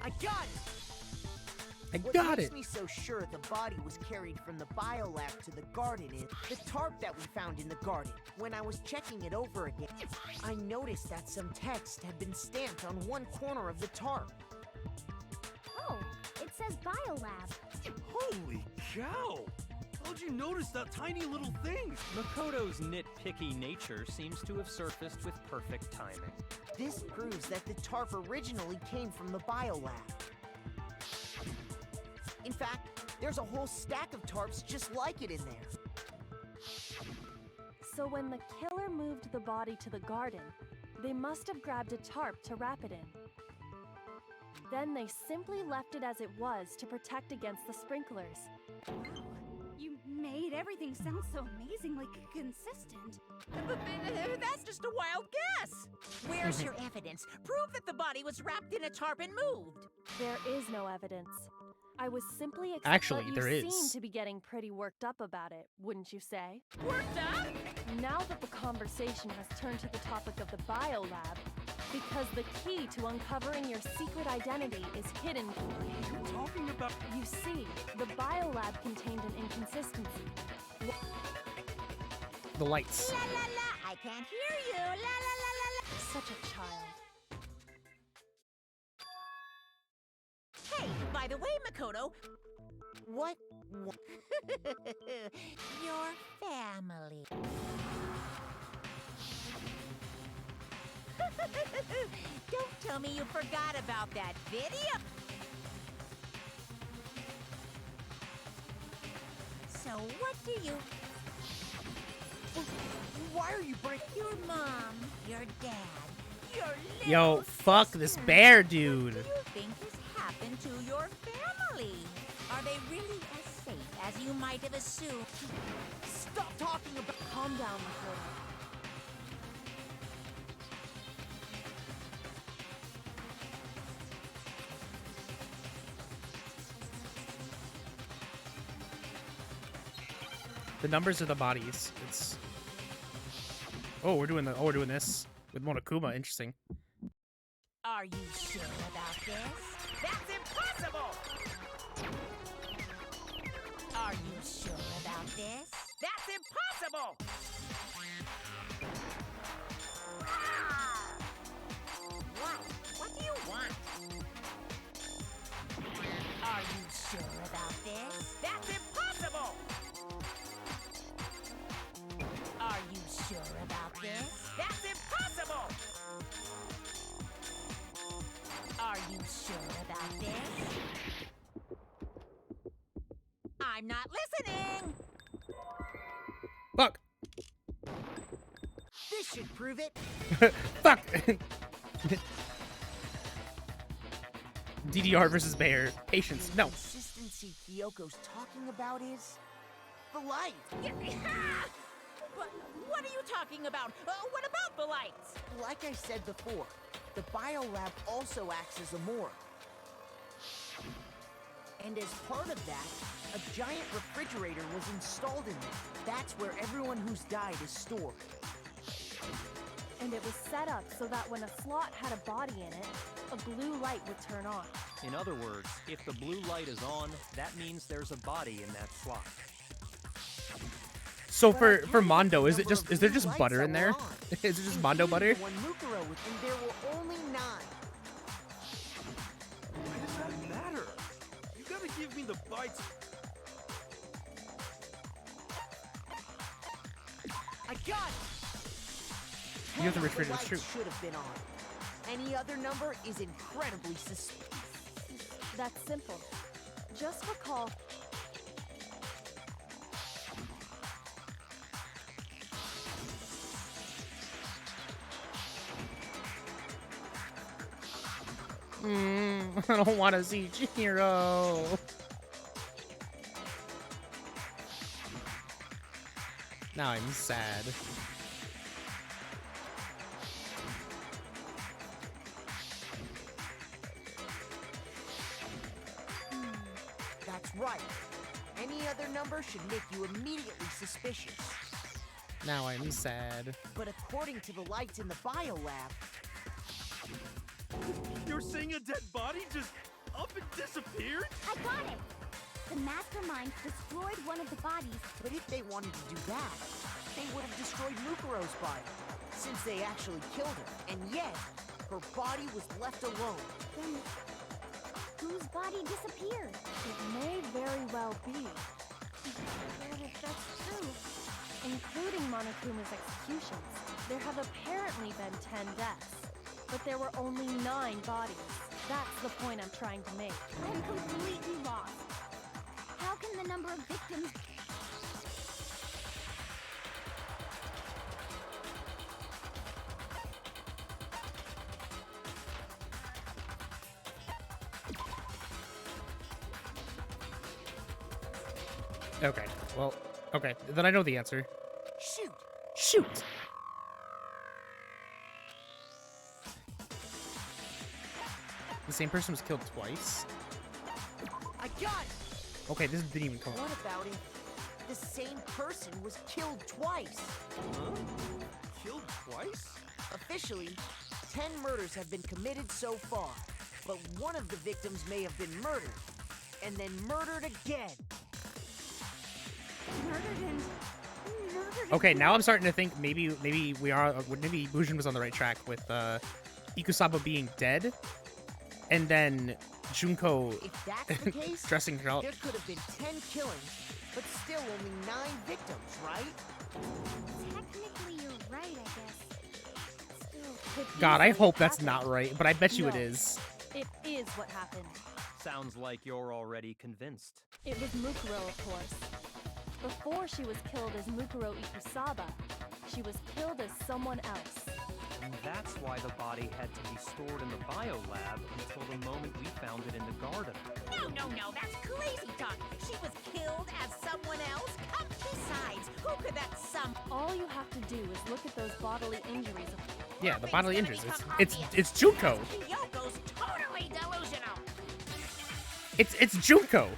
I got it! I got What it. makes me so sure the body was carried from the biolab to the garden is the tarp that we found in the garden. When I was checking it over again, I noticed that some text had been stamped on one corner of the tarp. Oh, it says biolab. Holy cow! How'd you notice that tiny little thing? Makoto's nitpicky nature seems to have surfaced with perfect timing. This proves that the tarp originally came from the biolab. In fact, there's a whole stack of tarps just like it in there. So when the killer moved the body to the garden, they must have grabbed a tarp to wrap it in. Then they simply left it as it was to protect against the sprinklers. You made everything sound so amazingly consistent. That's just a wild guess. Where's your evidence? Prove that the body was wrapped in a tarp and moved. There is no evidence. I was simply Actually, but there you is. seem to be getting pretty worked up about it, wouldn't you say? Worked up? Now that the conversation has turned to the topic of the biolab, because the key to uncovering your secret identity is hidden. You're talking about... You see, the biolab contained an inconsistency. The lights. La la la, I can't hear you. La la la la la. Such a child. Hey, by the way, Makoto, What? your family. Don't tell me you forgot about that video. So what do you... Why are you breaking... Your mom, your dad, your little Yo, fuck this bear, dude. What do you think has happened to your family? Are they really as safe as you might have assumed? Stop talking about... Calm down, Makoto. The numbers are the bodies. It's... Oh, we're doing this with Monokuma. Interesting. Are you sure about this? That's impossible! Are you sure about this? That's impossible! What? What do you want? Are you sure about this? That's impossible! Are you sure about this? That's impossible! Are you sure about this? I'm not listening! Fuck. This should prove it. Fuck. DDR versus Bear. Patience. No. Consistency Kyoko's talking about is the light. What are you talking about? What about the lights? Like I said before, the biolab also acts as a morgue. And as part of that, a giant refrigerator was installed in there. That's where everyone who's died is stored. And it was set up so that when a slot had a body in it, a blue light would turn on. In other words, if the blue light is on, that means there's a body in that slot. So for Mondo, is there just butter in there? Is it just Mondo butter? When Mukuro was in, there were only 9. Why does that matter? You gotta give me the bites. I got it! You have the 10 of refrigerator, it's true. lights should have been on. Any other number is incredibly suspicious. That's simple. Just recall. I don't want to see Chihiro. Now I'm sad. That's right. Any other number should make you immediately suspicious. Now I'm sad. But according to the lights in the biolab, You're saying a dead body just up and disappeared? I got it! The mastermind destroyed one of the bodies. but if they wanted to do that, they would have destroyed Mukuro's body, since they actually killed her. And yet, her body was left alone. Then, whose body disappeared? It may very well be. Well, if that's true, including Monokuma's executions, there have apparently been 10 deaths. But there were only 9 bodies. That's the point I'm trying to make. I'm completely lost. How can the number of victims... Okay, well, okay, then I know the answer. Shoot! Shoot! The same person was killed twice? I got it! Okay, this didn't even come up. What about if the same person was killed twice? Huh? Killed twice? Officially, 10 murders have been committed so far, but one of the victims may have been murdered, and then murdered again. Okay, now I'm starting to think maybe Bujin was on the right track with Ikusaba being dead, and then Junko If that's the case, dressing her up. there could have been 10 killings, but still only 9 victims, right? Technically, you're right, I guess. Still, could God, I easily hope that's happen. not right, but I bet you it No. is. It is what happened. Sounds like you're already convinced. It was Mukuro, of course. Before she was killed as Mukuro Ikusaba, she was killed as someone else. And that's why the body had to be stored in the biolab until the moment we found it in the garden. No, that's crazy talk. She was killed as someone else? Besides, who could that All you have to do is look at those bodily injuries. Yeah, the bodily injuries. It's Junko. Kyoko's totally delusional. It's Junko.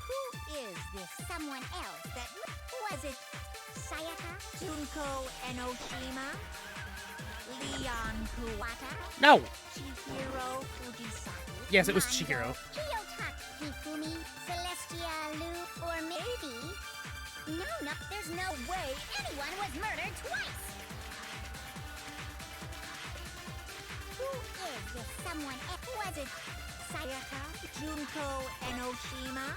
Who is this someone else that... Was it Sayaka? Junko Enoshima? Leon Kuwata? No. Chihiro Fujisaku? Yes, it was Chihiro. Kyotak, Hifumi, Celestia, Lu, or maybe... No, there's no way anyone was murdered twice! Who is this someone else? Was it Sayaka? Junko Enoshima?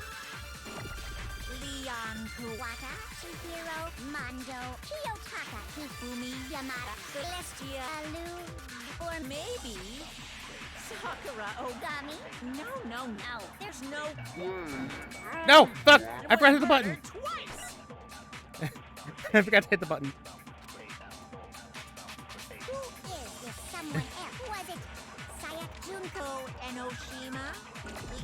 Leon Kuwata? Chihiro, Mondo, Kiyotaka, Hifumi, Yamada, Celestia, Lu, Or maybe Sakura Ogami? No. There's no... No, fuck! I pressed the button. Twice! I forgot to hit the button. someone else. Was it Sayak Junko Enoshima?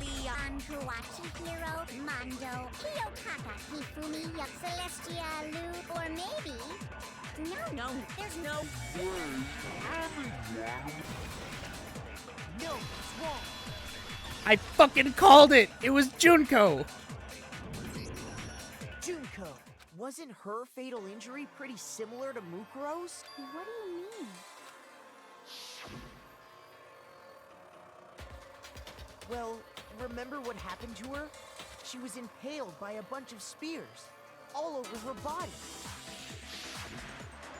Leon Kuwachihiro, Mondo, Kiyokata, Hifumi, Yuck Celestia, Lu, or maybe... No, there's no... No, it's wrong. I fucking called it! It was Junko! Junko, wasn't her fatal injury pretty similar to Mukuro's? What do you mean? Well, remember what happened to her? She was impaled by a bunch of spears, all over her body.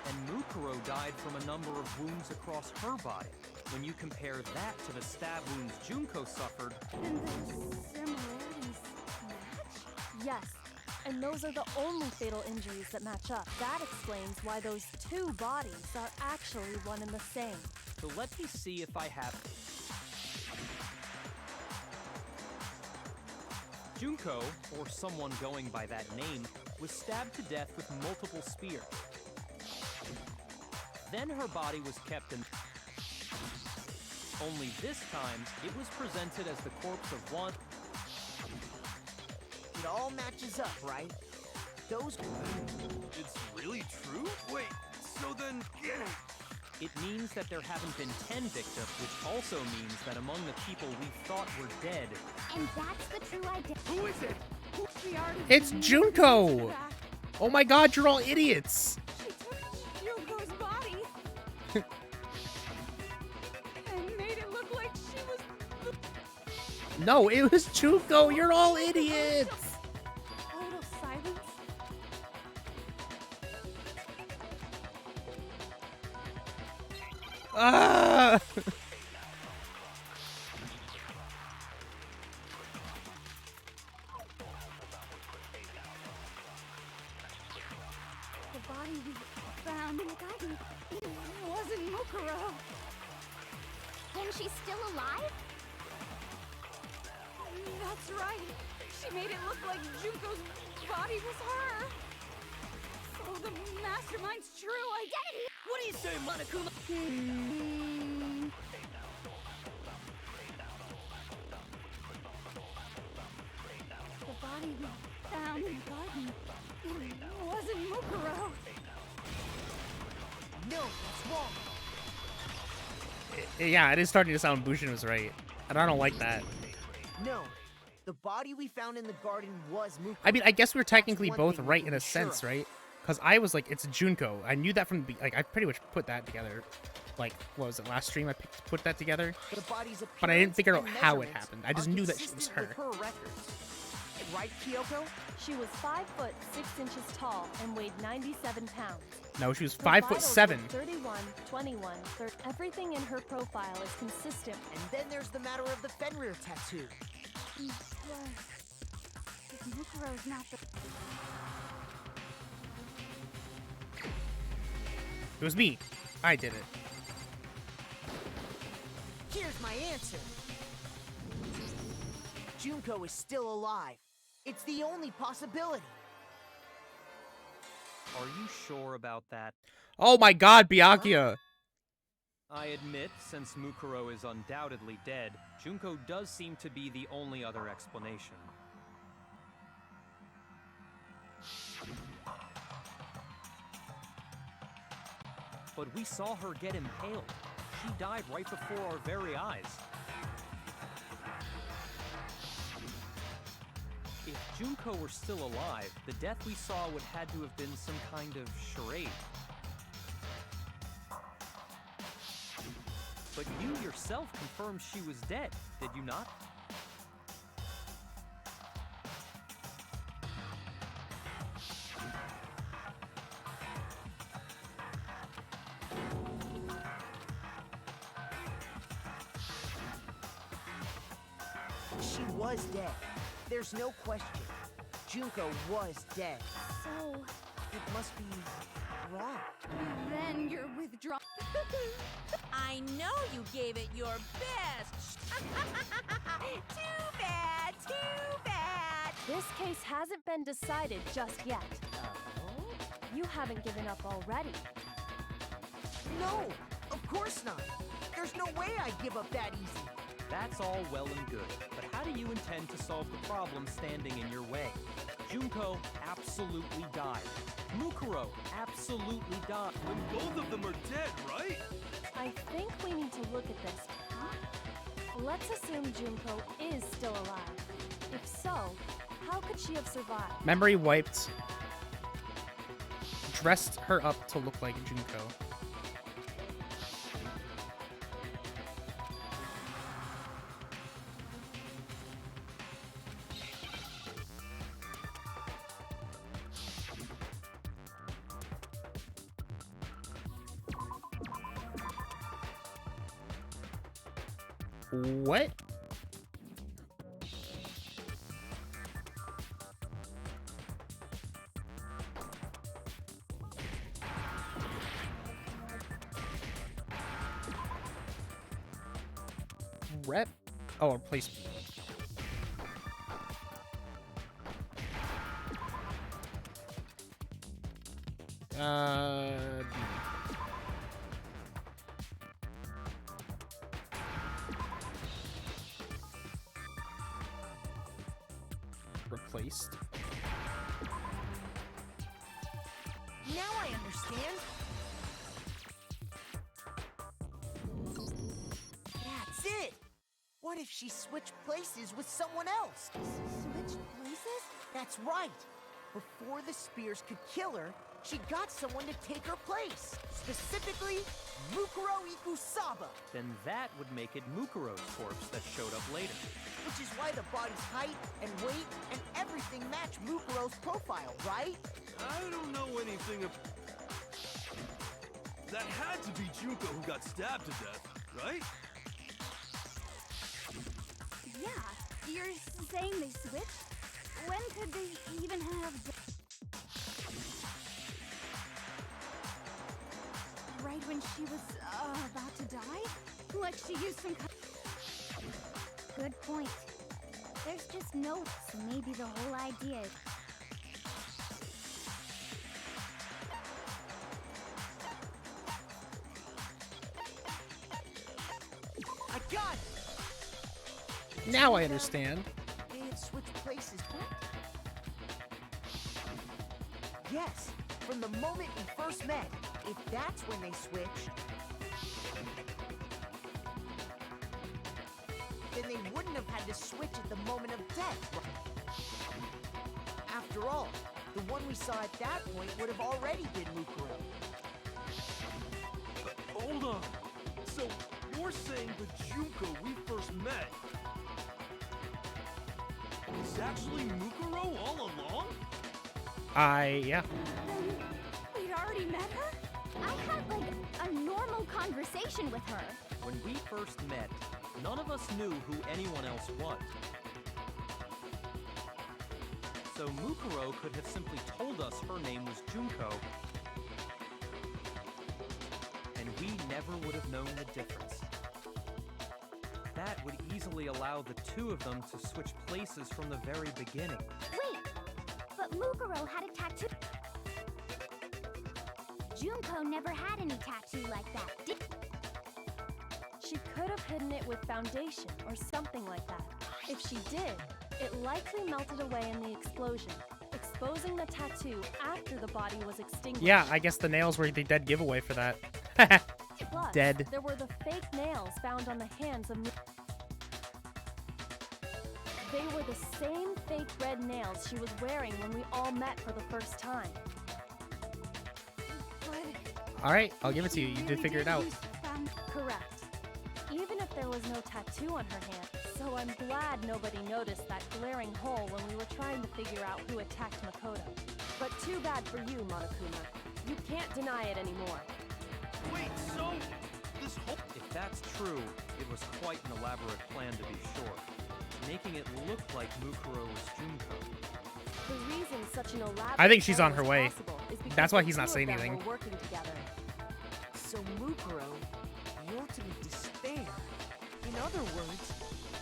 And Mukuro died from a number of wounds across her body. When you compare that to the stab wounds Junko suffered... Then the similarities match? Yes, and those are the only fatal injuries that match up. That explains why those two bodies are actually one and the same. So let me see if I have... Junko, or someone going by that name, was stabbed to death with multiple spears. Then her body was kept in... Only this time, it was presented as the corpse of one... It all matches up, right? Those... It's really true? Wait, so then... It means that there haven't been 10 victims, which also means that among the people we thought were dead... And that's the true identity. Who is it? It's Junko! Oh my god, you're all idiots! She took Junko's body and made it look like she was... No, it was Junko! You're all idiots! Total silence? Ah! The body we found in the garden, it wasn't Mukuro. Then she's still alive? That's right. She made it look like Junko's body was her. So the mastermind's true identity. What do you say, Monokuma? The body we found in the garden, it wasn't Mukuro. No, that's wrong. Yeah, it is starting to sound Bushin was right. And I don't like that. No, the body we found in the garden was Mukuro. I mean, I guess we're technically That's one both thing we right can in a be sure sense, of. right? Because I was like, it's Junko. I knew that from the like, I pretty much put that together. Like, what was it, last stream I put that together? The body's But I didn't appearance figure out and how it measurements happened. I just are knew that she was consistent her. with her records. Right, Kyoko? She was 5 foot 6 inches tall and weighed 97 pounds. No, she was Her 5 foot vitals 7. were 31, 21, 30. Everything in her profile is consistent. And then there's the matter of the Fenrir tattoo. Yes. If Mukuro's not the... It was me. I did it. Here's my answer. Junko is still alive. It's the only possibility. Are you sure about that? Oh my god, Byakuya! I admit, since Mukuro is undoubtedly dead, Junko does seem to be the only other explanation. But we saw her get impaled. She died right before our very eyes. If Junko were still alive, the death we saw would had to have been some kind of charade. But you yourself confirmed she was dead, did you not? She was dead. There's no question. Junko was dead. So, It must be wrong. then you're withdrawn. I know you gave it your best. Too bad, too bad. This case hasn't been decided just yet. Oh? You haven't given up already. No, of course not. There's no way I'd give up that easy. That's all well and good, but how do you intend to solve the problem standing in your way? Junko absolutely died. Mukuro absolutely died. And both of them are dead, right? I think we need to look at this. Let's assume Junko is still alive. If so, how could she have survived? Memory wiped. Dressed her up to look like Junko. What? Rep? Oh, replace. Replaced. Now I understand. That's it. What if she switched places with someone else? Switch places? That's right. Before the spears could kill her, she got someone to take her place. Specifically, Mukuro Ikusaba. Then that would make it Mukuro's corpse that showed up later. Which is why the body's height and weight and everything match Mukuro's profile, right? I don't know anything of... That had to be Junko who got stabbed to death, right? Yeah, you're saying they switched? When could they even have... Right when she was about to die? Like she used some kind... Good point. There's just notes, so maybe the whole idea is... I got it! Now I understand. They had switched places, correct? Yes, from the moment we first met. If that's when they switched, then they wouldn't have had to switch at the moment of death. After all, the one we saw at that point would have already been Mukuro. Hold on. So, you're saying the Junko we first met is actually Mukuro all along? Yeah. We'd already met her? I had, like, a normal conversation with her. When we first met, none of us knew who anyone else was. So Mukuro could have simply told us her name was Junko, and we never would have known the difference. That would easily allow the two of them to switch places from the very beginning. Wait, but Mukuro had a tattoo. Junko never had any tattoo like that, did... She could have hidden it with foundation or something like that. If she did, it likely melted away in the explosion, exposing the tattoo after the body was extinguished. Yeah, I guess the nails were the dead giveaway for that. Plus, Dead. there were the fake nails found on the hands of They were the same fake red nails she was wearing when we all met for the first time. Alright, I'll give it to you. You did figure it out. Correct. Even if there was no tattoo on her hand, so I'm glad nobody noticed that glaring hole when we were trying to figure out who attacked Makoto. But too bad for you, Monokuma. You can't deny it anymore. Wait, so this whole... If that's true, it was quite an elaborate plan to be sure, making it look like Mukuro was Junko. The reason such an elaborate I think she's plan on her was way. possible is because That's why the he's not two saying of them anything. were working together. So Mukuro, the ultimate despair. In other words,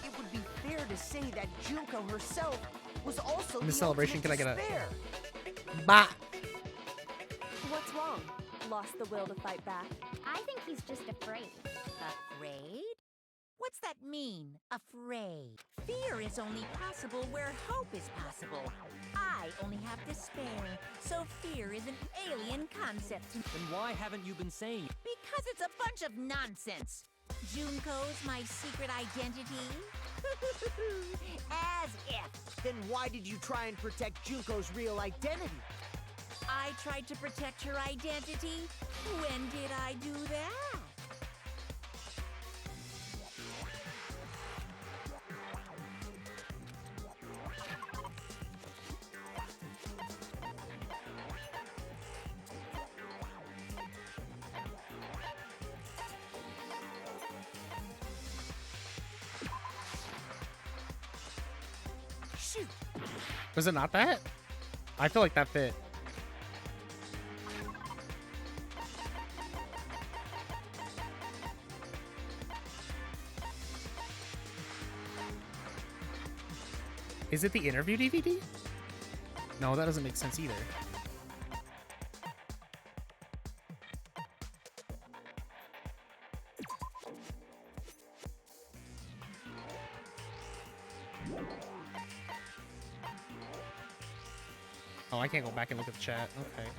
it would be fair to say that Junko herself was also In the the celebration, ultimate can I get a- despair. Bah! What's wrong? Lost the will to fight back? I I think he's just afraid. Afraid? What's that mean, afraid? Fear is only possible where hope is possible. I only have despair, so fear is an alien concept to me. Then why haven't you been saying it? Because it's a bunch of nonsense. Junko's my secret identity? As if. Then why did you try and protect Junko's real identity? I tried to protect her identity? When did I do that? Shoot! Was it not that? I feel like that fit. Is it the interview DVD? No, that doesn't make sense either. Oh, I can't go back and look at the chat. Okay.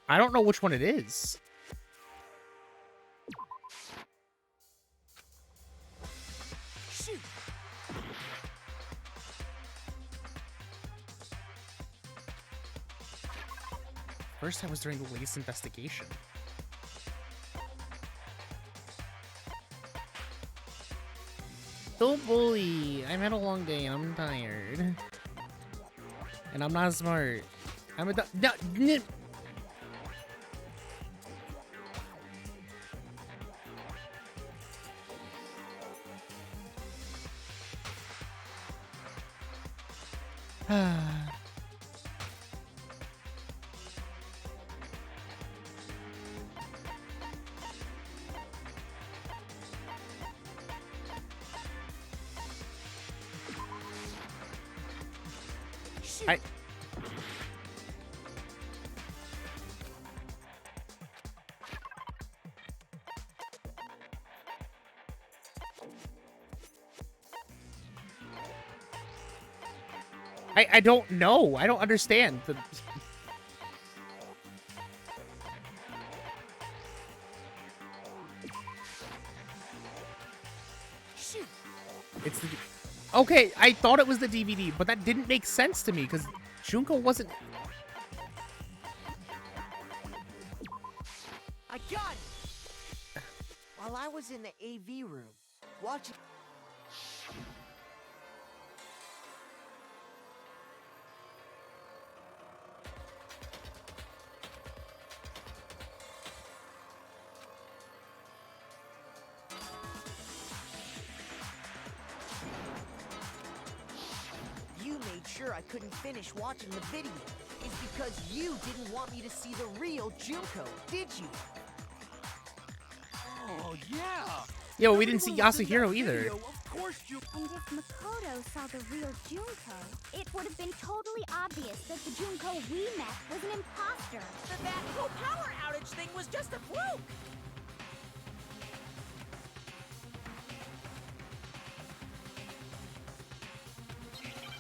I don't know which one it is. Shoot! First, that was during the latest investigation. Don't bully. I've had a long day and I'm tired. And I'm not smart. I'm a I don't know. I don't understand. Shoot! It's the... Okay, I thought it was the DVD, but that didn't make sense to me because Junko wasn't... I got it! While I was in the AV room, watching... Sure I couldn't finish watching the video is because you didn't want me to see the real Junko, did you? Oh, yeah! Yeah, well, we didn't see Yasuhiro either. Video, of course you... And if Makoto saw the real Junko, it would have been totally obvious that the Junko we met was an imposter. That whole power outage thing was just a fluke!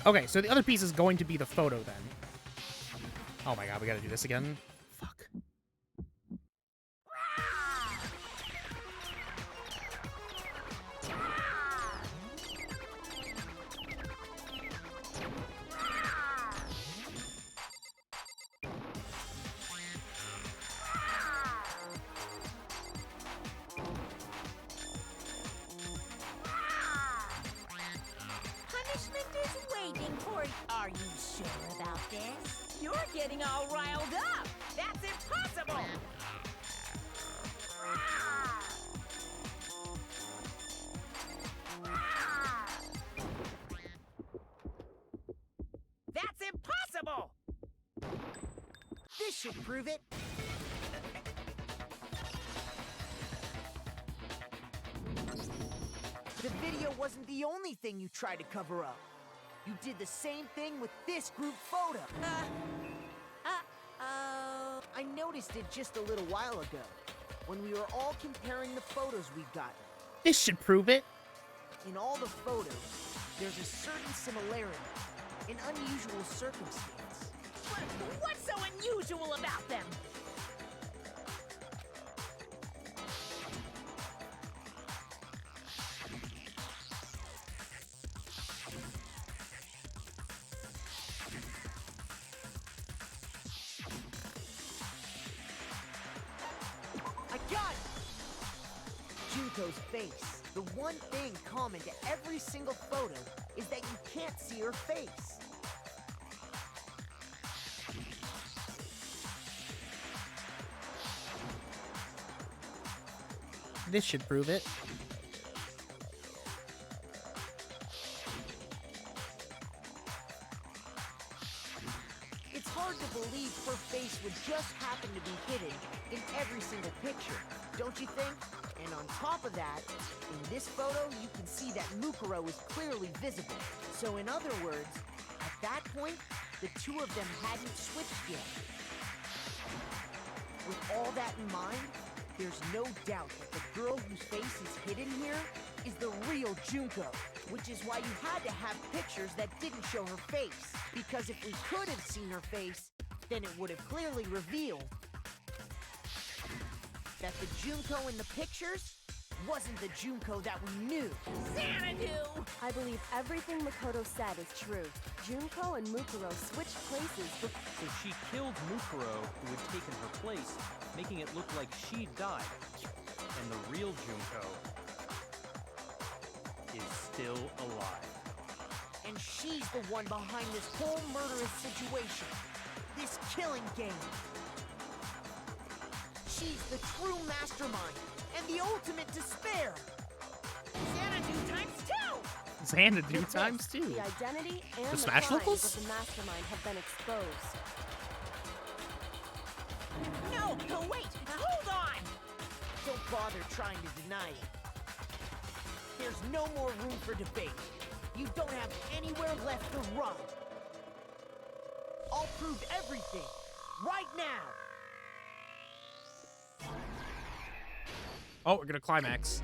Okay, so the other piece is going to be the photo then. Oh my god, we gotta do this again? Fuck. Are you sure about this? You're getting all riled up. That's impossible. That's impossible. This should prove it. The video wasn't the only thing you tried to cover up. You did the same thing with this group photo. Uh-oh. I noticed it just a little while ago, when we were all comparing the photos we'd gotten. This should prove it. In all the photos, there's a certain similarity, an unusual circumstance. What's so unusual about them? I got it! Junko's face. The one thing common to every single photo is that you can't see her face. This should prove it. It's hard to believe her face would just happen to be hidden in every single picture, don't you think? And on top of that, in this photo, you can see that Mukuro is clearly visible. So in other words, at that point, the two of them hadn't switched yet. With all that in mind, there's no doubt that the girl whose face is hidden here is the real Junko, which is why you had to have pictures that didn't show her face. Because if we could have seen her face, then it would have clearly revealed that the Junko in the pictures wasn't the Junko that we knew. Xanadu! I believe everything Makoto said is true. Junko and Mukuro switched places So she killed Mukuro, who had taken her place, making it look like she died. And the real Junko is still alive. And she's the one behind this whole murderous situation. This killing game. She's the true mastermind and the ultimate despair. Xanadu times 2! Xanadu With times this, 2. The identity and The the Smash crimes Locals? of the mastermind have been exposed. No, wait! Hold on! Don't bother trying to deny it. There's no more room for debate. You don't have anywhere left to run. I'll prove everything, right now. Oh, we're gonna climax.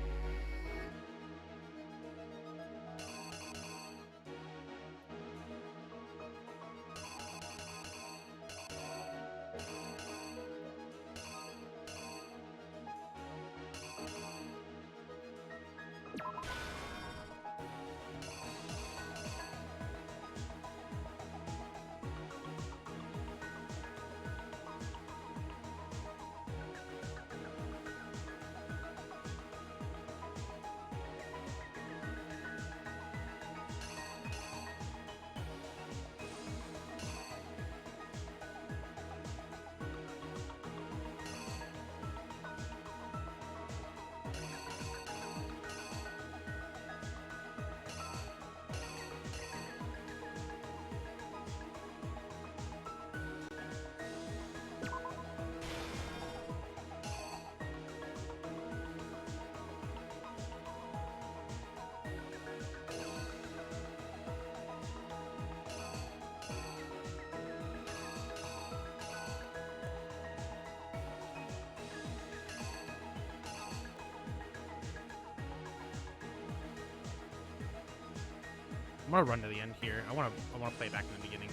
I'm gonna run to the end here. I wanna play back in the beginning.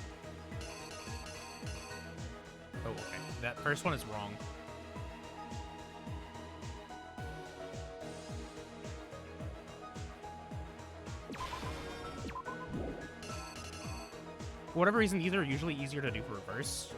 Oh, okay. That first one is wrong. For whatever reason, these are usually easier to do for reverse.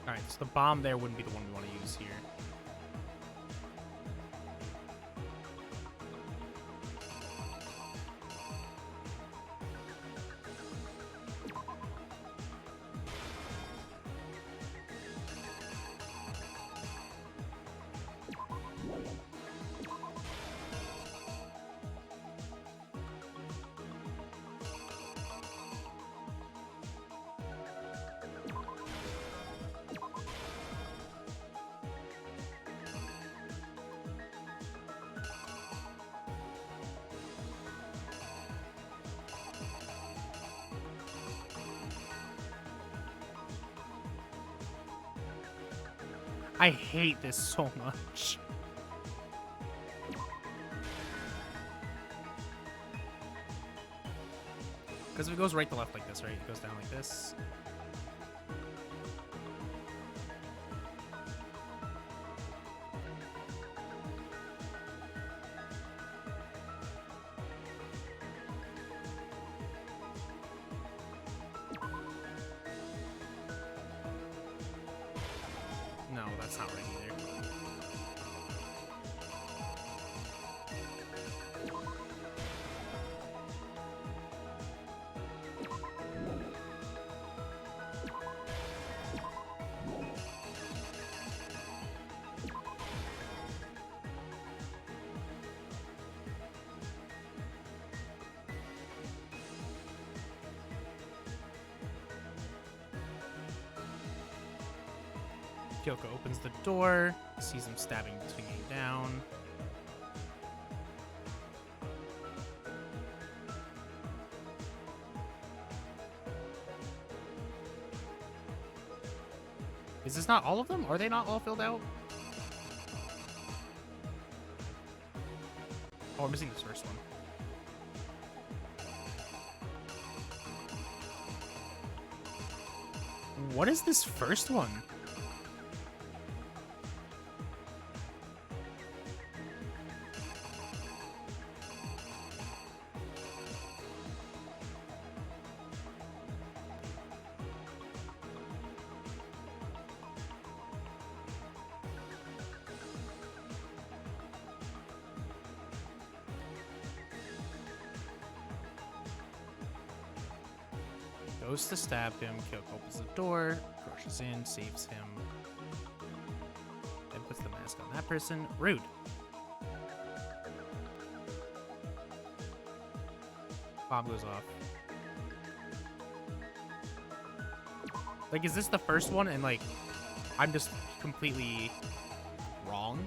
Alright, so the bomb there wouldn't be the one we want to use here. I hate this so much. Because if it goes right to left like this, right? It goes down like this. No, that's not right either. Kyoko opens the door, sees him stabbing between down. Is this not all of them? Are they not all filled out? Oh, I'm missing this first one. What is this first one? Goes to stab him. Kyoko opens the door, rushes in, saves him. Then puts the mask on that person. Rude. Bomb goes off. Like, is this the first one? And, like, I'm just completely wrong?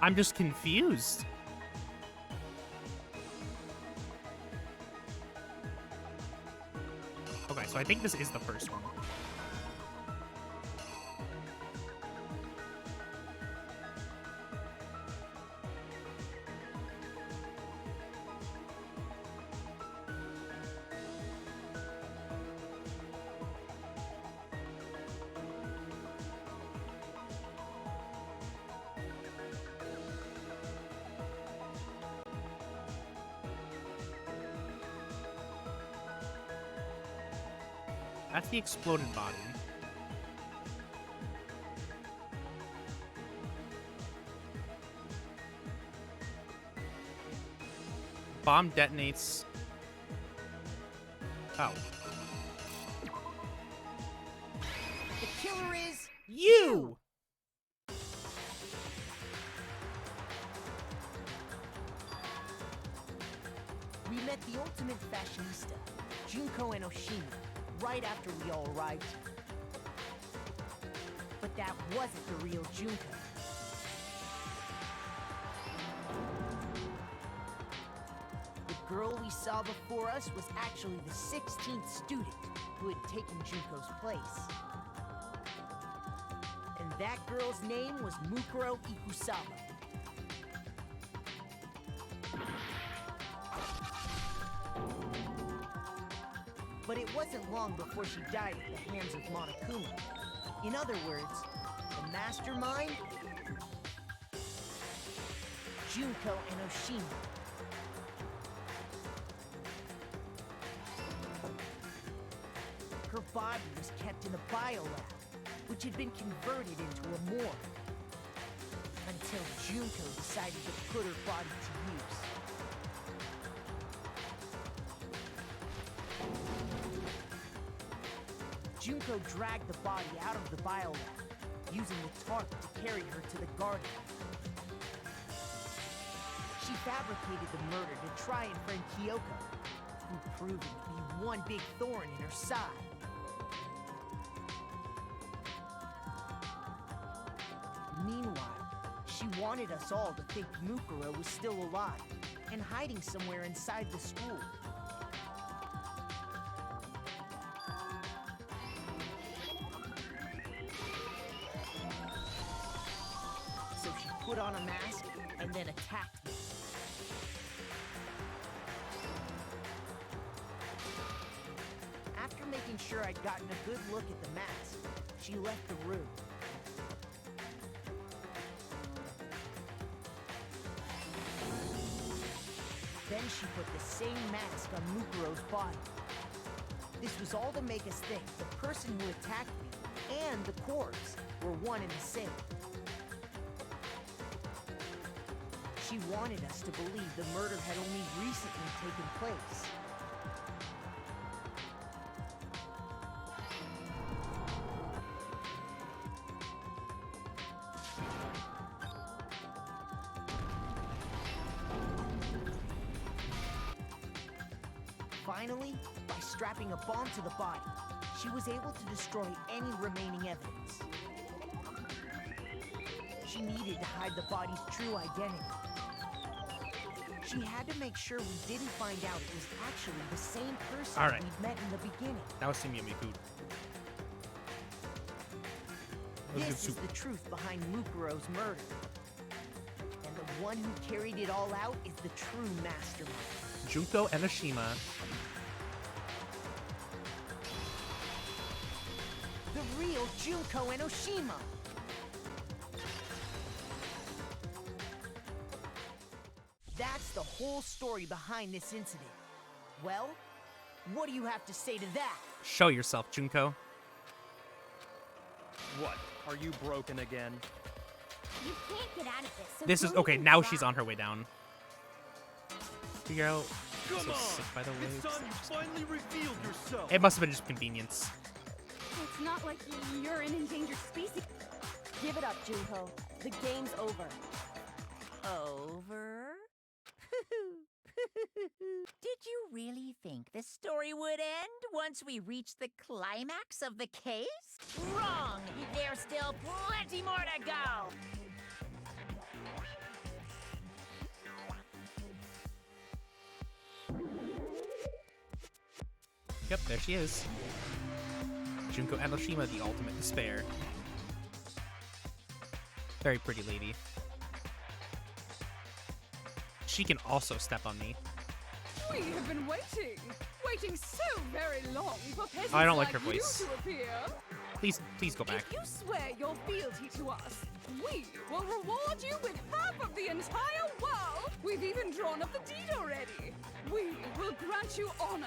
I'm just confused. Okay, so I think this is the first one. That's the exploded body. Bomb detonates. Oh. The killer is You! We met the ultimate fashionista, Junko and Oshima, right after we all arrived. But that wasn't the real Junko. The girl we saw before us was actually the 16th student who had taken Junko's place. And that girl's name was Mukuro Ikusama. But it wasn't long before she died at the hands of Monokuma. In other words, the mastermind, Junko and Oshima. Her body was kept in a biolab, which had been converted into a morgue. Until Junko decided to put her body to use. Junko dragged the body out of the biolab, using the tarp to carry her to the garden. She fabricated the murder to try and friend Kyoko, who proved to be one big thorn in her side. Meanwhile, she wanted us all to think Mukuro was still alive, and hiding somewhere inside the school. So she put on a mask and then attacked me. After making sure I'd gotten a good look at the mask, she left the room. Then she put the same mask on Mukuro's body. This was all to make us think the person who attacked me and the corpse were one and the same. She wanted us to believe the murder had only recently taken place. Finally, by strapping a bomb to the body, she was able to destroy any remaining evidence. She needed to hide the body's true identity. She had to make sure we didn't find out it was actually the same person we'd met in the beginning. That was Simi Miku. This is the truth behind Mukuro's murder. And the one who carried it all out is the true mastermind. Junko Enoshima. The real Junko Enoshima. That's the whole story behind this incident. Well, what do you have to say to that? Show yourself, Junko. What? Are you broken again? You can't get out of this. So This is don't okay. even Now try. she's on her way down. Figure out. Come So on! sick, by the way. It's time you finally revealed yourself! It must have been just convenience. It's not like you're an endangered species. Give it up, Junko. The game's over. Over? Did you really think the story would end once we reached the climax of the case? Wrong! There's still plenty more to go! Yep, there she is. Junko Enoshima, the ultimate despair. Very pretty lady. She can also step on me. We have been waiting so very long for peasants I don't like like her voice. you to appear. Please go back. If you swear your fealty to us, we will reward you with half of the entire world. We've even drawn up the deed already. We will grant you honor,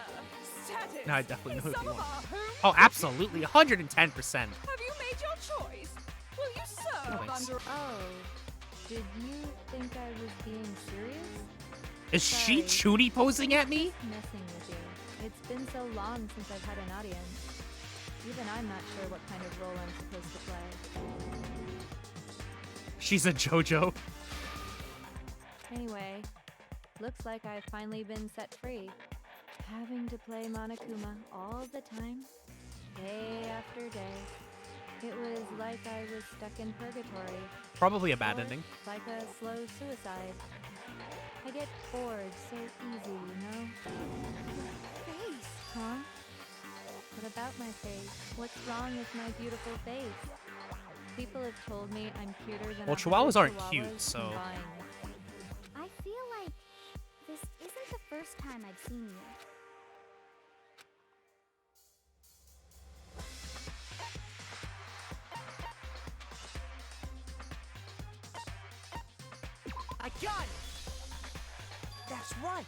status. No, I definitely know who in some you of want. our homes. Oh, absolutely, 110%. Have you made your choice? Will you serve No, thanks. under? Oh, did you think I was being serious? Is she Sorry. Chudy posing at me? Messing with you. It's been so long since I've had an audience. Even I'm not sure what kind of role I'm supposed to play. She's a JoJo. Anyway, looks like I've finally been set free. Having to play Monokuma all the time, day after day. It was like I was stuck in purgatory. Probably a bad Or ending. like a slow suicide. I get bored so easy, you know? Face! Huh? What about my face? What's wrong with my beautiful face? People have told me I'm cuter than Well, 100 chihuahuas aren't chihuahuas cute, so- combined. I feel like this isn't the first time I've seen you. I got it! That's right!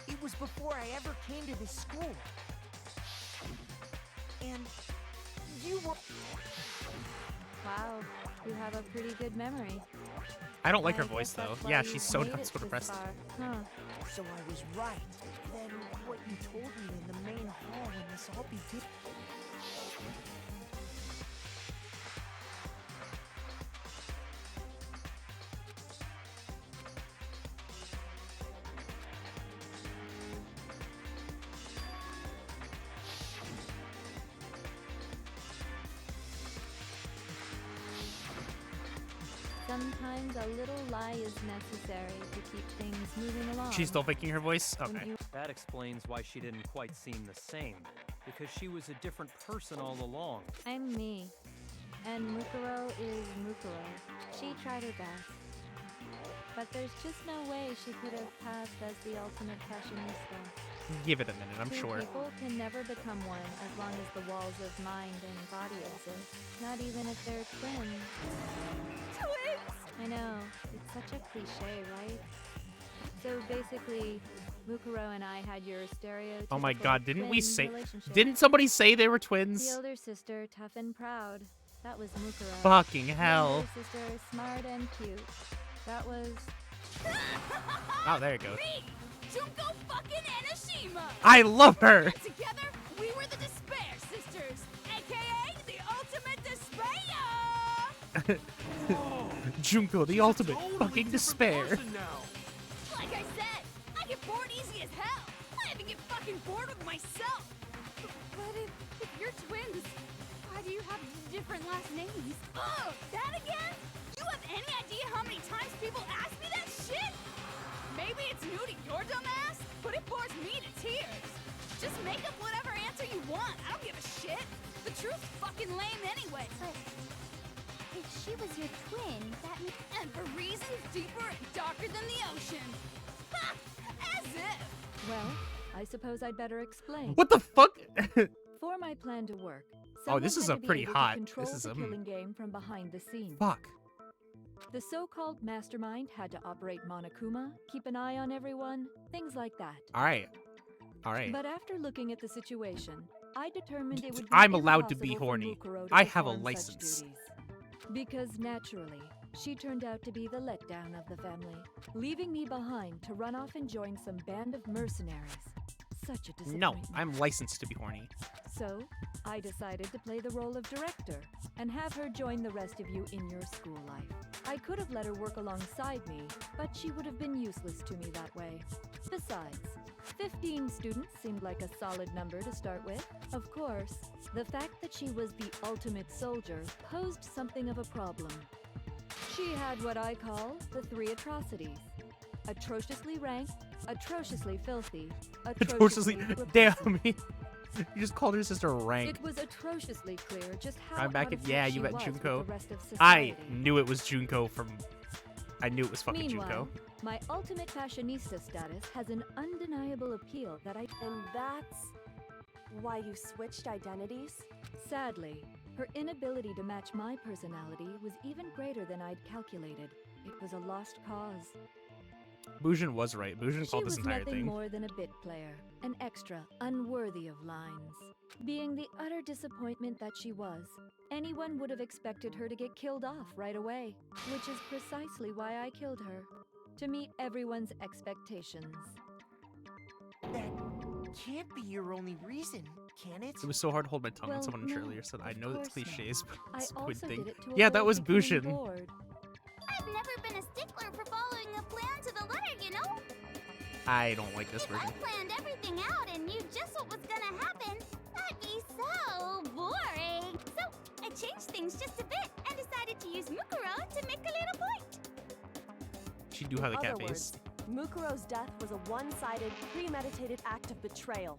It was before I ever came to this school. And you were... Wow, you have a pretty good memory. I don't like her I voice guess though. that's why Yeah, you've she's so made not it so this depressed. far, Huh. So I was right. Then what you told me in the main hall when this all began... Sometimes a little lie is necessary to keep things moving along. She's still faking her voice? Wouldn't Okay. you- That explains why she didn't quite seem the same. Because she was a different person all along. I'm me. And Mukuro is Mukuro. She tried her best. But there's just no way she could have passed as the ultimate fashionista. Give it a minute, I'm Two sure. people can never become one as long as the walls of mind and body exist. Not even if they're twins. Twins! I know, it's such a cliche, right? So basically, Mukuro and I had your stereotypical Oh my god, didn't we twin say... relationship. Didn't somebody say they were The twins? older sister, tough and proud. That was Mukuro. Fucking The hell. younger sister, smart and cute. That was... Oh, there it goes. Me! Junko fucking Enoshima! I love her! And together, we were the Despair Sisters, aka the Ultimate Despair! Junko, the ultimate Totally fucking different despair. person now. Like I said, I get bored easy as hell. I even get fucking bored with myself. But if you're twins, why do you have different last names? Ugh, that again? You have any idea how many times people ask me that shit? Maybe it's new to your dumb ass, but it bores me to tears. Just make up whatever answer you want. I don't give a shit. The truth's fucking lame anyway. But if she was your twin, that means... And for reasons deeper and darker than the ocean. Ha! As if. Well, I suppose I'd better explain. What the fuck? For my plan to work, Oh, this someone is had a to be pretty able to hot- control this is the a- killing game from behind the scenes. Fuck. The so-called mastermind had to operate Monokuma, keep an eye on everyone, things like that. Alright. Alright. But after looking at the situation, I determined it would be I'm allowed to be impossible for horny. Mukuro to I have a perform such license. duties. Because naturally, she turned out to be the letdown of the family, leaving me behind to run off and join some band of mercenaries. Such a disappointment. No, I'm licensed to be horny. So, I decided to play the role of director and have her join the rest of you in your school life. I could have let her work alongside me, but she would have been useless to me that way. Besides, 15 students seemed like a solid number to start with. Of course, the fact that she was the ultimate soldier posed something of a problem. She had what I call the three atrocities. Atrociously ranked, atrociously filthy, Atrociously. repugnant. Damn me. You just called her sister rank. It was atrociously clear just how I'm back out at. of Yeah, touch you she met was with Junko. the rest of I society. knew it was Junko from. I knew it was fucking Meanwhile, Junko. my ultimate fashionista status has an undeniable appeal that I... And that's why you switched identities? Sadly, her inability to match my personality was even greater than I'd calculated. It was a lost cause. Bujin was right. Bujin She called this was entire nothing thing. more than a bit player, an extra, unworthy of lines. Being the utter disappointment that she was, anyone would have expected her to get killed off right away, which is precisely why I killed her. To meet everyone's expectations. That can't be your only reason, can it? It was so hard to hold my tongue when Well, someone no, earlier said, I of know that's course not. cliches, but I it's a good also thing. did it to Yeah, that avoid was becoming Bujin. bored. I've never been a stickler for following a plan to the letter, you know? I don't like this If version. I planned everything out and knew just what was gonna happen, that'd be so boring. So I changed things just a bit and decided to use Mukuro to make a little point. She do have the In cat other face. words, Mukuro's death was a one-sided, premeditated act of betrayal.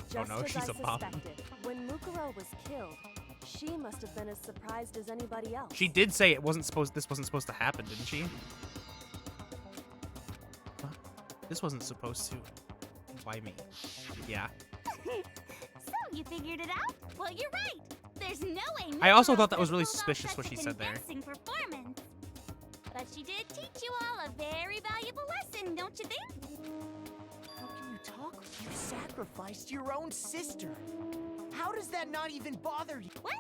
Just no, as she's I a bum. suspected, when Mukuro was killed, she must have been as surprised as anybody else. She did say it wasn't supposed. This wasn't supposed to happen, didn't she? Huh? This wasn't supposed to. Why me? Yeah. So you figured it out? Well, you're right. There's no way. I also Mukuro thought that was could really have pulled off suspicious what such she a said there. convincing performance. But she did teach you all a very valuable lesson, don't you think? How can you talk? You sacrificed your own sister. How does that not even bother you? What?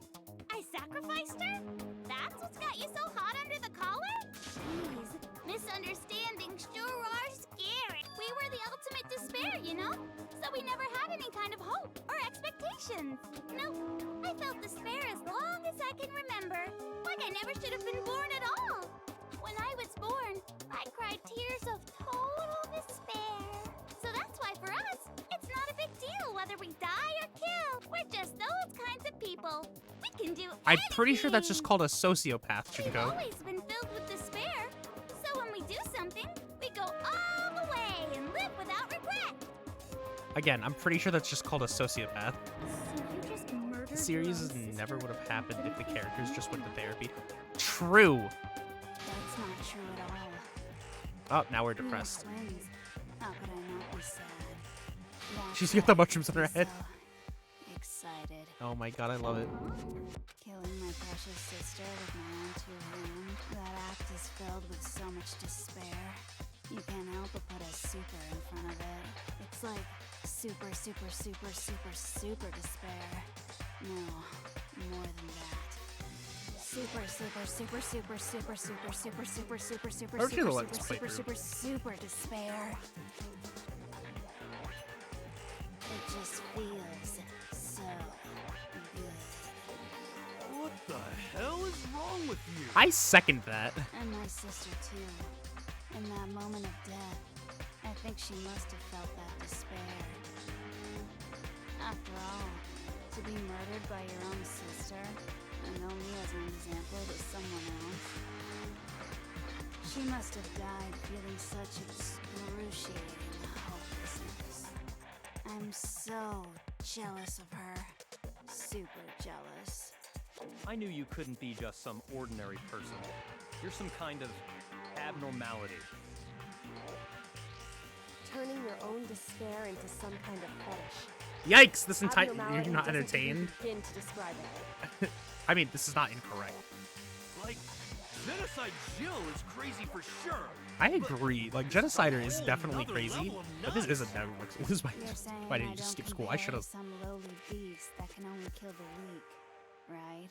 I sacrificed her? That's what's got you so hot under the collar? Jeez, misunderstandings sure are scary. We were the ultimate despair, you know? So we never had any kind of hope or expectations. Nope, I felt despair as long as I can remember. Like I never should have been born at all. When I was born, I cried tears of total despair. So that's why for us, it's not a big deal whether we die or kill. We're just those kinds of people. We can do I'm pretty sure that's anything. just called a sociopath, We've Junko. always been filled with despair. Again, I'm pretty sure that's just called a sociopath. So you just murdered The series your own never would have sister? happened if the characters just went to therapy. True. That's not true at all. Oh, now we're We were depressed. twins. How could I not be sad? That's She's got the why mushrooms in her I'm head. so excited. Oh my god, I love it. Killing my precious sister with my own two hands. That act is filled with so much despair. You can't help but put a super in front of it. It's like super, super, super, super, super despair. No, more than that. Super, super, super, super, super, super, super, super, super, super, Or do the super, Let's super, Play super, through. super, super despair. It just feels so good. What the hell is wrong with you? I second that. And my sister too. In that moment of death, I think she must have felt that despair. After all, to be murdered by your own sister, and only as an example to someone else, she must have died feeling such excruciating hopelessness. I'm so jealous of her. Super jealous. I knew you couldn't be just some ordinary person. You're some kind of abnormality. Turning your own despair into some kind of fetish. Yikes, this entire... Abnormality You're not doesn't even entertained? begin to describe it. I mean, this is not incorrect. Like, Genocide Jill is crazy for sure. I agree. Like, Genocider is whole definitely nother crazy, level of but this nuts. isn't Netflix. This is why, You're saying why didn't I you just don't skip school? I compare should have. to some lowly beast that can only kill the weak, right?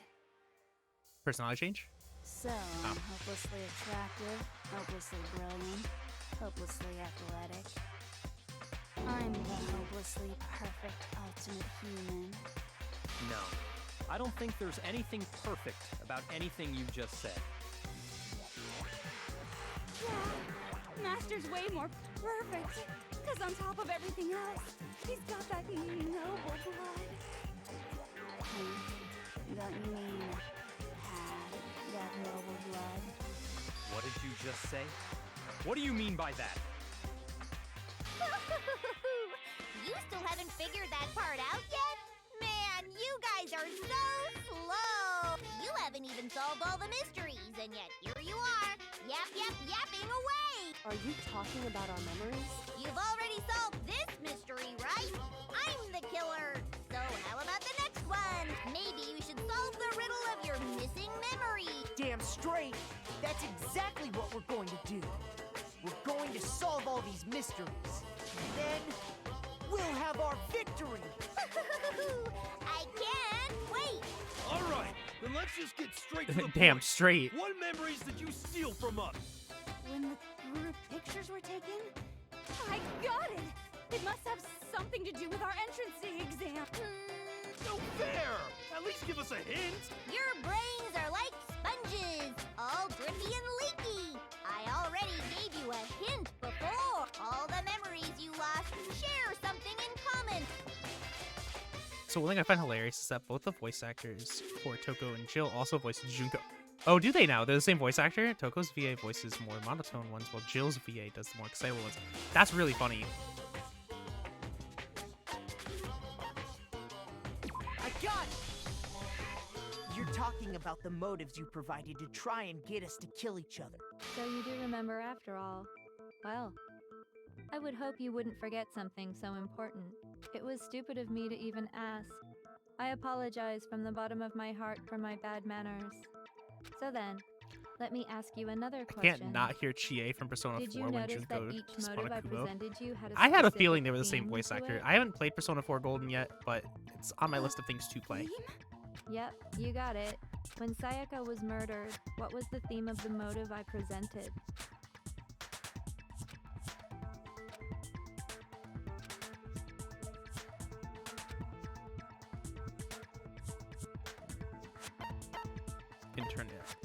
Personality change? So, I'm hopelessly attractive, hopelessly brilliant, hopelessly athletic. I'm the hopelessly perfect ultimate human. No. I don't think there's anything perfect about anything you just said. Yeah, Master's way more perfect. Because on top of everything else, he's got that noble blood. Don't you mean had that noble blood? What did you just say? What do you mean by that? You still haven't figured that part out yet? Man, you guys are so slow! You haven't even solved all the mysteries, and yet here you are, yapping away! Are you talking about our memories? You've already solved this mystery, right? I'm the killer! So how about the next one? Maybe you should solve the riddle of your missing memory! Damn straight! That's exactly what we're going to do. We're going to solve all these mysteries. Then we'll have our victory! I can't wait! Alright, then let's just get straight to the Damn point. straight. What memories did you steal from us? When the group pictures were taken? I got it! It must have something to do with our entrance exam. No fair! At least give us a hint! Your brains are like sponges, all drippy and leaky. I already gave you a hint before. All the memories you lost share something in common. So one thing I find hilarious is that both the voice actors for Toko and Jill also voiced Junko. Oh, do they now? They're the same voice actor? Toko's VA voices more monotone ones, while Jill's VA does the more excitable ones. That's really funny. I got it! You're talking about the motives you provided to try and get us to kill each other. So you do remember after all. Well, I would hope you wouldn't forget something so important. It was stupid of me to even ask. I apologize from the bottom of my heart for my bad manners. So then, let me ask you another I question. can't not hear Chie from Persona Did 4 you when notice that Junko each spun motive a I Kumo. presented you had a I had a specific feeling they were the same theme voice to actor. it? I haven't played Persona 4 Golden yet, but it's on my list of things to play. Yep, you got it. When Sayaka was murdered, what was the theme of the motive I presented?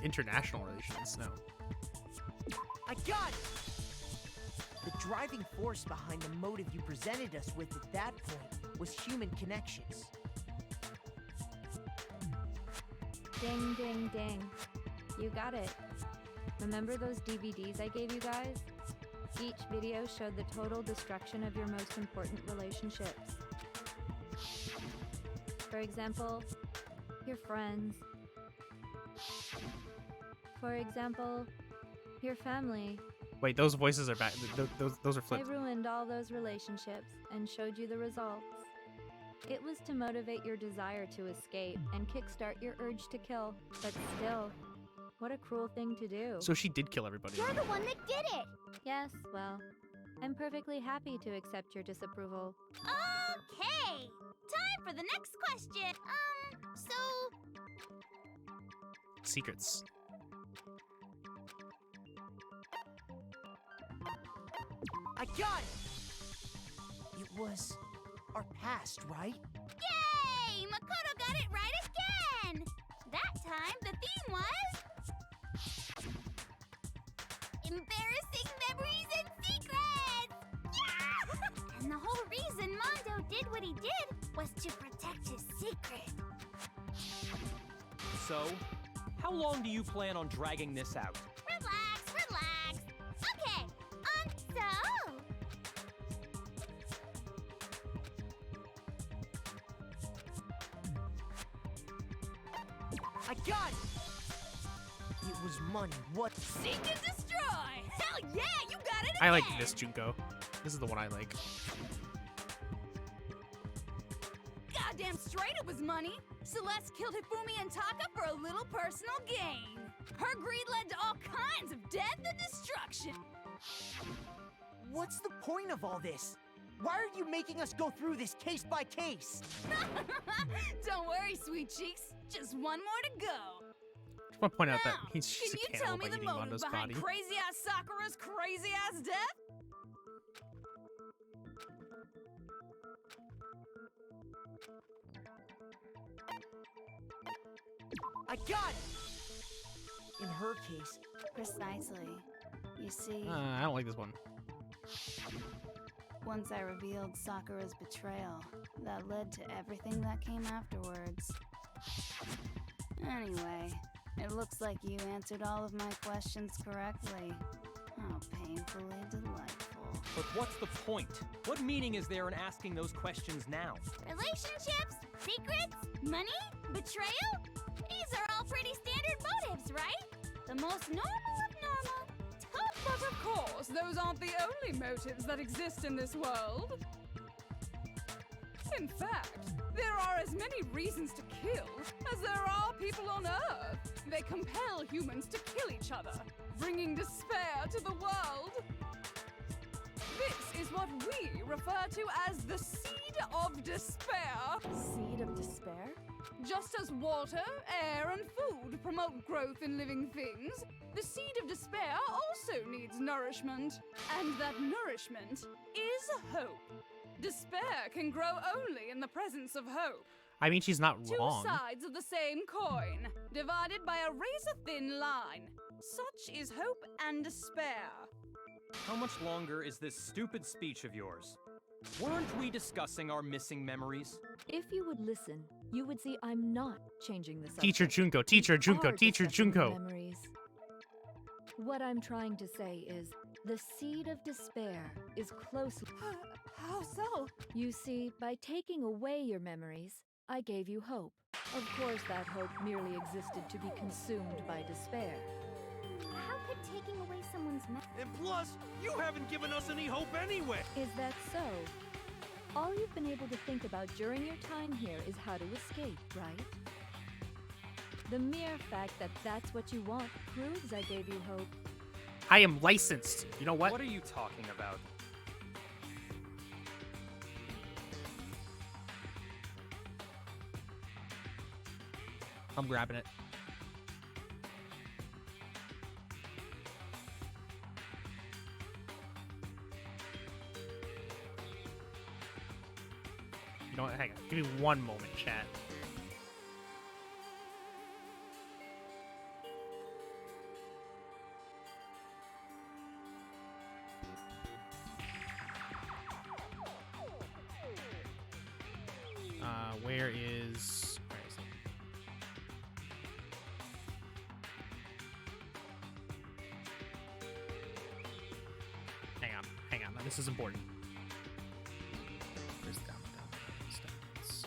International relations, no. I got it! The driving force behind the motive you presented us with at that point was human connections. Ding, ding, ding. You got it. Remember those DVDs I gave you guys? Each video showed the total destruction of your most important relationships. For example, your friends. For example, your family. Wait, those voices are back. Those are I flipped. ruined all those relationships and showed you the results. It was to motivate your desire to escape and kickstart your urge to kill. But still, what a cruel thing to do. So she did kill everybody. You're the one that did it! Yes, well, I'm perfectly happy to accept your disapproval. Okay! Time for the next question. So... Secrets. I got it! It was our past, right? Yay! Makoto got it right again! That time, the theme was... embarrassing memories and secrets! Yeah! And the whole reason Mondo did what he did was to protect his secret. So, how long do you plan on dragging this out? Relax, relax. Okay, so... I got it! It was money. What? Seek and destroy! Hell yeah, you got it I like again! this Junko. This is the one I like. Goddamn straight it was money! Celeste killed Hifumi and Taka for a little personal gain. Her greed led to all kinds of death and destruction. What's the point of all this? Why are you making us go through this case by case? Don't worry, sweet cheeks. Just one more to go. Just want to point out that Now, he's just can a you cannibal tell by me the eating motive Mondo's behind body. crazy-ass Sakura's crazy-ass death? I got it! In her case, Precisely. You see, I don't like this one. once I revealed Sakura's betrayal, that led to everything that came afterwards. Anyway, it looks like you answered all of my questions correctly. How painfully delightful. But what's the point? What meaning is there in asking those questions now? Relationships? Secrets? Money? Betrayal? These are all pretty standard motives, right? The most normal of normal. But of course, those aren't the only motives that exist in this world. In fact, there are as many reasons to kill as there are people on Earth. They compel humans to kill each other, bringing despair to the world. This is what we refer to as the seed of despair. Seed of despair? Just as water, air, and food promote growth in living things, the seed of despair also needs nourishment. And that nourishment is hope. Despair can grow only in the presence of hope. I mean, she's not Two wrong. sides of the same coin, divided by a razor-thin line. Such is hope and despair. How much longer is this stupid speech of yours? Weren't we discussing our missing memories? If you would listen, you would see I'm not changing the subject. Teacher Junko, Teacher Junko, Are Teacher discussing Junko. Memories. What I'm trying to say is, the seed of despair is closely... How so? You see, by taking away your memories, I gave you hope. Of course, that hope merely existed to be consumed by despair. How could taking away someone's And plus, you haven't given us any hope anyway. Is that so? All you've been able to think about during your time here is how to escape, right? The mere fact that that's what you want proves I gave you hope. I am licensed. You know what? What are you talking about? I'm grabbing it. You know what? Hang on. Give me one moment, chat. Where is it? This is important. Where's the downloads?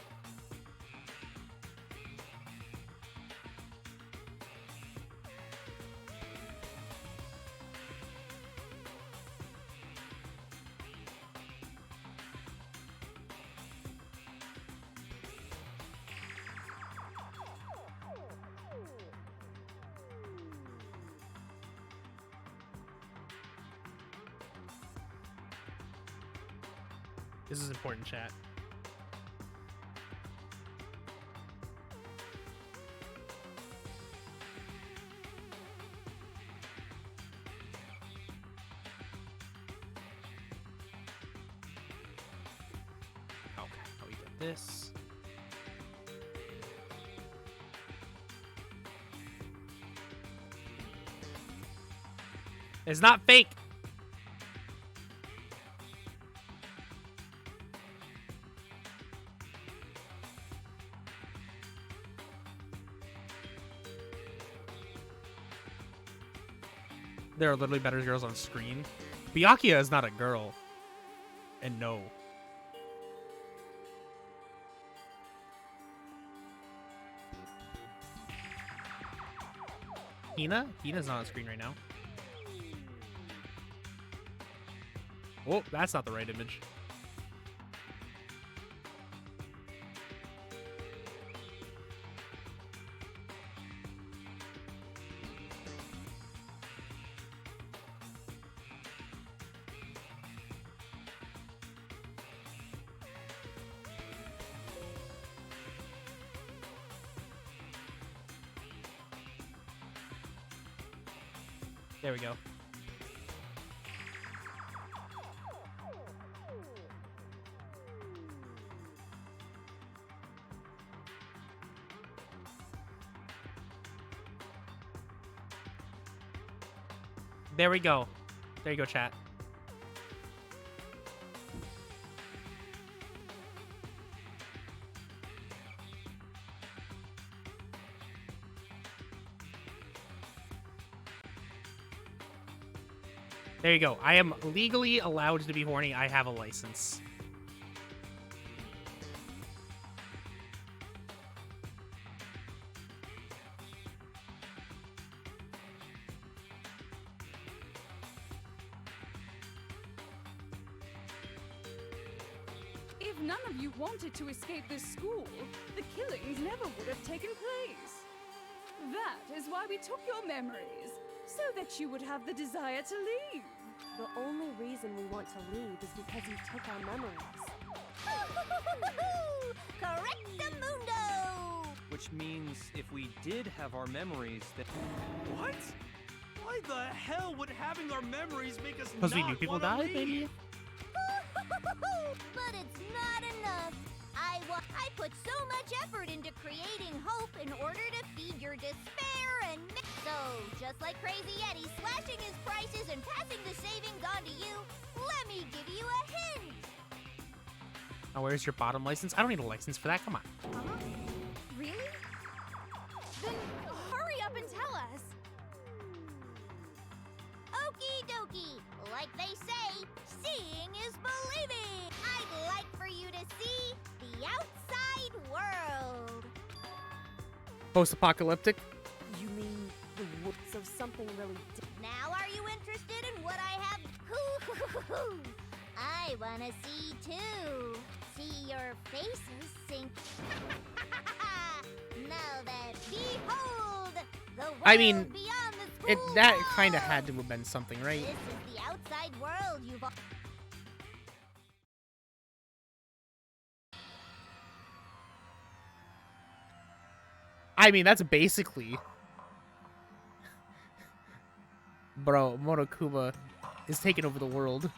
This is important, chat. Okay, we get this. It's not fake. There are literally better girls on screen. Byakuya is not a girl. And no. Hina? Hina's not on screen right now. Oh, that's not the right image. There we go. There we go. There you go, chat. There you go. I am legally allowed to be horny. I have a license. If none of you wanted to escape this school, the killings never would have taken place. That is why we took your memories, so that you would have the desire to leave. The only reason we want to leave is because you took our memories. Correctamundo! Which means if we did have our memories, then... What? Why the hell would having our memories make us Because we not knew people wanna died, leave? maybe? But it's not enough. I put so much effort into creating hope in order to feed your despair and so, just like Crazy Eddie slashing his prices and passing the savings on to you, let me give you a hint. Oh, where's your bottom license? I don't need a license for that. Come on. Really? Then hurry up and tell us. Okie dokie. Like they say, seeing is believing. I'd like for you to see the outside world. Post-apocalyptic? You mean the wood? So something really. Now are you interested in what I have? I want to see too. See your faces sink. Now that behold the world I mean, beyond the school that walls. kind of had to have been something, right? This is the outside world you've. I mean, that's basically... Bro, Monokuma is taking over the world.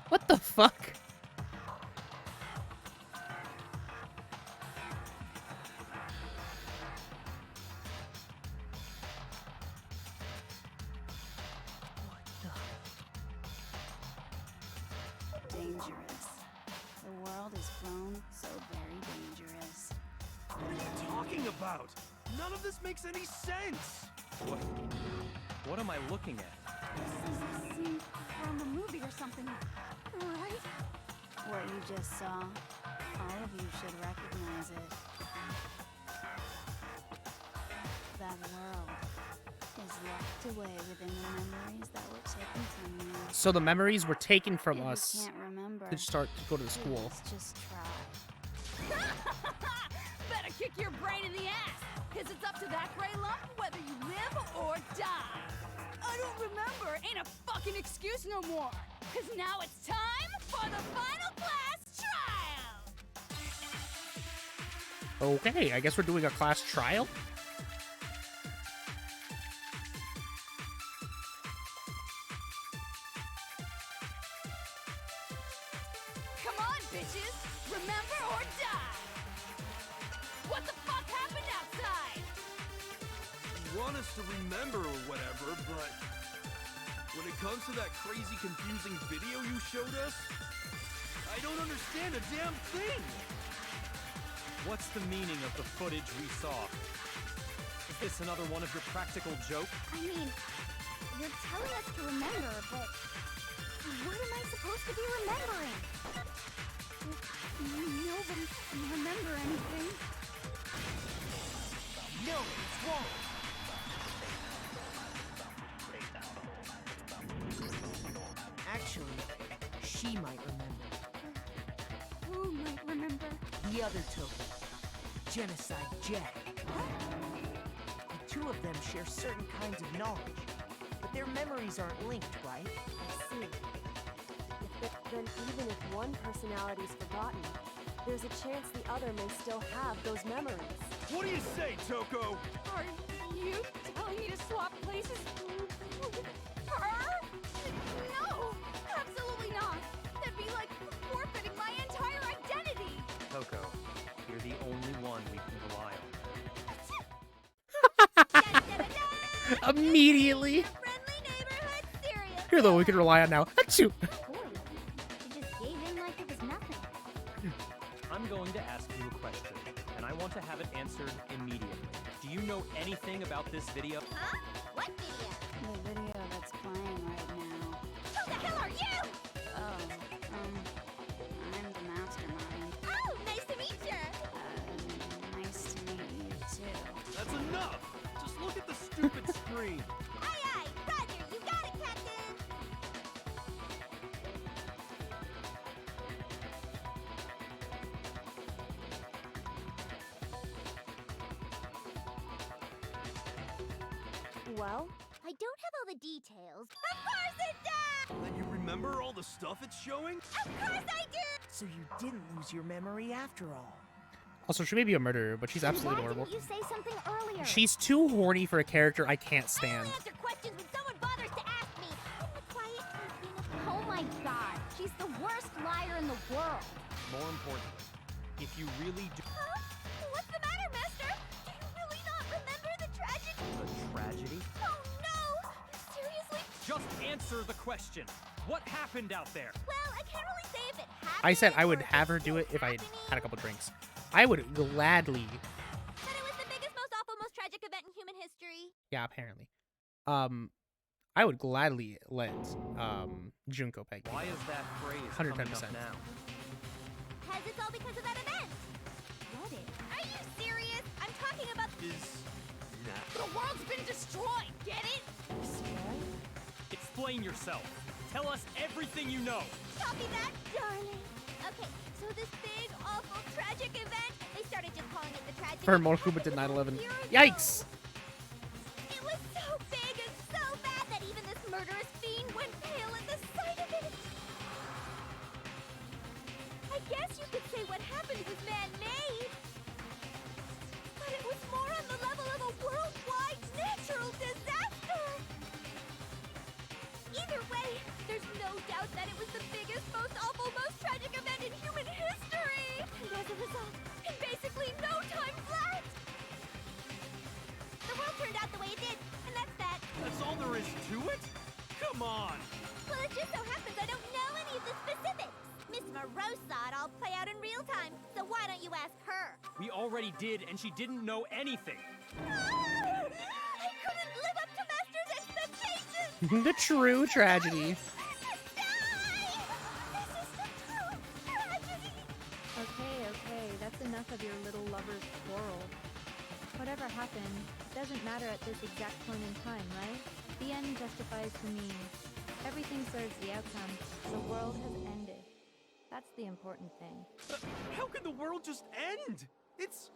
What the fuck? Dangerous. The world has grown so very dangerous. What are you talking about? None of this makes any sense. What am I looking at? This is incredible. from a movie or something, right? What you just saw, all of you should recognize it. That world is locked away within the memories that were taken from you. So the memories were taken from If us you can't remember, to start to go to the school. let's just try. Better kick your brain in the ass, because it's up to that gray lump whether you live or die. I don't remember ain't a fucking excuse no more, because now it's time for the final class trial. Okay, I guess we're doing a class trial. Come on, bitches, remember or die. What the fuck happened outside? You want us to remember or whatever, but when it comes to that crazy, confusing video you showed us, I don't understand a damn thing! What's the meaning of the footage we saw? Is this another one of your practical jokes? I mean, you're telling us to remember, but what am I supposed to be remembering? Nobody can remember anything. No, it's wrong. Actually, she might remember. Who might remember? The other token, Genocide Jack. The two of them share certain kinds of knowledge, but their memories aren't linked, right? I see. Then even if one personality's forgotten, there's a chance the other may still have those memories. What do you say, Toko? Are you telling me to swap places with her? No, absolutely not. That'd be like forfeiting my entire identity. Coco, you're the only one we can rely on. Immediately. You're the one we can rely on now. Achoo. Boy, you just gave in like it was nothing. I'm going to ask you a question, and I want to have it answered immediately. Do you know anything about this video? Huh? What video? The video that's playing right now. Who the hell are you? Oh, I'm the mastermind. Oh, nice to meet you. Nice to meet you too. That's enough! Just look at the stupid screen! Aye, aye, Roger, you got it, Captain. Well, I don't have all the details. Of course it does! Then you remember all the stuff it's showing? Of course I do! So you didn't lose your memory after all. Also, she may be a murderer, but she's absolutely Why adorable. didn't you say something earlier? She's too horny for a character I can't I stand. only answer questions when someone bothers to ask me. I'm the quiet kind. Oh my god, she's the worst liar in the world. More importantly, if you really do... Huh? What's the matter, Master? Do you really not remember the tragedy? The tragedy? Oh no! Seriously? Just answer the question. What happened out there? Well, I can't really say if it happened. I said I would or if have her it's do it still if I happening. had a couple drinks. I would gladly. But it was the biggest, most awful, most tragic event in human history. Yeah, apparently. I would gladly let Junko peg me. Why is that phrase 110%. coming up now? Because it's all because of that event. What is? Are you serious? I'm talking about The world's been destroyed, get it? Explain yourself. Tell us everything you know. Copy that, darling. Okay, so this big, awful, tragic event, they started just calling it the tragedy. For Mortal Kombat did 9/11. Year ago. Yikes! It was so big and so bad that even this murderous fiend went pale at the sight of it. I guess you could say what happened was man-made. But it was more on the level of a worldwide natural disaster. Either way, there's no doubt that it was the biggest, most awful, most tragic event in human history. And as a result, in basically no time flat, the world turned out the way it did, and that's that. That's all there is to it? Come on! Well, it just so happens I don't know any of the specifics. Miss Moreau saw it all play out in real time, so why don't you ask her? We already did, and she didn't know anything. I couldn't live up to Master's expectations! The true tragedy. That's exact point in time, right? The end justifies the means. Everything serves the outcome. The world has ended. That's the important thing. How can the world just end? It's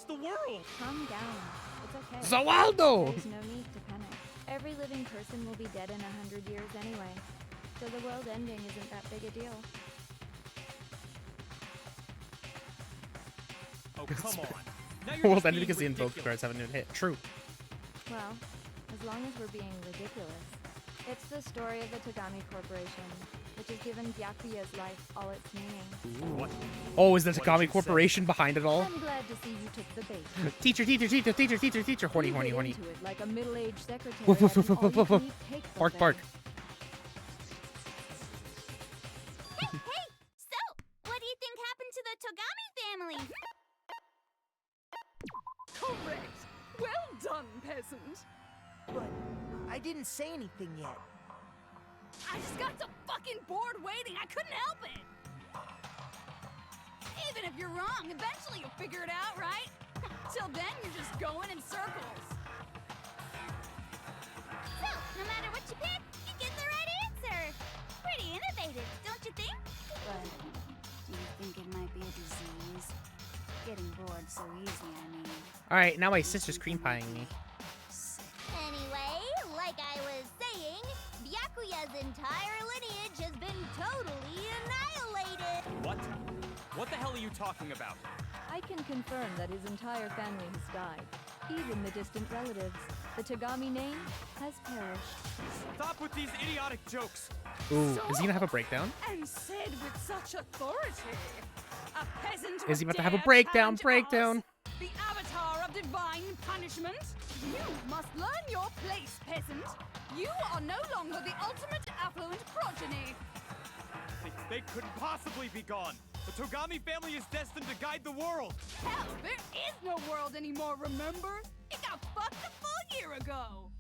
the world. Calm down. It's okay. Zawaldo! There's no need to panic. Every living person will be dead in 100 years anyway. So the world ending isn't that big a deal. Oh, come on. Now you're World just ended being because the invoked ridiculous. cards haven't even hit. True. Well, as long as we're being ridiculous. It's the story of the Tagami Corporation, which has given Byakuya's life all its meaning. What? Oh, is the What did Takami you Corporation behind it all? I'm glad to see you took the bait. Teacher, teacher, teacher, teacher, teacher, teacher. Horny, You horny, get horny. into it like a middle-aged secretary Woof, woof, at an woof, woof, woof, woof. all-you-can-eat cake Bark, buffet. bark. Hey, so, what do you think happened to the Togami family? Correct. Well done, peasant. But I didn't say anything yet. I just got so fucking bored waiting, I couldn't help it! Even if you're wrong, eventually you'll figure it out, right? Till then, you're just going in circles. So, no matter what you pick, you get the right answer. Pretty innovative, don't you think? But do you think it might be a disease? Getting bored so easy, I mean. Alright, now my sister's cream pieing me. Anyway, like I was saying, Byakuya's entire lineage has been totally annihilated. What? What the hell are you talking about? I can confirm that his entire family has died. Even the distant relatives. The Tagami name has perished. Stop with these idiotic jokes. Ooh, is he gonna have a breakdown? And said with such authority. A peasant Is he would about to have a dare breakdown? challenge Breakdown. us, the avatar of divine punishment? You must learn your place, peasant. You are no longer the ultimate affluent progeny. They couldn't possibly be gone. The Togami family is destined to guide the world. Hell, there is no world anymore, remember? It got fucked a full year ago.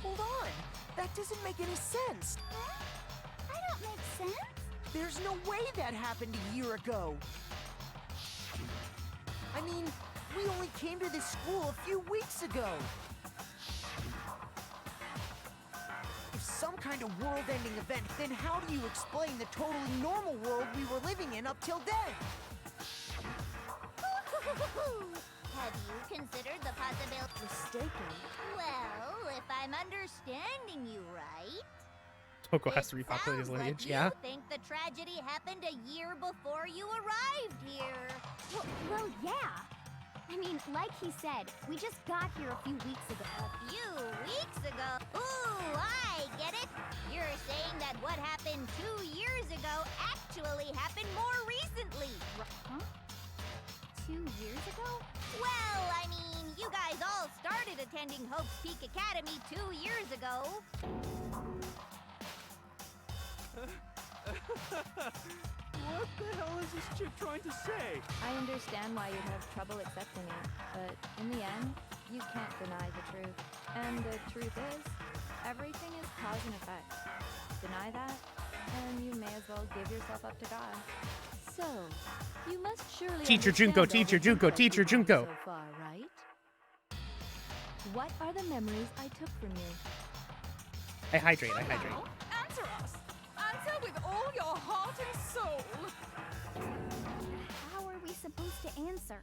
Hold on. That doesn't make any sense. Huh? I don't make sense. There's no way that happened a year ago. I mean, we only came to this school a few weeks ago. If some kind of world-ending event, then how do you explain the totally normal world we were living in up till then? Have you considered the possibility? Mistaken? Well, if I'm understanding you right, Toko has to repopulate his sounds lineage, like yeah. you think the tragedy happened a year before you arrived here. Well, yeah. I mean, like he said, we just got here a few weeks ago. A few weeks ago? Ooh, I get it. You're saying that what happened 2 years ago actually happened more recently. Huh? 2 years ago? Well, I mean, you guys all started attending Hope's Peak Academy 2 years ago. What the hell is this chick trying to say? I understand why you'd have trouble accepting it, but in the end, you can't deny the truth. And the truth is, everything is cause and effect. Deny that, and you may as well give yourself up to God. So, you must surely Teacher understand Junko, all teacher the Junko, insights teacher you've gained Junko. So far, right? What are the memories I took from you? I hydrate, I hydrate. Now, answer us. Answer with all your heart and soul. How are we supposed to answer?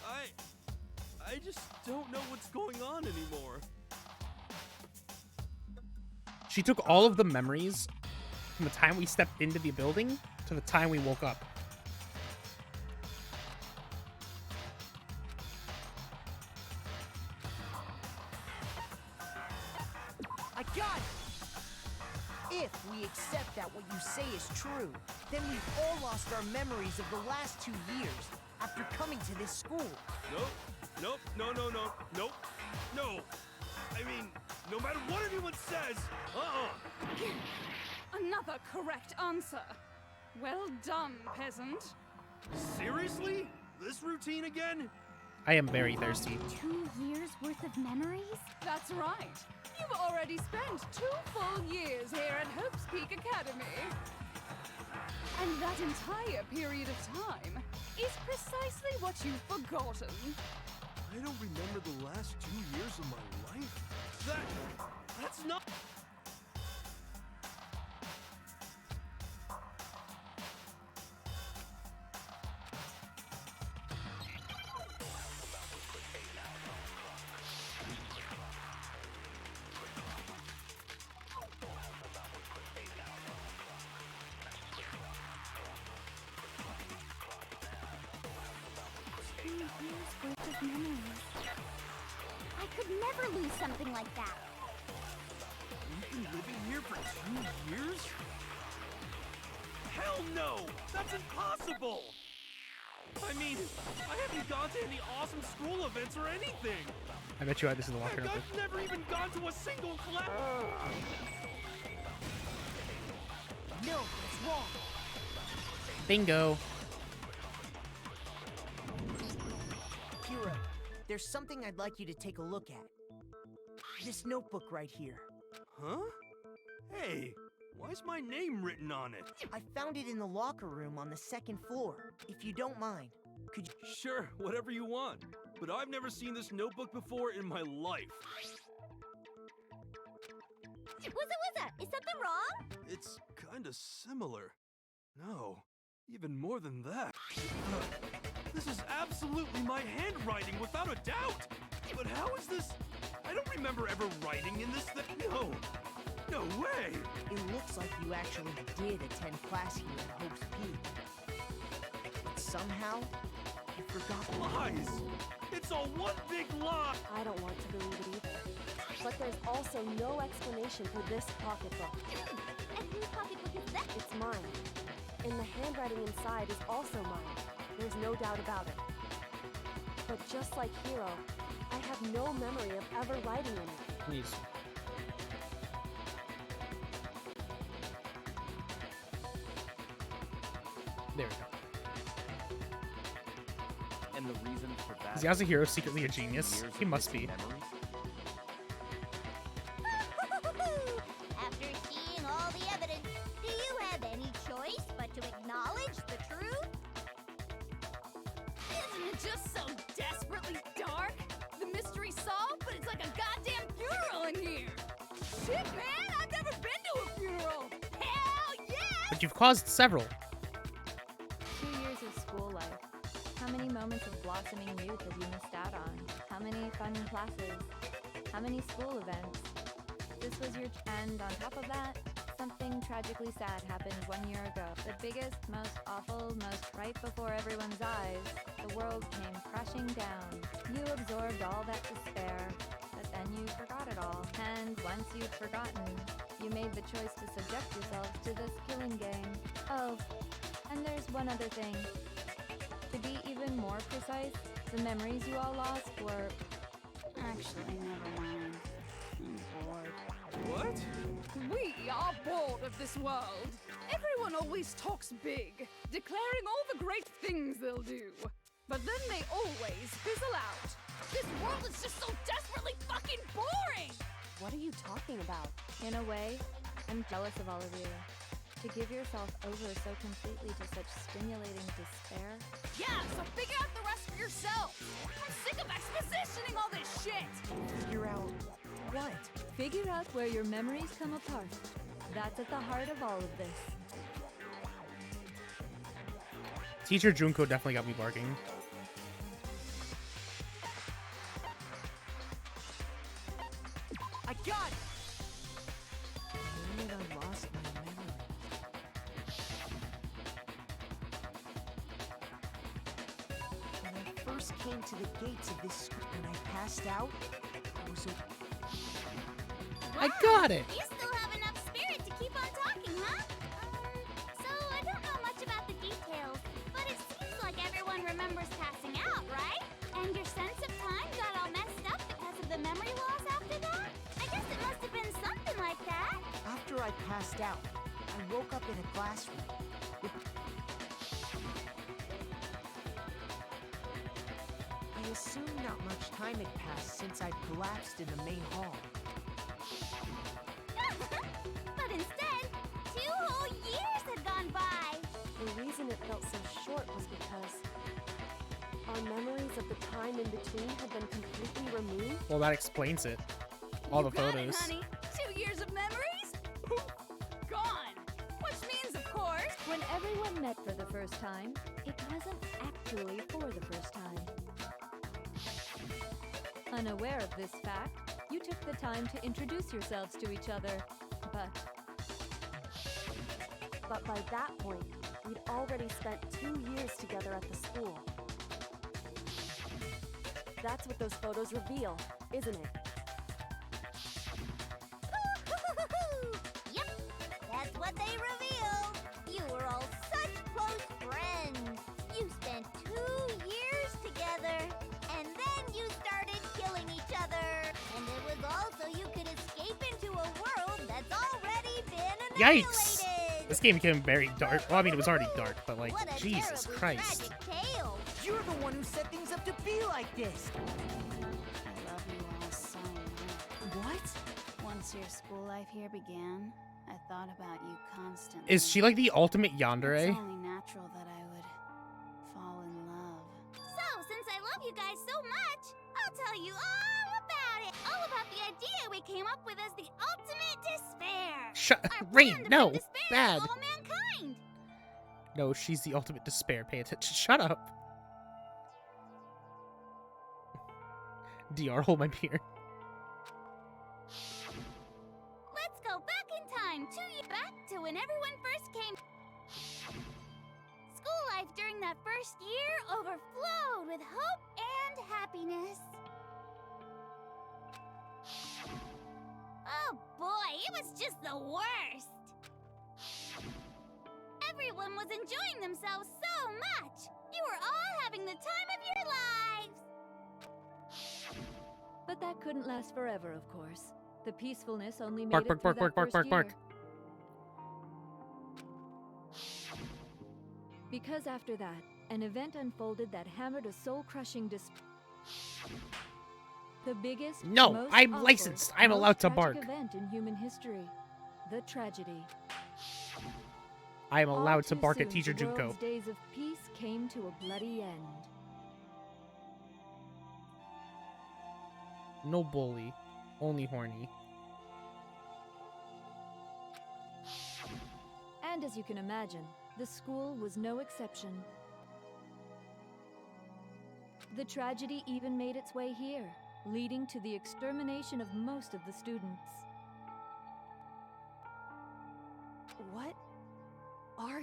I just don't know what's going on anymore. She took all of the memories from the time we stepped into the building to the time we woke up. I got it! If we accept that what you say is true, then we've all lost our memories of the last 2 years after coming to this school. Nope. Nope. No. No. I mean, no matter what anyone says, Another correct answer. Well done, peasant. Seriously? This routine again? I am very thirsty. 2 years worth of memories? That's right. You've already spent 2 full years here at Hope's Peak Academy. And that entire period of time is precisely what you've forgotten. I don't remember the last 2 years of my life. That's not... I could never lose something like that. You've been living here for 2 years? Hell no! That's impossible! I mean, I haven't gone to any awesome school events or anything! I bet you this is the locker Heck, room. I've never even gone to a single class! No, it's wrong. Bingo. Hero, there's something I'd like you to take a look at. This notebook right here. Huh? Hey, why is my name written on it? I found it in the locker room on the 2nd floor. If you don't mind, could you... Sure, whatever you want. But I've never seen this notebook before in my life. What's is something wrong? It's kinda similar. No, even more than that. This is absolutely my handwriting, without a doubt! But how is this? I don't remember ever writing in this thing. No way! It looks like you actually did attend class here at Hope's Peak. But somehow, you forgot. Lies! It's all one big lie! I don't want to believe it either. But there's also no explanation for this pocketbook. And whose pocketbook is that? It's mine. And the handwriting inside is also mine. There's no doubt about it. But just like Hero, I have no memory of ever writing in it. Please. There we go. And the reason for that... Is Yasuhiro secretly a genius? He must be. After seeing all the evidence, do you have any choice but to acknowledge the truth? Isn't it just so desperately dark? The mystery solved, but it's like a goddamn funeral in here. Shit, man, I've never been to a funeral. Hell yeah! But you've caused several. 2 years of school life. How many moments of blossoming youth have you missed out on? How many fun classes? How many school events? This was your... And on top of that, something tragically sad happened 1 year ago. The biggest, most awful, most right before everyone's eyes. The world came crashing down. You absorbed all that despair, but then you forgot it all. And once you'd forgotten, you made the choice to subject yourself to this killing game. Oh, and there's one other thing. To be even more precise, the memories you all lost were... Actually, never mind. I'm bored. What? We are bored of this world. Everyone always talks big, declaring all the great things they'll do. But then they always fizzle out. This world is just so desperately fucking boring! What are you talking about? In a way, I'm jealous of all of you. To give yourself over so completely to such stimulating despair. Yeah, so figure out the rest for yourself. I'm sick of expositioning all this shit. Figure out what? Figure out where your memories come apart. That's at the heart of all of this. Teacher Junko definitely got me barking. I got it! The minute I lost my memory. When I first came to the gates of this school, when I passed out, I was I got it! You still have enough spirit to keep on talking, huh? So I don't know much about the details, but it seems like everyone remembers passing out, right? And your sense of time got all messed up because of the memory loss after that? I guess it must have been something like that. After I passed out, I woke up in a classroom. I assume not much time had passed since I'd collapsed in the main hall. But instead, 2 whole years had gone by. The reason it felt so short was because Our memories of the time in between have been completely removed? Well, that explains it. All the Got it, photos. honey. 2 years of memories? Poof, gone. Which means, of course, When everyone met for the first time, it wasn't actually for the first time. Unaware of this fact, you took the time to introduce yourselves to each other, But by that point, we'd already spent 2 years together at the school. That's what those photos reveal, isn't it? Yep, that's what they reveal. You were all such close friends. You spent 2 years together, and then you started killing each other. And it was all so you could escape into a world that's already been annihilated. Yikes! This game became very dark. Well, I mean, it was already dark, but like, What a Jesus terribly Christ. tragic tale. You're the one who set things up to be like this. I love you all so much. What? Once your school life here began, I thought about you constantly. Is she like the ultimate It's yandere? only natural that I would fall in love. So, since I love you guys so much, I'll tell you all about it. All about the idea we came up with as the ultimate despair. Shut, Our Rain, plan to no, bring despair to bad. all mankind. No, she's the ultimate despair. Pay attention. Shut up. DR, hold my beer. Let's go back in time, 2 years back to when everyone first came. School life during that first year overflowed with hope and happiness. Oh boy, it was just the worst. Everyone was enjoying themselves so much. You were all having the time of your lives. but that couldn't last forever, of course. The peacefulness only made Bark, it bark, through bark, that bark, first bark, bark, year. Because after that, an event unfolded that hammered a soul-crushing the biggest, No, most I'm awful, licensed. I'm most allowed to tragic bark. event in human history. The tragedy. I am All allowed to too bark at soon, Teacher the Junko. world's days of peace came to a bloody end. No bully, only horny. And as you can imagine, the school was no exception. The tragedy even made its way here, leading to the extermination of most of the students. What are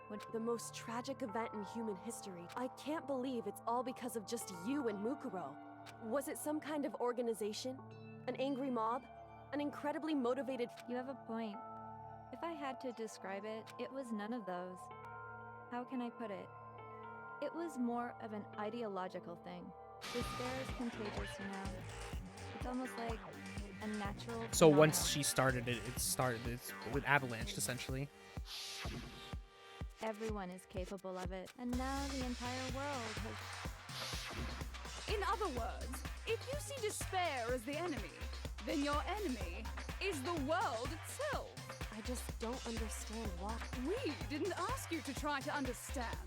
What the most tragic event in human history? I can't believe it's all because of just you and Mukuro. Was it some kind of organization? An angry mob? An incredibly motivated... You have a point. If I had to describe it, it was none of those. How can I put it? It was more of an ideological thing. Despair is contagious, you know. It's almost like a natural So once phenomenon. she started it, it's with Avalanche, essentially. Everyone is capable of it, and now the entire world has... in other words, if you see despair as the enemy, then your enemy is the world itself. I just don't understand why. We didn't ask you to try to understand.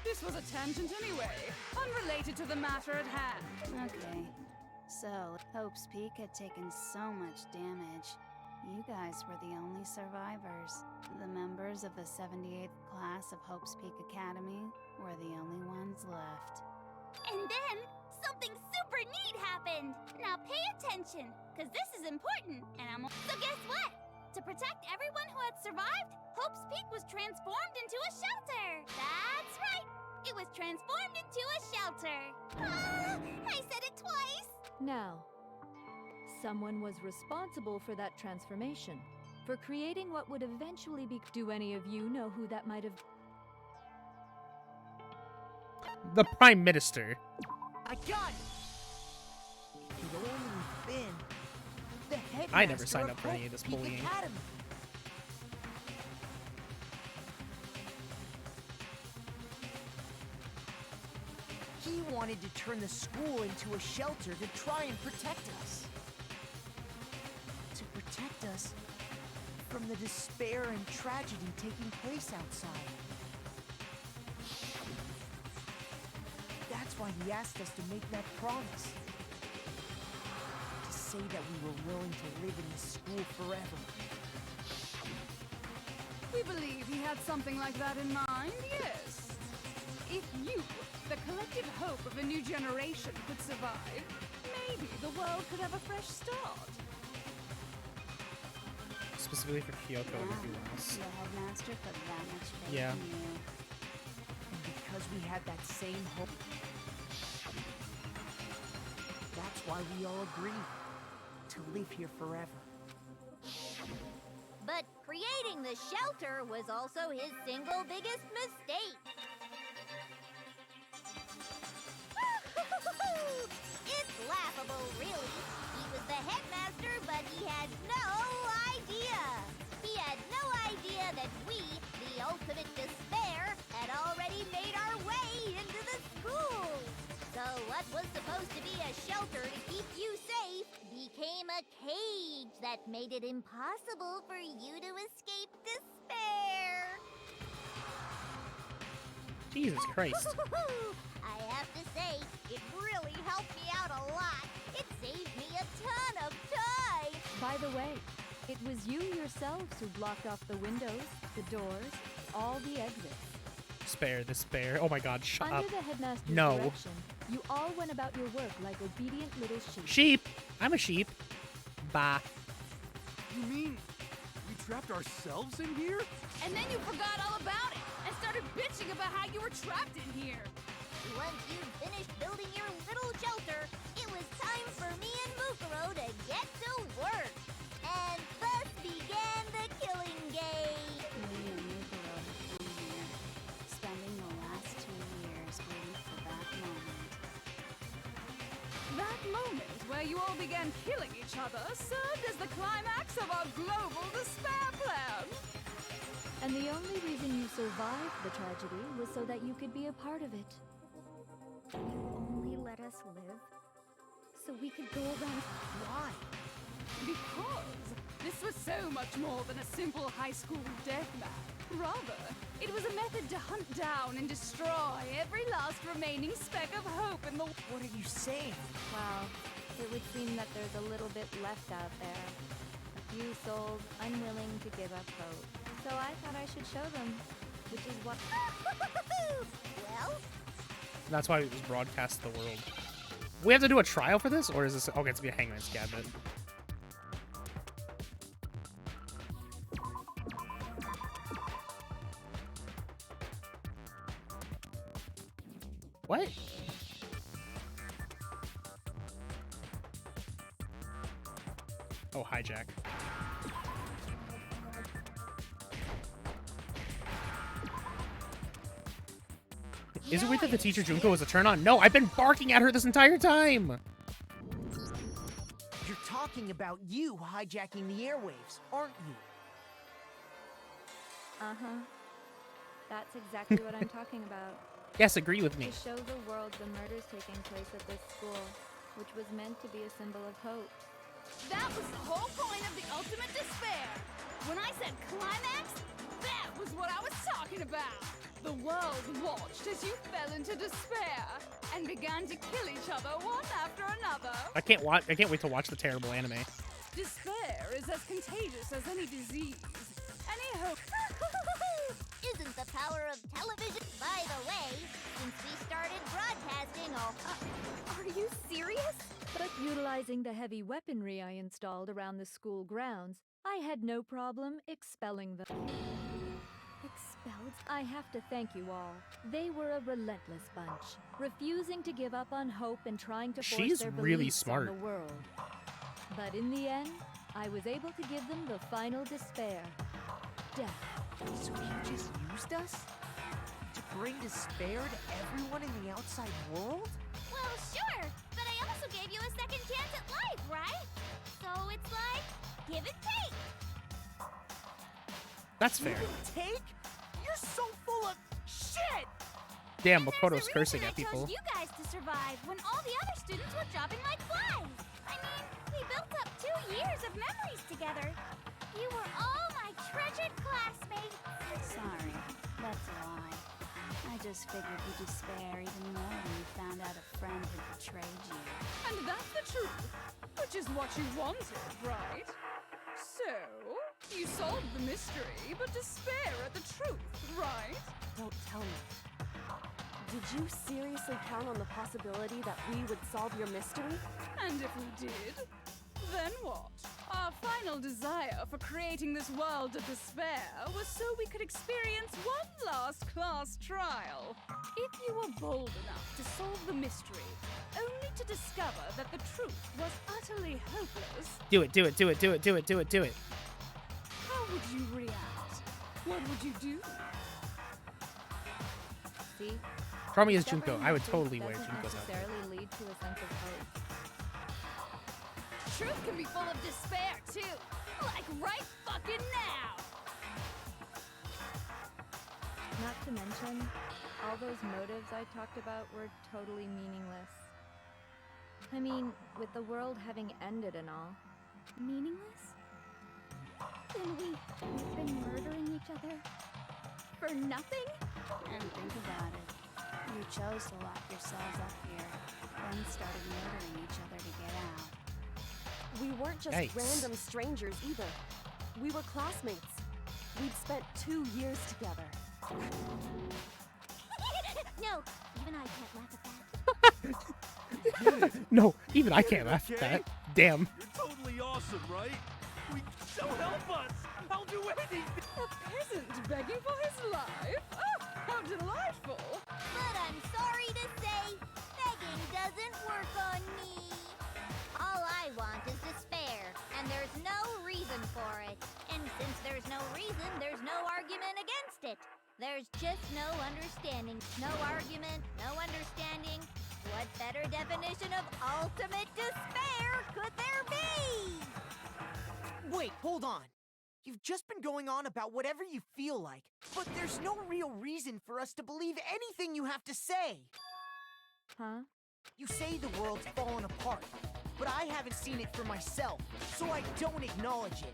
This was a tangent anyway, unrelated to the matter at hand. Okay. So, Hope's Peak had taken so much damage. You guys were the only survivors. The members of the 78th class of Hope's Peak Academy were the only ones left. And then, something super neat happened. Now pay attention, because this is important, and So guess what? To protect everyone who had survived, Hope's Peak was transformed into a shelter. That's right. It was transformed into a shelter. I said it twice. Now, someone was responsible for that transformation, for creating what would eventually be... Do any of you know who that might have... The Prime Minister. I got it! It could only been the headmaster I never signed up for any of Hope this Peak bullying. Academy. He wanted to turn the school into a shelter to try and protect us. To protect us from the despair and tragedy taking place outside. why he asked us to make that promise. To say that we were willing to live in this school forever. We believe he had something like that in mind, yes. If you, the collective hope of a new generation, could survive, maybe the world could have a fresh start. Specifically for Kyoko and everyone else. The headmaster put that much faith Yeah. in you. And because we had that same hope, that's why we all agreed to live here forever. But creating the shelter was also his single biggest mistake. It's laughable, really. He was the headmaster, but he had no idea. He had no idea that we, the ultimate despair, had already made our way into the school. So what was supposed to be a shelter to keep you safe became a cage that made it impossible for you to escape despair. Jesus Christ. I have to say, it really helped me out a lot. It saved me a ton of time. By the way, it was you yourselves who blocked off the windows, the doors, all the exits. Despair. Oh my god, shut Under up. the headmaster's No. direction, you all went about your work like obedient little sheep. Sheep! I'm a sheep. Bah. You mean we trapped ourselves in here? And then you forgot all about it and started bitching about how you were trapped in here. Once you'd finished building your little shelter, it was time for me and Mukuro to get to work. And thus began the killing game. Me and Mukuro have been here, spending the last 2 years waiting for that moment. That moment where you all began killing each other served as the climax of our global despair plan. And the only reason you survived the tragedy was so that you could be a part of it. You only let us live so we could go around. Why? Because this was so much more than a simple high school deathmatch. Rather, it was a method to hunt down and destroy every last remaining speck of hope in the... What are you saying? Well, it would seem that there's a little bit left out there. A few souls unwilling to give up hope. So I thought I should show them, which is what... Well, That's why it was broadcast to the world. We have to do a trial for this? Or is this... Okay, it's gonna be a Hangman's Cabinet. What? Oh, hijack. Is it weird that the teacher Junko was a turn on? No, I've been barking at her this entire time! You're talking about you hijacking the airwaves, aren't you? Uh-huh. That's exactly what I'm talking about. Yes, agree with me. To show the world the murders taking place at this school, which was meant to be a symbol of hope. That was the whole point of the ultimate despair. When I said climax, that was what I was talking about. The world watched as you fell into despair and began to kill each other one after another. I can't wait to watch the terrible anime. Despair is as contagious as any disease. Any hope. isn't the power of television? By the way, since we started broadcasting Are you serious? But utilizing the heavy weaponry I installed around the school grounds, I had no problem expelling them. Expelled? I have to thank you all. They were a relentless bunch, refusing to give up on hope and trying to force She's their really beliefs smart. on the world. But in the end, I was able to give them the final despair. Death. So you just used us? To bring despair to everyone in the outside world? Well, sure, but I also gave you a second chance at life, right? So it's like, give and take. That's fair. Give and take? You're so full of shit! Damn, Makoto's cursing at I people. chose you guys to survive when all the other students were dropping like flies. I mean, we built up 2 years of memories together. You were all my treasured classmates. Sorry, that's a lie. I just figured you despair even more when you found out a friend had betrayed you. And that's the truth, which is what you wanted, right? So, you solved the mystery, but despair at the truth, right? Don't tell me. Did you seriously count on the possibility that we would solve your mystery? And if we did, then what? Our final desire for creating this world of despair was so we could experience one last class trial. If you were bold enough to solve the mystery, only to discover that the truth was utterly hopeless, Do it, do it, do it, do it, do it, do it, do it. how would you react? What would you do? See? Draw me as Discovering Junko. the I would truth totally wear doesn't Junko's outfit. necessarily lead to a sense of hope. Truth can be full of despair, too. Like right fucking now. Not to mention, all those motives I talked about were totally meaningless. I mean, with the world having ended and all. Meaningless? Then we've been murdering each other? For nothing? And think about it. You chose to lock yourselves up here, then started murdering each other to get out. We weren't just Yikes. random strangers either. We were classmates. We'd spent 2 years together. No, even I can't laugh at that. No, even I can't laugh at Okay? that. Damn. You're totally awesome, right? So help us! I'll do anything! A peasant begging for his life? Oh, how delightful! But I'm sorry to say, begging doesn't work on me. All I want is despair, and there's no reason for it. And since there's no reason, there's no argument against it. There's just no understanding. No argument, no understanding. What better definition of ultimate despair could there be? Wait, hold on. You've just been going on about whatever you feel like, but there's no real reason for us to believe anything you have to say. Huh? You say the world's fallen apart, but I haven't seen it for myself, so I don't acknowledge it.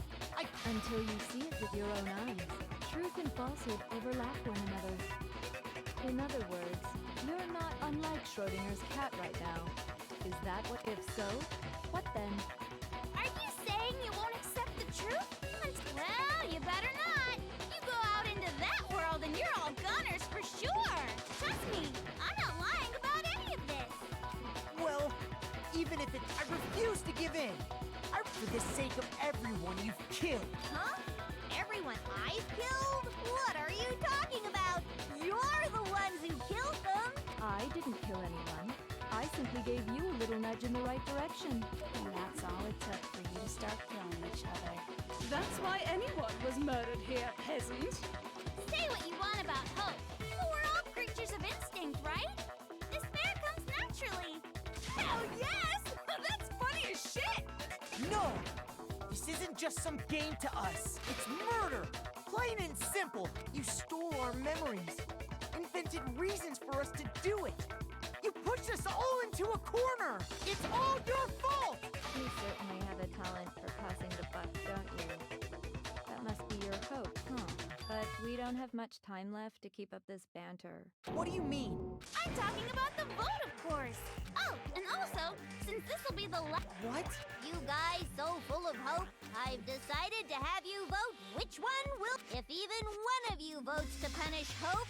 Until you see it with your own eyes. Truth and falsehood overlap one another. In other words, you're not unlike Schrodinger's cat right now. Is that what? If so, what then? Are you saying you won't accept the truth? Well, you better not. You go out into that world and you're all gunners for sure. Trust me, I'm not lying about any of this. Well, even if I refuse to give in. For the sake of everyone you've killed. Huh? Everyone I've killed? What are you talking about? You're the ones who killed them. I didn't kill anyone. I simply gave you a little nudge in the right direction. And that's all it took for you to start killing each other. That's why anyone was murdered here, peasant. Say what you want about hope, but we're all creatures of instinct, right? Despair comes naturally. Hell yes! That's funny as shit! No! This isn't just some game to us. It's murder! Plain and simple. You stole our memories. Invented reasons for us to do it. You pushed us all into a corner. It's all your fault! You certainly have a talent for passing the buck, don't you? That must be your hope, huh? But we don't have much time left to keep up this banter. What do you mean? I'm talking about the vote, of course. Oh, and also, since this will be the last... What? You guys so full of hope, I've decided to have you vote which one will... If even one of you votes to punish hope,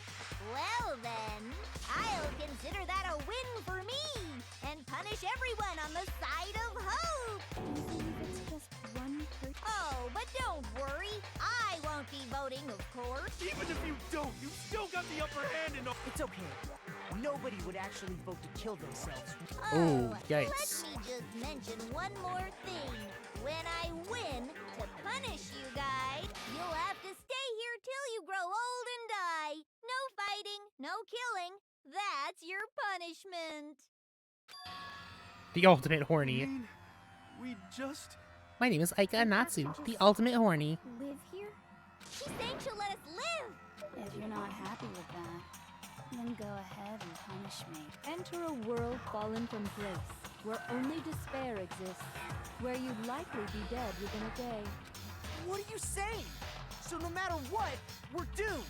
well then, I'll consider that a win for me and punish everyone on the side of hope. It's just one person. Oh, but don't worry. I won't be voting, of course. Even if you don't, you still got the upper hand in all. It's okay. Nobody would actually vote to kill themselves. Oh, yikes. Let me just mention one more thing. When I win to punish you guys, you'll have to stay here till you grow old and die. No fighting, no killing. That's your punishment. The ultimate horny. I mean, we just... My name is Aika Anatsu, the ultimate horny. Live here? She's saying she'll let us live. If you're not happy with that, then go ahead and punish me. Enter a world fallen from grace, where only despair exists, where you'd likely be dead within a day. What are you saying? So no matter what, we're doomed.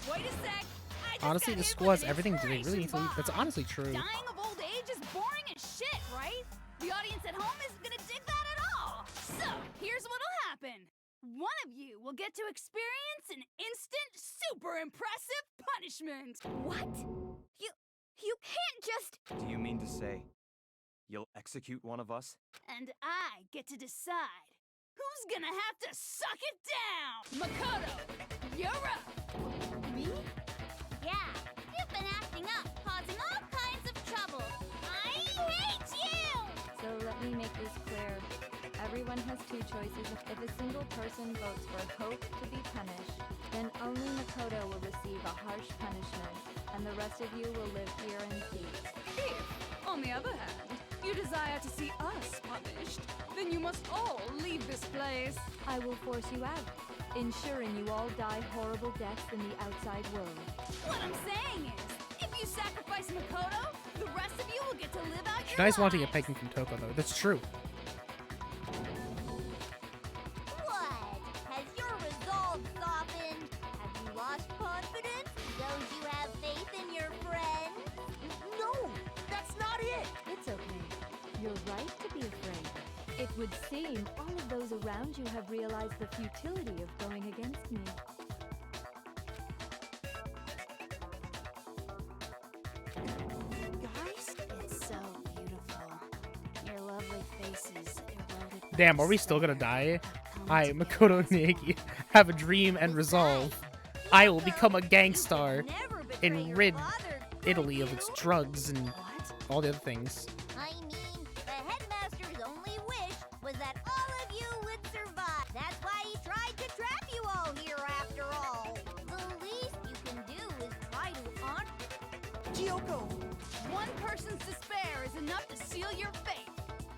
Wait a sec. I Honestly, the school has everything they really need to leave. That's honestly true. Dying of old age is boring as shit, right? The audience at home isn't gonna dig that at all. So, here's what'll happen. One of you will get to experience an instant, super impressive punishment. What? You can't just... Do you mean to say you'll execute one of us? And I get to decide who's gonna have to suck it down. Makoto, you're up. Me? Yeah, you've been acting up, causing all kinds of trouble. I hate you! So let me make this clear. Everyone has two choices. If a single person votes for Hope to be punished, then only Makoto will receive a harsh punishment, and the rest of you will live here in peace. If, on the other hand, you desire to see us punished, then you must all leave this place. I will force you out, ensuring you all die horrible deaths in the outside world. What I'm saying is, if you sacrifice Makoto, the rest of you will get to live out your Nice wanting a lives. pegging from Toko, though. That's true. What? Has your resolve softened? Have you lost confidence? Don't you have faith in your friends? No, that's not it. It's okay. You're right to be afraid. It would seem all of those around you have realized the futility of going against me. Guys, it's so beautiful. Your lovely faces eroded. Damn, are we still gonna die? I, Makoto and Naegi, have a dream and resolve. I will become a gangstar and rid Italy of its drugs and all the other things. I mean, the headmaster's only wish was that all of you would survive. That's why he tried to trap you all here after all. The least you can do is try to honor. Kyoko! One person's despair is enough to seal your fate.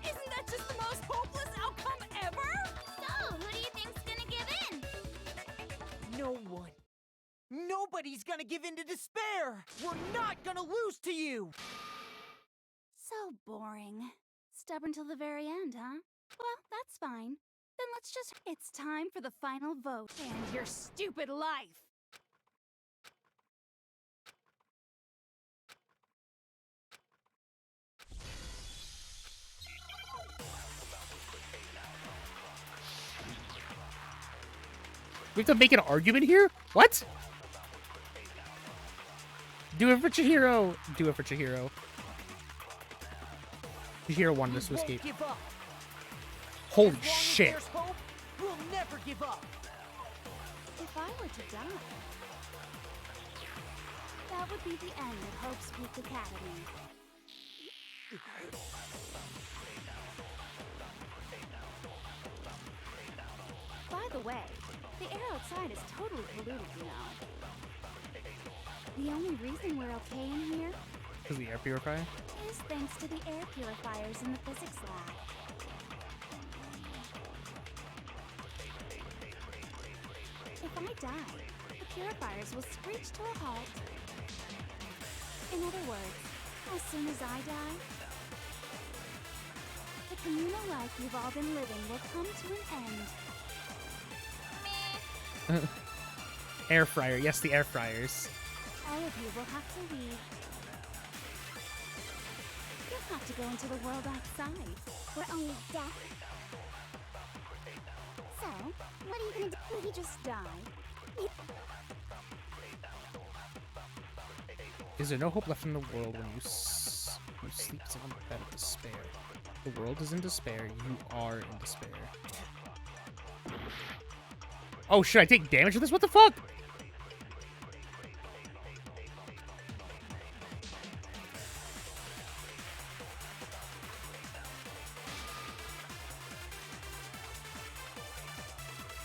Isn't that just the most hopeless outcome ever? So, who do you think's gonna give in? No one. Nobody's gonna give in to despair! We're not gonna lose to you! So boring. Stubborn till the very end, huh? Well, that's fine. Then let's just... It's time for the final vote. And your stupid life. We have to make an argument here? What? Do it for Chihiro. Do it for Chihiro. Chihiro wanted us to escape. Give up. Holy As long as shit. there's hope, we'll never give up. If I were to die, that would be the end of Hope's Peak Academy. By the way, the air outside is totally polluted, you know. The only reason we're okay in here Is the air purifier? is thanks to the air purifiers in the physics lab. If I die, the purifiers will screech to a halt. In other words, as soon as I die, the communal life you've all been living will come to an end. Air fryer. Yes, the air fryers. All of you will have to leave. You'll have to go into the world outside, where only death. So, what are you gonna do? Will you just die? Is there no hope left in the world when you sleep on the bed of despair? The world is in despair. You are in despair. Oh, should I take damage to this? What the fuck?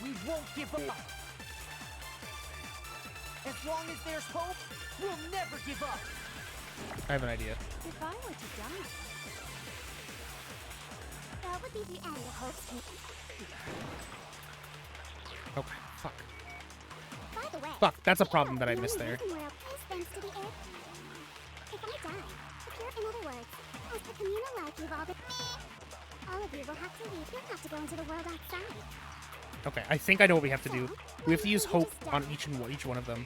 We won't give up. As long as there's hope, we'll never give up. I have an idea. If I were to die, that would be the end of Hope's Peak. Okay, fuck. By the way, Fuck, that's a problem that I missed there. thanks to the air. If I die, in other words, as the communal life you've all been... All of you will have to leave. You'll have to go into the world outside. Okay, I think I know what we have to do. We have to use hope on each one of them.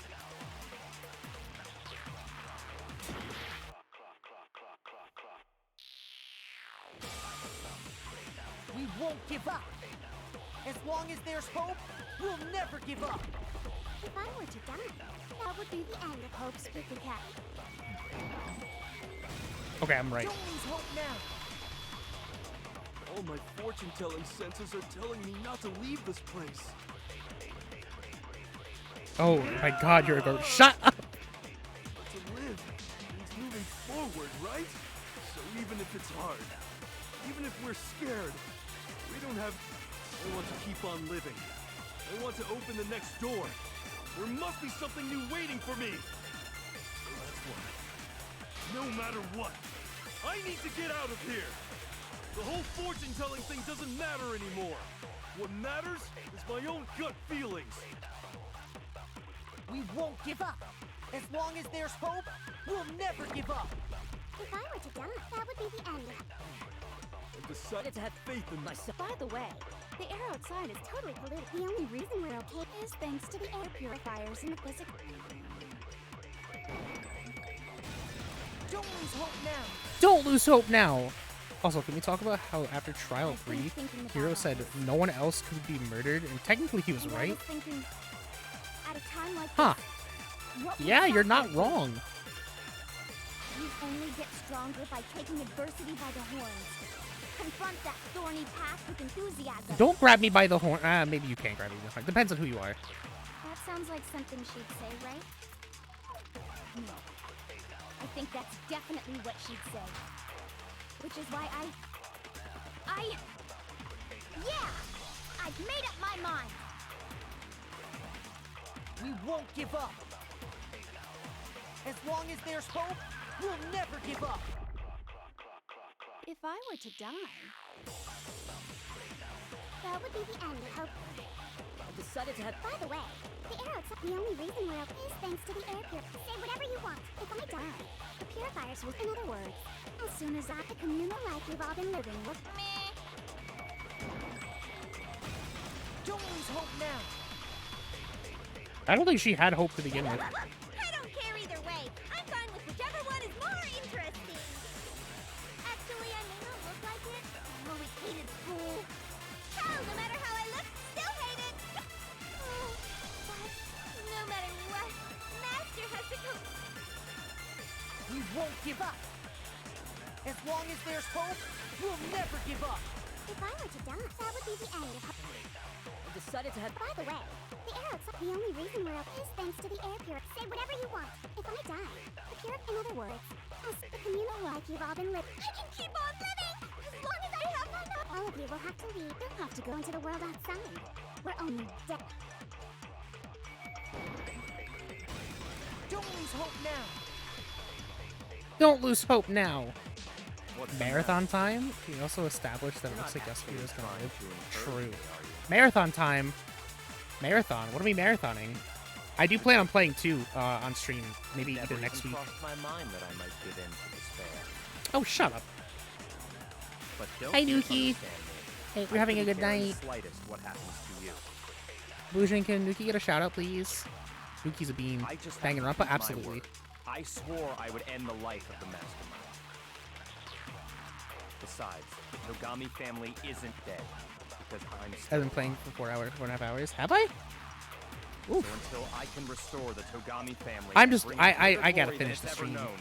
won't give up. As long as there's hope, we'll never give up. If I were to die, that would be the end of Hope's Peak Academy. Okay, I'm right. Don't lose hope now. All my fortune-telling senses are telling me not to leave this place. Oh my god, you're a ghost. Shut up! But to live means moving forward, right? So even if it's hard, even if we're scared, we don't have... I want to keep on living. I want to open the next door. There must be something new waiting for me. So that's why, no matter what, I need to get out of here. The whole fortune-telling thing doesn't matter anymore. What matters is my own gut feelings. We won't give up. As long as there's hope, we'll never give up. If I were to die, that would be the end. I've decided to have faith in myself. By the way, the air outside is totally polluted. The only reason we're okay is thanks to the air purifiers in the physical. Don't lose hope now. Don't lose hope now! Also, can we talk about how after Trial 3, Hiro said no one else could be murdered, and technically he was right? At a time like Huh. this, what would Yeah, you're stop not us? wrong. You only get stronger by taking adversity by the horns. Confront that thorny path with enthusiasm. Don't grab me by the horn. Maybe you can't grab me by the horn. Depends on who you are. That sounds like something she'd say, right? No. I think that's definitely what she'd say. Which is why yeah! I've made up my mind! We won't give up. As long as there's hope, we'll never give up. If I were to die, That would be the end of Hope. I decided to have... By the way, the air outside, the only reason we're okay is thanks to the air purifiers. Say whatever you want. If I die, the purifiers will... In other words, as soon as the communal life we've all been living will... Meh. Don't lose hope now. I don't think she had hope to begin with. I don't care either way. I'm fine with whichever one is more interesting. Actually, I may not look like it. I always hated school. Hell, no matter how I look, still hate it. Oh, but no matter what, Master has to come. We won't give up. As long as there's hope, we'll never give up. If I were to die, that would be the end of Hope. I decided to have... By the way, the air outside, the only reason we're okay is thanks to the air purifiers. Say whatever you want. If I die, the in other words, as the communal life you've all been living, I can keep on living as long as I have my life. All of you will have to leave. You'll have to go into the world outside. We're only dead. Don't lose hope now. Don't lose hope now. What's Marathon time? We also established that it looks like Yasuo's gonna live. True. Marathon time. Marathon. What are we marathoning? I do plan on playing too on stream. Maybe either next week. Crossed my mind that I might give in to despair. Oh, shut up. But don't Hi, Nuki. misunderstand me. Hey, I we're having a couldn't good care in the night. slightest what happens to you. Bujin, can Nuki get a shout out, please? Nuki's a beam. I just have to Danganronpa? keep my Absolutely. word. I swore I would end the life of the mastermind. Besides, the Togami family isn't dead because I'm still I've been playing for 4.5 hours. Have I? So until I can restore the Togami family, I'm and just- bring I greater gotta glory than finish it's the ever stream. known.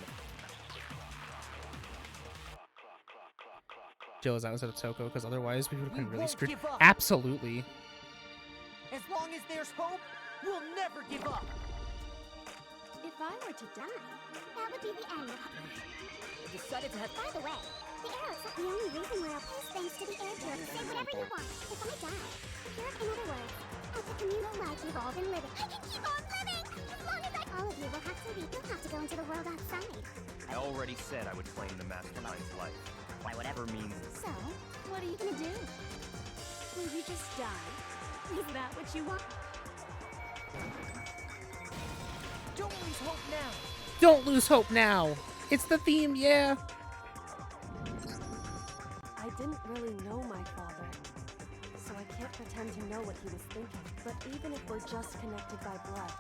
Joe's out of Toko, because otherwise we would have been really won't screwed. give up. Absolutely. As long as there's hope, we'll never give up. If I were to die, that would be the end of Hope. I decided to have... By the way, the air outside, the only reason we're okay is thanks to the air purifiers. Say whatever you want. If I die, in other words, as the communal life you've all been living, I can keep on living as long as all of you will have to leave. You'll have to go into the world outside. I already said I would claim the mastermind's life. By whatever means. So, what are you gonna do? Will you just die? Is that what you want? Don't lose hope now. Don't lose hope now. It's the theme, yeah. I didn't really know my father, so I can't pretend to know what he was thinking. But even if we're just connected by blood,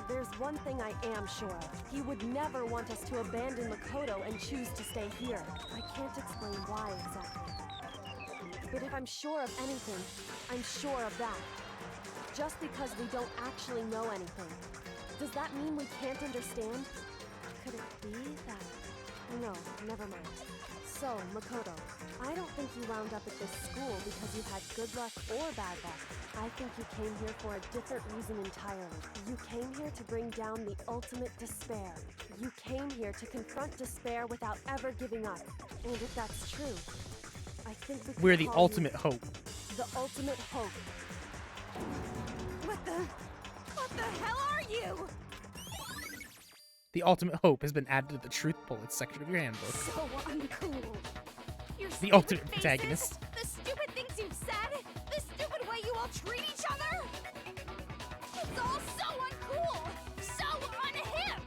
there's one thing I am sure of. He would never want us to abandon Makoto and choose to stay here. I can't explain why exactly. But if I'm sure of anything, I'm sure of that. Just because we don't actually know anything, does that mean we can't understand? Could it be that... No, never mind. So, Makoto, I don't think you wound up at this school because you had good luck or bad luck. I think you came here for a different reason entirely. You came here to bring down the ultimate despair. You came here to confront despair without ever giving up. And if that's true, I think we're the ultimate hope. The ultimate hope. What the hell are you? The ultimate hope has been added to the truth bullets section of your handbook. So uncool. Your The ultimate faces, protagonist. The stupid things you've said, the stupid way you all treat each other. It's all so uncool, so unhip.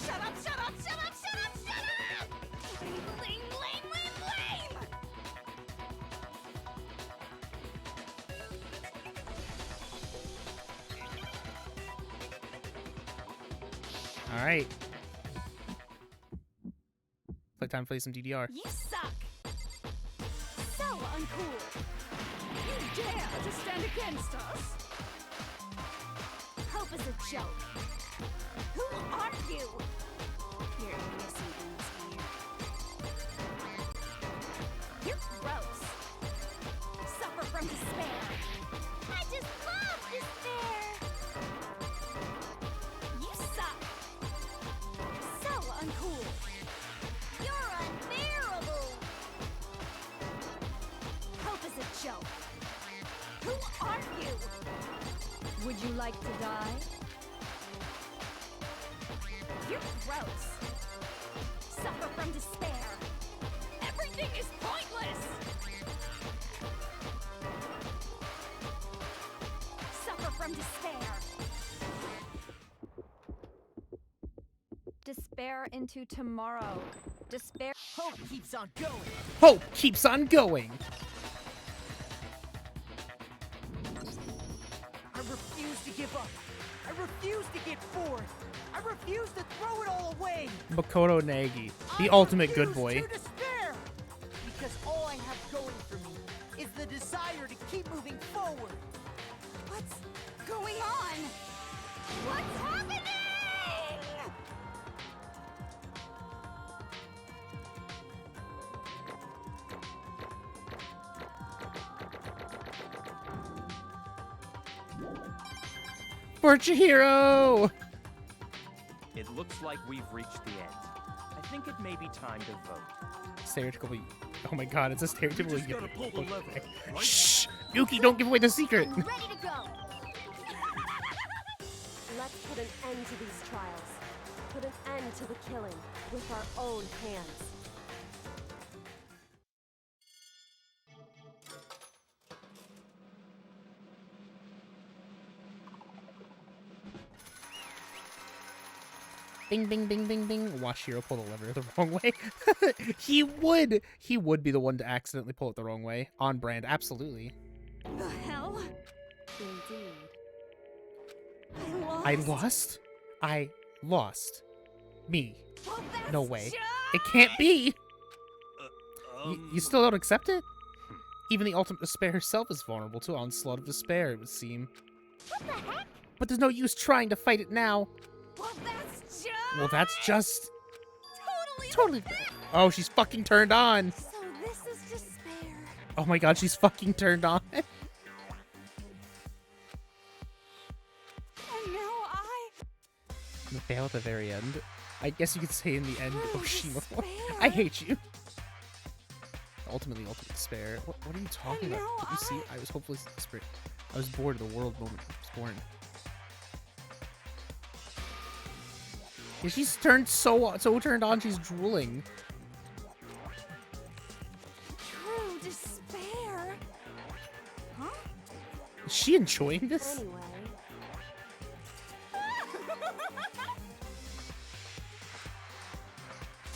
Shut up, shut up, shut up, shut up, shut up! Lame, lame, lame, lame! All right. Play time to play some DDR. You suck! So uncool! You dare to stand against us? Hope is a joke. Who are you? You're innocent in this You're gross. Suffer from despair. I just love despair. You suck. So uncool. You're unbearable. Hope is a joke. Who are you? Would you like to die? You're gross. Suffer from despair. Everything is pointless. Suffer from despair. Despair into tomorrow. Despair. Hope keeps on going. Hope keeps on going. I refuse to give up. I refuse to get bored. I refuse to throw it all away. Makoto Nagi, the ultimate good boy. To despair. Because all I have going for me is the desire to keep moving forward. What's going on? What's happening? For Chihiro! It looks like we've reached the end. I think it may be time to vote. Stereotypical. Oh my god, it's a stereotypical. just gotta pull the lever, right? Shh! Yuki, don't give away the secret! I'm ready to go. Let's put an end to these trials. Put an end to the killing with our own hands. Bing, bing, bing, bing, bing. Watch Hiro pull the lever the wrong way. He would be the one to accidentally pull it the wrong way. On brand, absolutely. The hell? Indeed. I I lost? I lost. Me. Well, that's No way. just... It can't be! You still don't accept it? Even the ultimate despair herself is vulnerable to onslaught of despair, it would seem. What the heck? But there's no use trying to fight it now. Well, that's just... Totally. Oh, she's fucking turned on. So this is despair. Oh my god, she's fucking turned on. And now I... The fail at the very end. I guess you could say in the end, True Oshima. despair. I hate you. Ultimately, ultimate despair. What are you talking about? know Did you see? I was hopeless desperate. I was bored of the world moment I was born. Yeah, she's turned so turned on, she's drooling. True despair. Huh? Is she enjoying this? Anyway,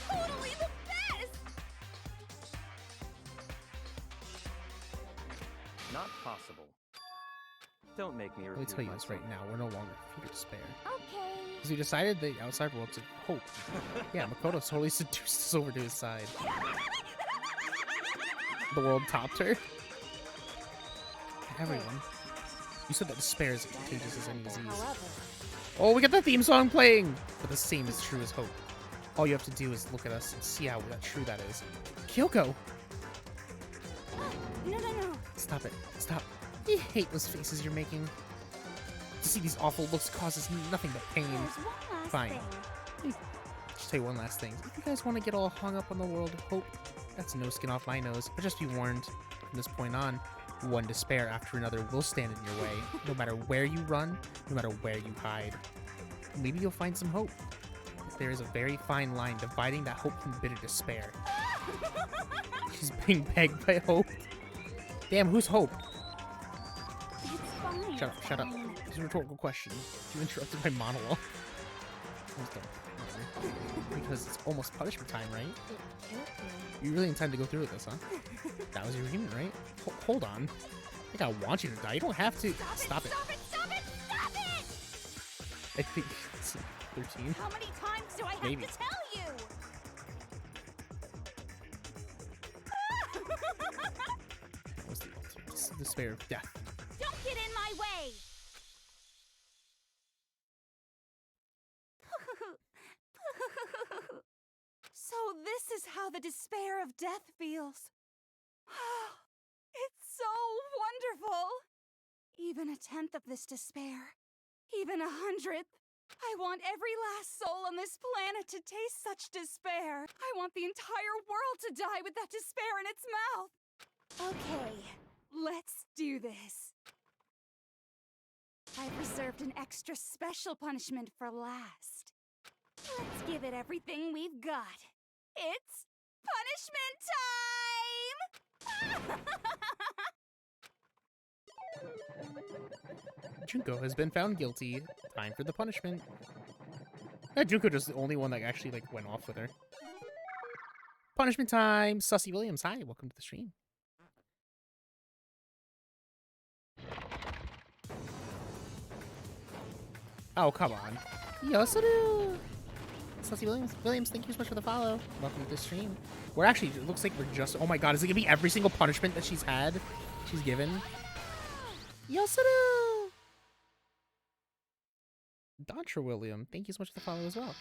Totally the best! Not possible. Don't make me Let me repeat tell you this right now. We're no longer Fear Despair. Okay. Because we decided the outside world's a hope. Yeah, Makoto totally seduced us over to his side. the world topped her. Everyone. You said that despair is as contagious as any disease. Oh, we got the theme song playing! But the same is true as hope. All you have to do is look at us and see how true that is. Kyoko! No. Stop it. Stop. I hate those faces you're making. To see these awful looks causes nothing but pain. There's one last Fine. thing. Just tell you one last thing. If you guys want to get all hung up on the world of hope, that's no skin off my nose. But just be warned, from this point on, one despair after another will stand in your way, no matter where you run, no matter where you hide. Maybe you'll find some hope. But there is a very fine line dividing that hope from bitter despair. She's being pegged by hope. Damn, who's hope? It's fine. Shut up. It's a rhetorical question. You interrupted my monologue. Because it's almost punishment time, right? You really intend to go through with this, huh? That was your agreement, right? Hold on. I think I want you to die. You don't have to. Stop it. I think it's 13. How many times do I have Maybe. to tell you? What's the ultimate despair of death? Don't get in my way! So this is how the despair of death feels. It's so wonderful! Even a tenth of this despair, even 100th. I want every last soul on this planet to taste such despair. I want the entire world to die with that despair in its mouth. Okay, let's do this. I've reserved an extra special punishment for last. Let's give it everything we've got. It's punishment time! Junko has been found guilty. Time for the punishment. Yeah, Junko just the only one that actually went off with her. Punishment time! Sussy Williams, hi, welcome to the stream. Oh, come on. Yosaru! Sussy Williams, thank you so much for the follow. Welcome to the stream. We're actually, it looks like we're just, oh my god, is it gonna be every single punishment that she's given? Yosaru! Dontra William, thank you so much for the follow as well.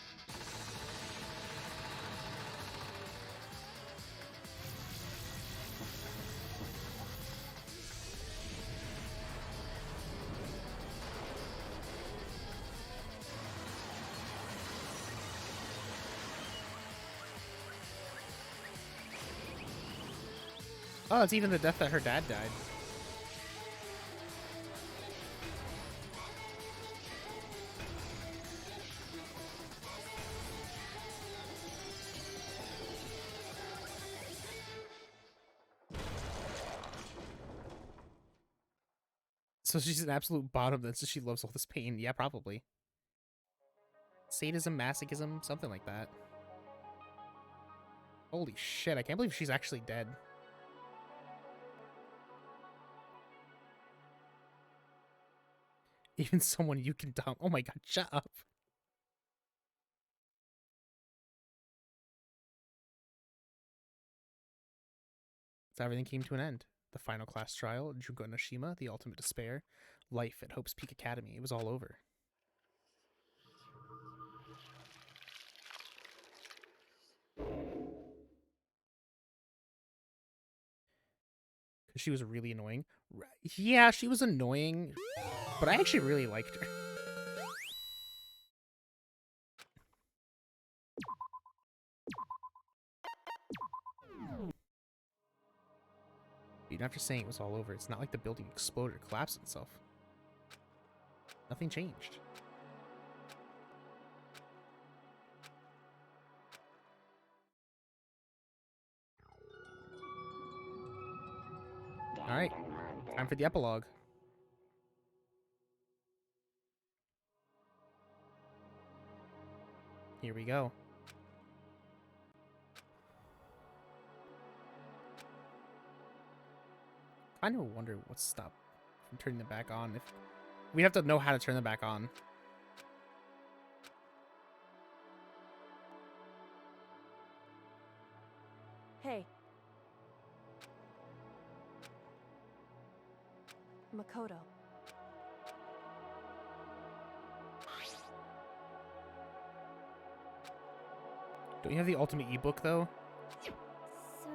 Oh, it's even the death that her dad died. So she's an absolute bottom, then so she loves all this pain. Yeah, probably. Sadism, masochism, something like that. Holy shit, I can't believe she's actually dead. Even someone you can dump. Oh my god, shut up. So everything came to an end. The final class trial, Junko Nashima, the ultimate despair, life at Hope's Peak Academy. It was all over. She was really annoying. Yeah, she was annoying, but I actually really liked her. Even after saying it was all over, it's not like the building exploded or collapsed itself. Nothing changed. Alright, time for the epilogue. Here we go. I never wonder what's stopped from turning them back on. If we have to know how to turn them back on. Hey. Makoto. Don't you have the ultimate ebook, though? So,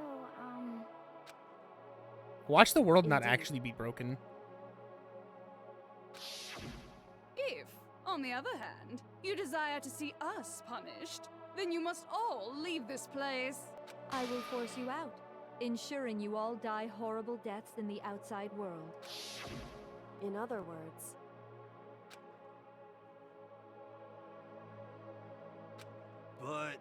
Watch the world not Indeed. actually be broken. If, on the other hand, you desire to see us punished, then you must all leave this place. I will force you out, ensuring you all die horrible deaths in the outside world. In other words, But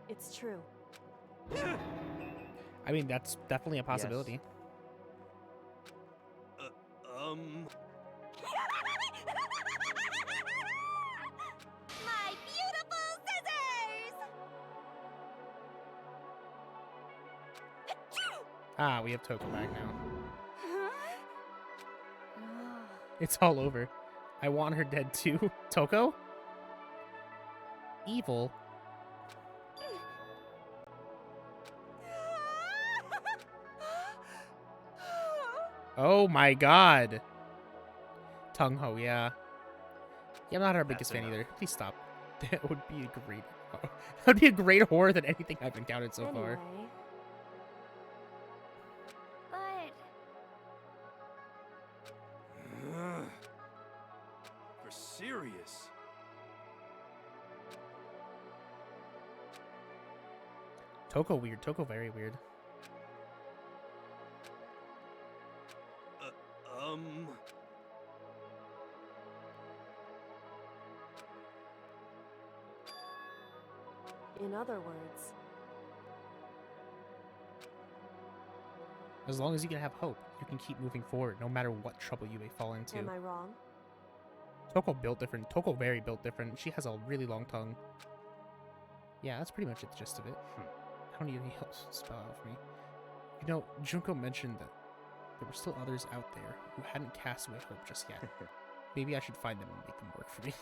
it's true. I mean, that's definitely a possibility. My beautiful scissors! Ah, we have Toko back now. It's all over. I want her dead too. Toko? Evil? Oh my god. Tung Ho, yeah. Yeah, I'm not her biggest fan either. Please stop. That would be a great... That would be a greater horror than anything I've encountered so far. Anyway, but for serious. Toko weird. Toko very weird. in other words, As long as you can have hope, you can keep moving forward, no matter what trouble you may fall into. am I wrong? Toko built different. Toko very built different. She has a really long tongue. Yeah, that's pretty much the gist of it. I don't need any help to spell out for me. You know, Junko mentioned that there were still others out there who hadn't cast away hope just yet. Maybe I should find them and make them work for me.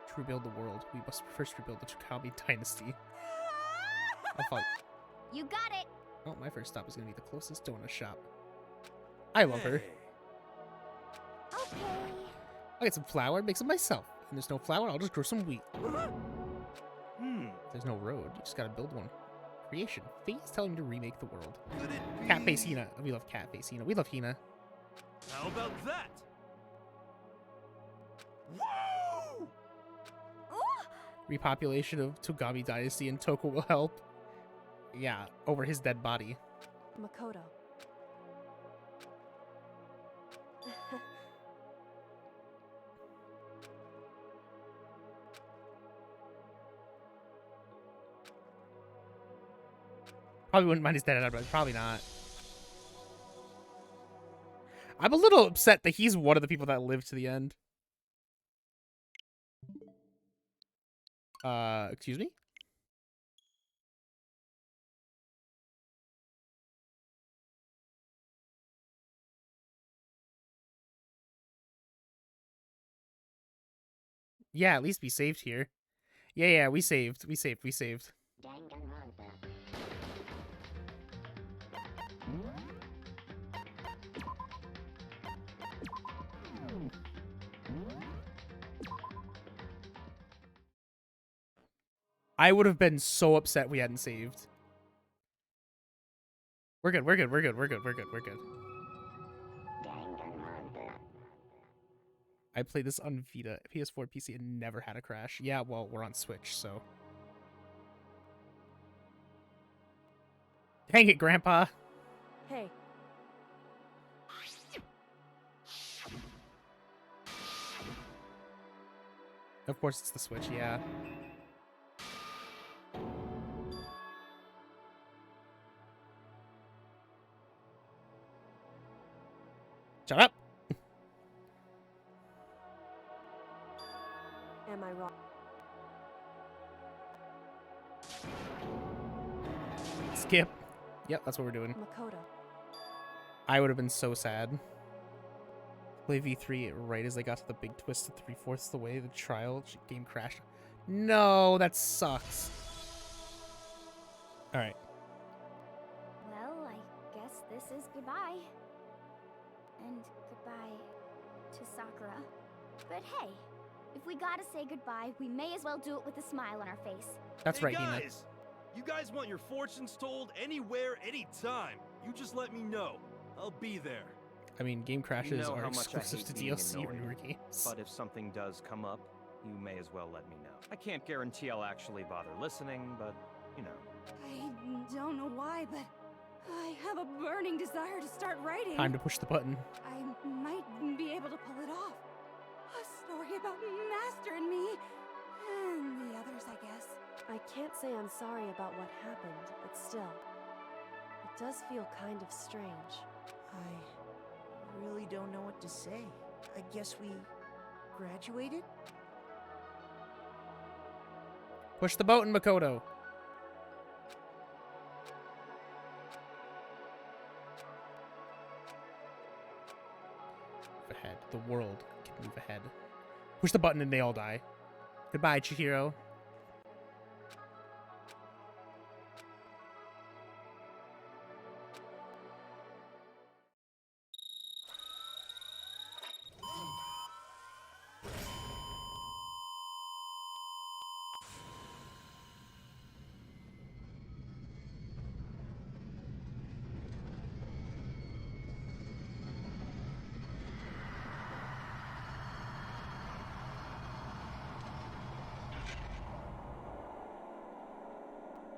To rebuild the world, we must first rebuild the Chikami dynasty. I'll follow. You got it! Oh, my first stop is going to be the closest donut shop. I love her. Okay. I'll get some flour and make some myself. And there's no flour, I'll just grow some wheat. There's no road, you just gotta build one. Creation. Fate is telling me to remake the world. Catface Hina. We love Catface Hina. We love Hina. How about that? Whoa! Repopulation of Togami Dynasty and Toko will help. Yeah, over his dead body. Makoto. Probably wouldn't mind his dead, but probably not. I'm a little upset that he's one of the people that lived to the end. Excuse me? Yeah, at least we saved here. Yeah, we saved. We saved. Danganronpa. I would have been so upset we hadn't saved. We're good. I played this on Vita, PS4, PC, and never had a crash. Yeah, well, we're on Switch, so. Dang it, Grandpa. Hey. Of course, it's the Switch, yeah. Shut up! Am I wrong? Skip. Yep, that's what we're doing. Makoto. I would have been so sad. Play V3 right as they got to the big twist at 3/4 the way the trial game crashed. No, that sucks. Alright. this is goodbye. And goodbye to Sakura. But hey, if we gotta say goodbye, we may as well do it with a smile on our face. That's hey right, Nina. guys! You guys want your fortunes told anywhere, anytime. You just let me know. I'll be there. I mean, game crashes You know are how much I exclusive hate to being DLC or annoyed, newer games. But if something does come up, you may as well let me know. I can't guarantee I'll actually bother listening, but, you know. I don't know why, but I have a burning desire to start writing. Time to push the button. I might be able to pull it off. A story about Master and me, and the others, I guess. I can't say I'm sorry about what happened, but still, it does feel kind of strange. I really don't know what to say. I guess we graduated? Push the button, Makoto. Move ahead. The world can move ahead. Push the button and they all die. Goodbye, Chihiro.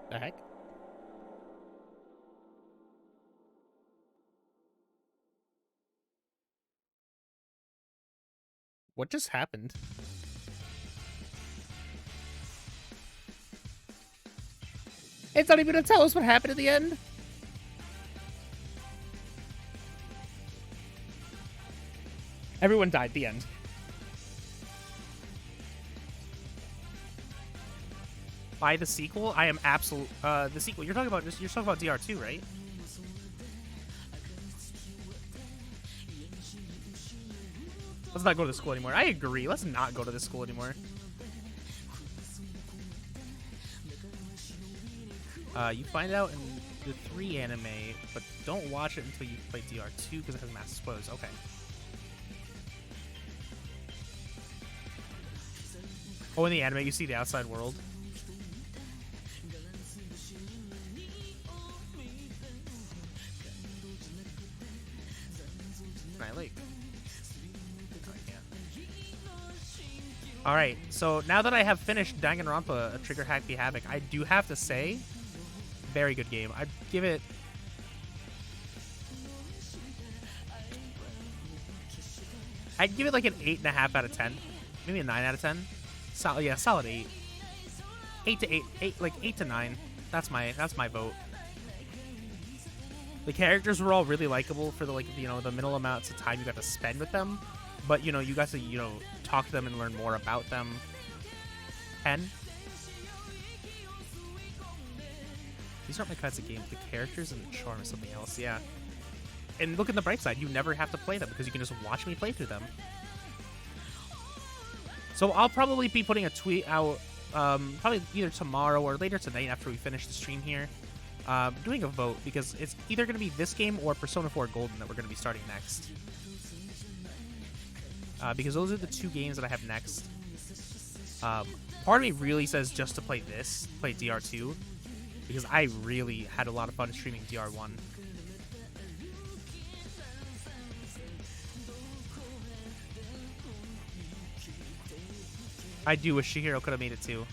The heck? What just happened? It's not even gonna tell us what happened at the end. Everyone died. The end. Buy the sequel? I am absolute. The sequel. You're talking about DR2, right? Let's not go to the school anymore. I agree. Let's not go to the school anymore. You find out in the 3 anime, but don't watch it until you play DR2 because it has massive spoilers. Okay. Oh, in the anime, you see the outside world. Lake. No, I can't. All right, so now that I have finished Danganronpa, a Trigger Happy Havoc, I do have to say, very good game. I'd give it. I'd give it like an 8.5 out of 10, maybe a 9 out of 10. Solid, yeah, solid 8. 8 to 8, like 8 to 9. That's my vote. The characters were all really likable for the the minimal amounts of time you got to spend with them, but you got to talk to them and learn more about them. 10. These aren't my kinds of games. The characters and the charm is something else. Yeah. And look at the bright side. You never have to play them because you can just watch me play through them. So I'll probably be putting a tweet out probably either tomorrow or later tonight after we finish the stream here. Doing a vote because it's either going to be this game or Persona 4 Golden that we're going to be starting next. Because those are the 2 games that I have next. Part of me really says just to play DR2, because I really had a lot of fun streaming DR1. I do wish Chihiro could have made it too.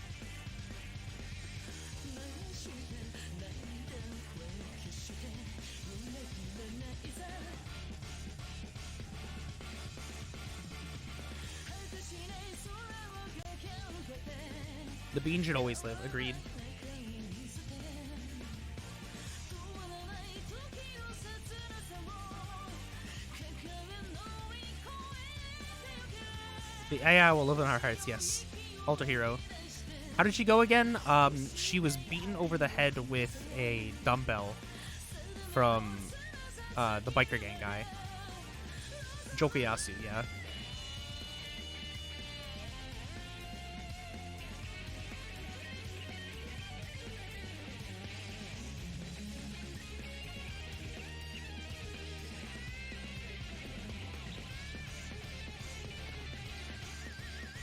The bean should always live. Agreed. The AI will live in our hearts. Yes. Alter Hero. How did she go again? She was beaten over the head with a dumbbell from the biker gang guy. Jokuyasu, yeah.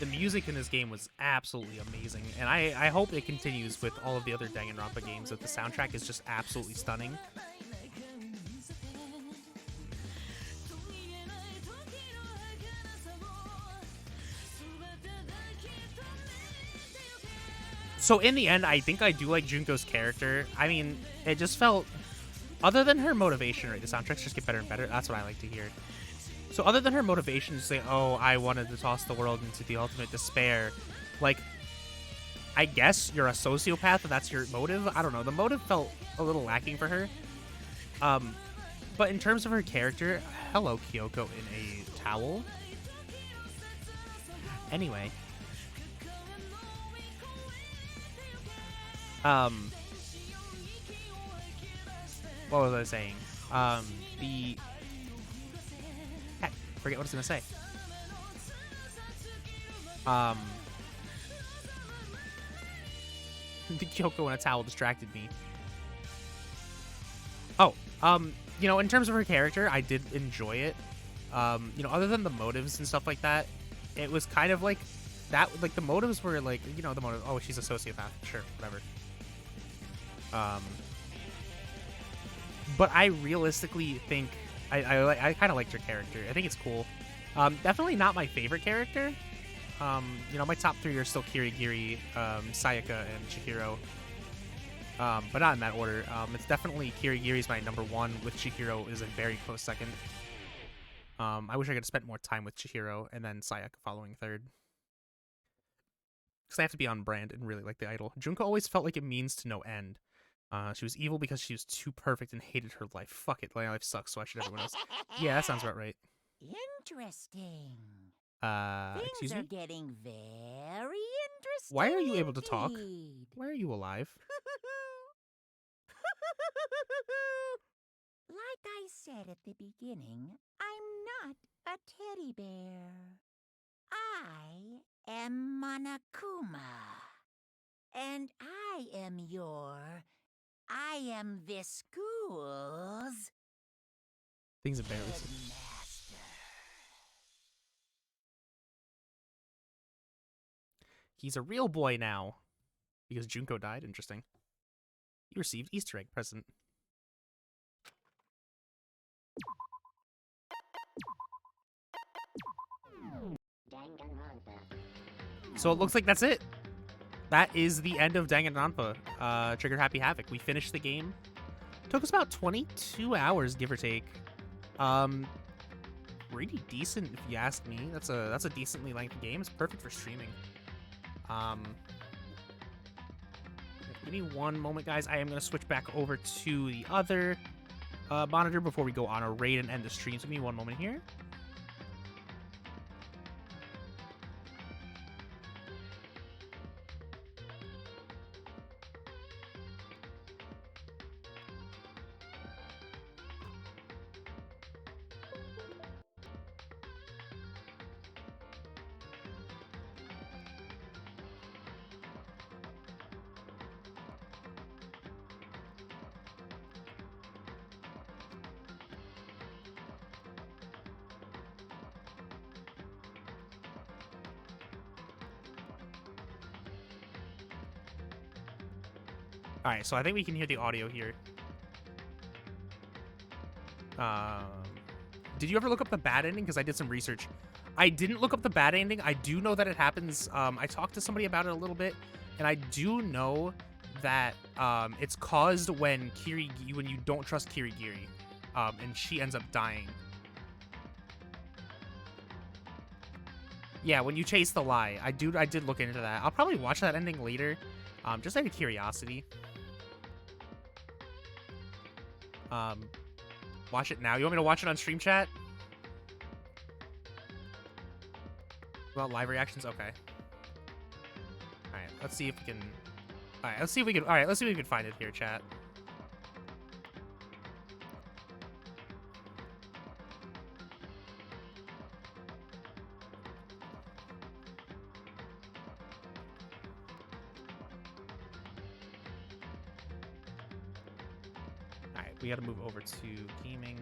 The music in this game was absolutely amazing, and I hope it continues with all of the other Danganronpa games, that the soundtrack is just absolutely stunning. So in the end, I think I do like Junko's character. I mean, it just felt, other than her motivation, right, the soundtracks just get better and better. That's what I like to hear. So other than her motivation to say, oh, I wanted to toss the world into the ultimate despair, like, I guess you're a sociopath and that's your motive. I don't know. The motive felt a little lacking for her. But in terms of her character, hello, Kyoko in a towel. Anyway. What was I saying? Heck, forget what I was gonna say. The Kyoko in a towel distracted me. Oh, you know, in terms of her character, I did enjoy it. You know, other than the motives and stuff like that, it was kind of like that. Like the motives were like, you know, the motive. Oh, she's a sociopath. Sure, whatever. But I realistically think I kind of liked her character. I think it's cool. Definitely not my favorite character. You know, my top three are still Kirigiri, Sayaka, and Chihiro. But not in that order. It's definitely Kirigiri's my number one, with Chihiro is a very close second. I wish I could have spent more time with Chihiro, and then Sayaka following third. Because I have to be on brand and really like the idol. Junko always felt like it means to no end. She was evil because she was too perfect and hated her life. Fuck it, my life sucks, so I should everyone else. Yeah, that sounds about right. Interesting. Excuse Things are me? getting very interesting. Why are you able to talk? indeed. Why are you alive? Like I said at the beginning, I'm not a teddy bear. I am Monokuma. And I am this school's Things embarrassing. Headmaster. He's a real boy now. Because Junko died. Interesting. You received Easter egg present. So it looks like that's it. That is the end of Danganronpa. Trigger Happy Havoc. We finished the game. Took us about 22 hours, give or take. Pretty decent, if you ask me. That's a decently lengthy game. It's perfect for streaming. Give me one moment, guys. I am gonna switch back over to the other monitor before we go on a raid and end the stream. So give me one moment here. Alright, so I think we can hear the audio here. Did you ever look up the bad ending? Because I did some research. I didn't look up the bad ending. I do know that it happens. I talked to somebody about it a little bit, and I do know that it's caused when you don't trust Kirigiri, and she ends up dying. Yeah, when you chase the lie. I did look into that. I'll probably watch that ending later, just out of curiosity. Watch it now. You want me to watch it on stream chat? About live reactions? Okay. Alright, let's see if we can... Alright, let's see if we can find it here, chat. Alright, we gotta move over to gaming.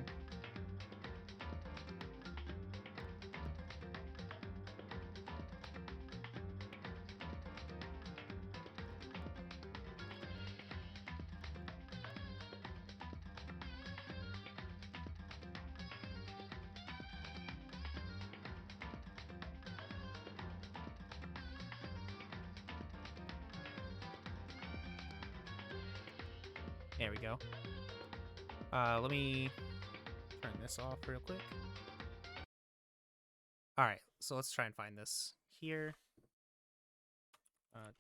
There we go. Let me turn this off real quick. Alright, so let's try and find this here.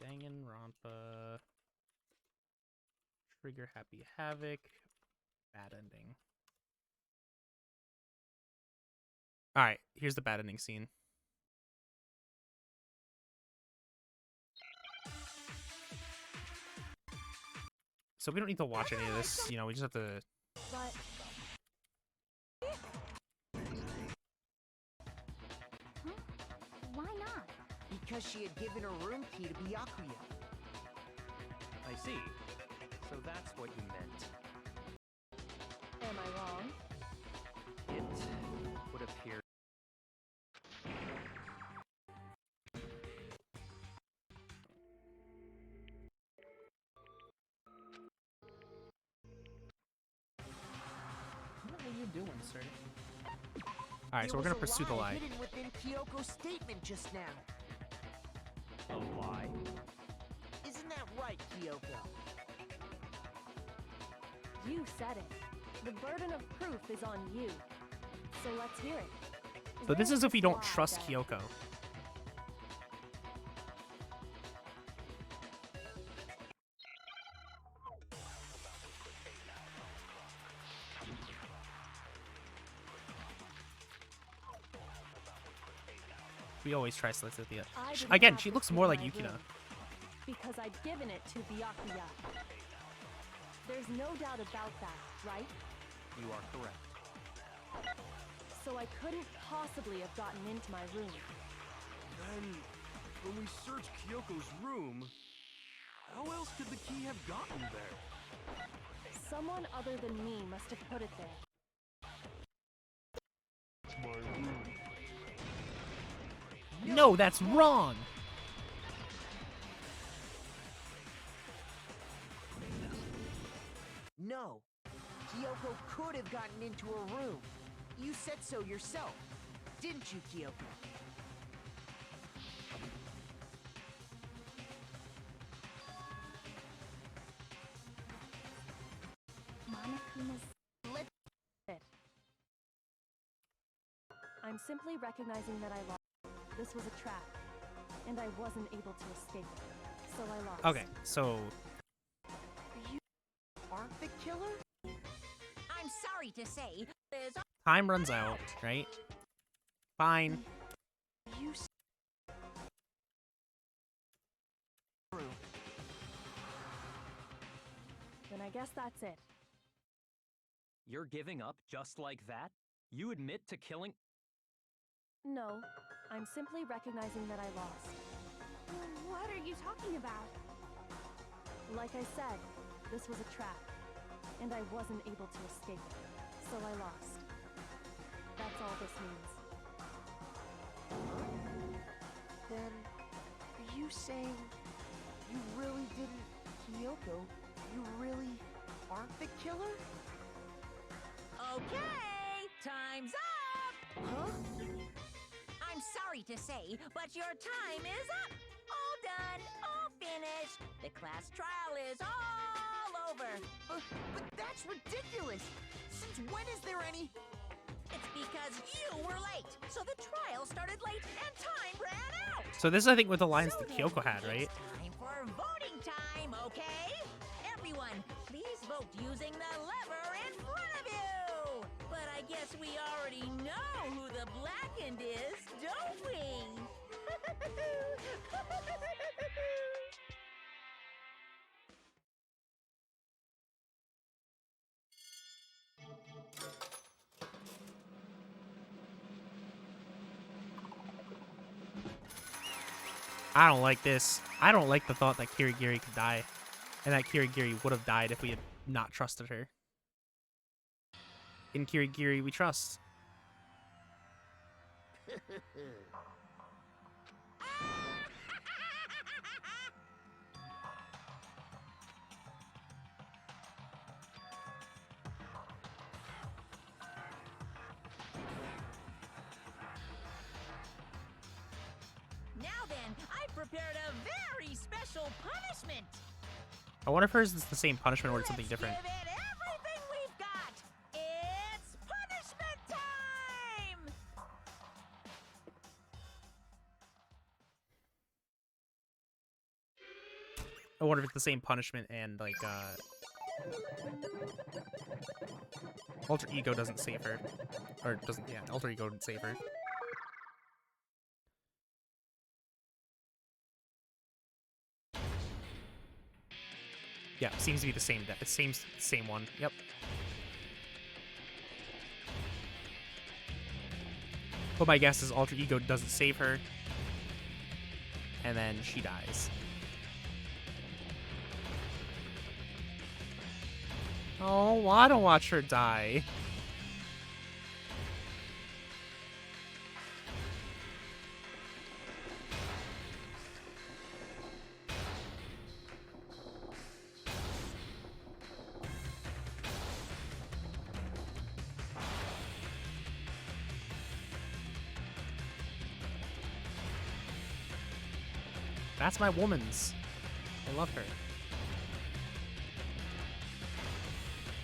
Danganronpa. Trigger Happy Havoc. Bad ending. Alright, here's the bad ending scene. So we don't need to watch any of this, you know, we just have to... But... Huh? Why not? Because she had given her room key to Byakuya. I see. So that's what you meant. Am I wrong? It would appear. What are you doing, sir? Alright, so we're gonna pursue the lie. Hidden within Kyoko's statement just now. A lie? Isn't that right, Kyoko? You said it. The burden of proof is on you. So let's hear it. So this is if we don't Why, trust then? Kyoko. We always try to look at the... I didn't Again, have she this looks in more like my Yukina. room Because I'd given it to Byakuya. There's no doubt about that, right? You are correct. So I couldn't possibly have gotten into my room. Then, when we searched Kyoko's room, how else could the key have gotten there? Someone other than me must have put it there. My room. No, that's wrong! No. Kyoko could have gotten into her room. You said so yourself, didn't you, Kyoko? Monokuma it. I'm simply recognizing that I lost. This was a trap, and I wasn't able to escape. So I lost. Okay, so... You aren't the killer? I'm sorry to say, there's Time runs out, right? Fine. You Then I guess that's it. You're giving up just like that? You admit to killing... No, I'm simply recognizing that I lost. What are you talking about? Like I said, this was a trap, and I wasn't able to escape. So I lost. That's all this means. Then, are you saying you really didn't, Kyoko? You really aren't the killer? Okay, time's up! Huh? I'm sorry to say, but your time is up! All done, all finished! The class trial is all over! But that's ridiculous! Since when is there any... It's because you were late, so the trial started late and time ran out! So this is, I think, what the lines So that then, Kyoko had, right? It's time for voting time, okay? Everyone, please vote using the lever in front of you! But I guess we already know who the blackened is, don't we? I don't like this. I don't like the thought that Kirigiri could die. And that Kirigiri would have died if we had not trusted her. In Kirigiri, we trust. Now then, I've prepared a very special punishment. I wonder if hers is the same punishment or it's something different. Give it everything we've got. It's punishment time. I wonder if it's the same punishment and like alter ego doesn't save her, or doesn't. Yeah, alter ego didn't save her. Yeah, seems to be the same. Same one. Yep. But my guess is alter ego doesn't save her, and then she dies. Oh, I don't watch her die. That's my woman's. I love her.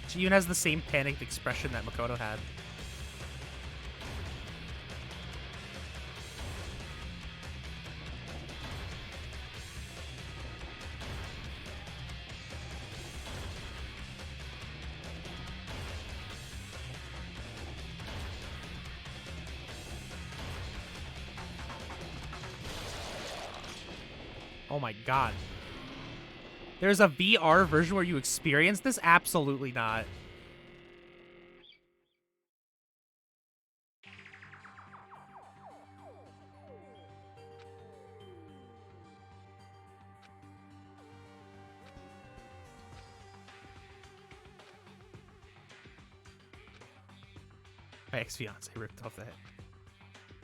She even has the same panicked expression that Makoto had. Oh my god. There's a VR version where you experience this? Absolutely not. My ex-fiance ripped off that.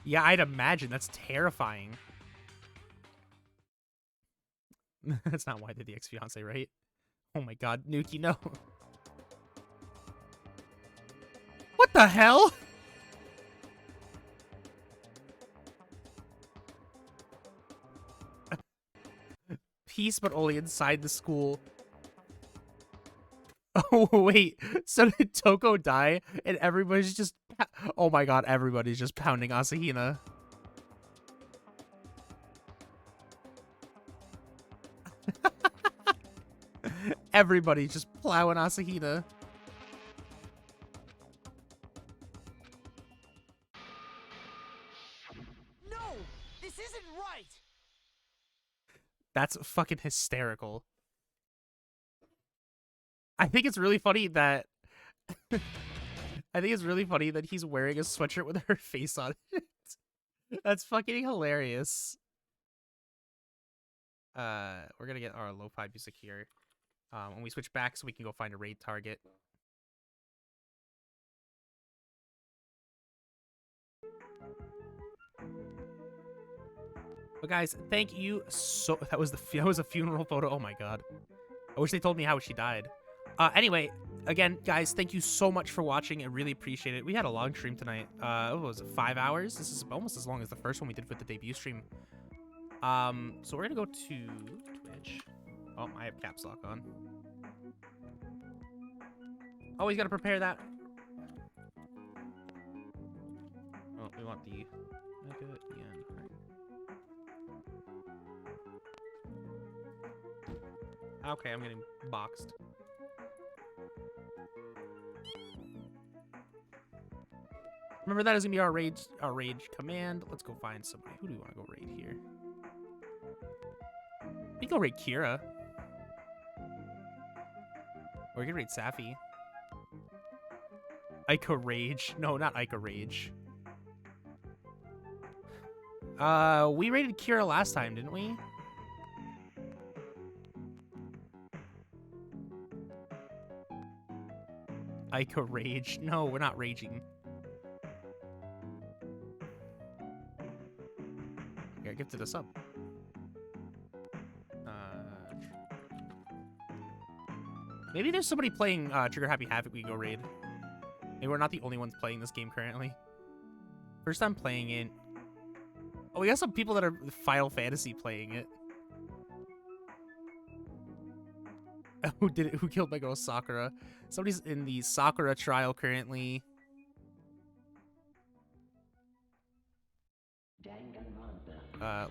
Yeah, I'd imagine. That's terrifying. That's not why I did the ex-fiance, right? Oh my god, Nuki, no. What the hell? Peace, but only inside the school. Oh, wait. So did Toko die? And everybody's just... Oh my god, everybody's just pounding Asahina. Everybody's just plowing Asahina. No! This isn't right! That's fucking hysterical. I think it's really funny that... I think it's really funny that he's wearing a sweatshirt with her face on it. That's fucking hilarious. We're gonna get our lo-fi music here. When we switch back so we can go find a raid target. But guys, thank you so... That was a funeral photo. Oh my god. I wish they told me how she died. Anyway, again, guys, thank you so much for watching. I really appreciate it. We had a long stream tonight. What was it, 5 hours? This is almost as long as the first one we did with the debut stream. So we're gonna go to Twitch. Oh, I have caps lock on. Always gotta prepare that. Oh, we want the mega at the end. Right. Okay, I'm getting boxed. Remember, that is gonna be our rage command. Let's go find somebody. Who do we want to go raid here? We can go raid Kira. Or we can raid Safi. Ica Rage. No, not Ica Rage. We raided Kira last time, didn't we? Ica Rage. No, we're not raging. Yeah, gifted us up. Maybe there's somebody playing Trigger Happy Havoc we can go raid. Maybe we're not the only ones playing this game currently. First time playing it. Oh, we got some people that are Final Fantasy playing it. Who killed my girl Sakura? Somebody's in the Sakura trial currently.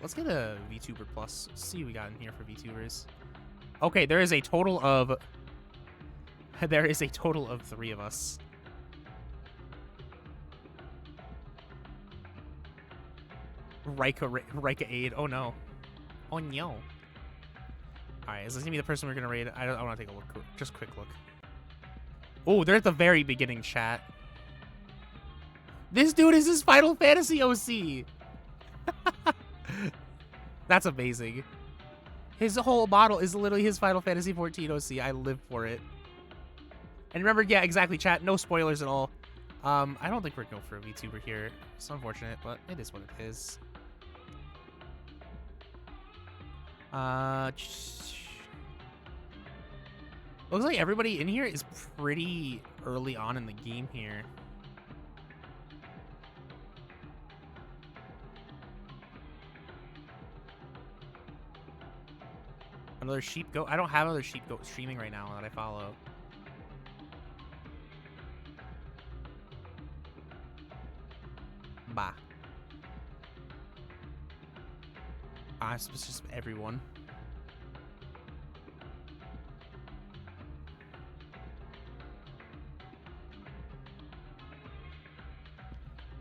Let's get a VTuber plus. See what we got in here for VTubers. Okay, there is a total of 3 of us. Rika aid. Oh no. Oh no. Alright, is this gonna be the person we're gonna raid? I want to take a look. Just a quick look. Oh, they're at the very beginning, chat. This dude is his Final Fantasy OC. That's amazing. His whole model is literally his Final Fantasy 14 OC. I live for it. And remember, yeah, exactly, chat. No spoilers at all. I don't think we're going for a VTuber here. It's unfortunate, but it is what it is. Looks like everybody in here is pretty early on in the game here. Another sheep goat? I don't have another sheep goat streaming right now that I follow. Bah. It's just everyone.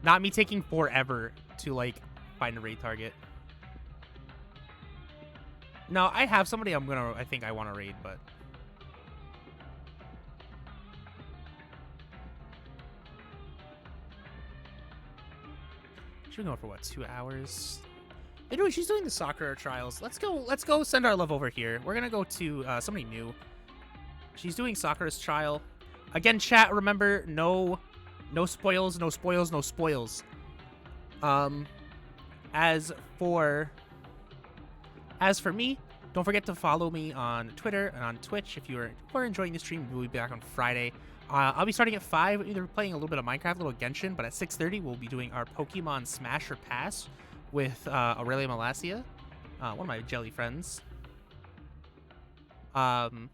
Not me taking forever to, like, find a raid target. No, I have somebody I think I want to raid, but... She's been going for, what, 2 hours? She's doing the Sakura trials. Let's go send our love over here. We're gonna go to somebody new. She's doing Sakura's trial. Again, chat, remember, no spoils, no spoils, no spoils. As for me, don't forget to follow me on Twitter and on Twitch. If you are enjoying the stream, we'll be back on Friday. I'll be starting at 5, either playing a little bit of Minecraft, a little Genshin, but at 6:30 we'll be doing our Pokemon Smash or Pass with Aurelia Malacia, one of my jelly friends. And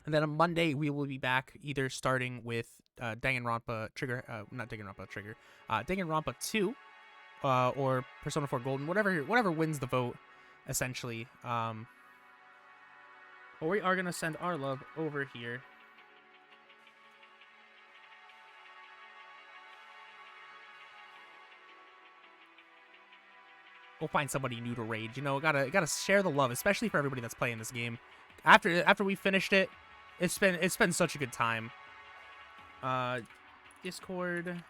then on Monday we will be back, either starting with Danganronpa 2, or Persona 4 Golden, whatever wins the vote, essentially. But we are gonna send our love over here. We'll find somebody new to raid. You know, gotta share the love, especially for everybody that's playing this game. After we finished it, it's been such a good time. Discord.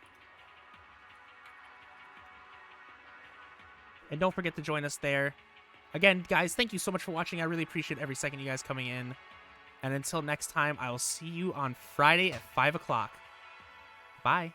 And don't forget to join us there. Again, guys, thank you so much for watching. I really appreciate every second you guys coming in. And until next time, I will see you on Friday at 5 o'clock. Bye.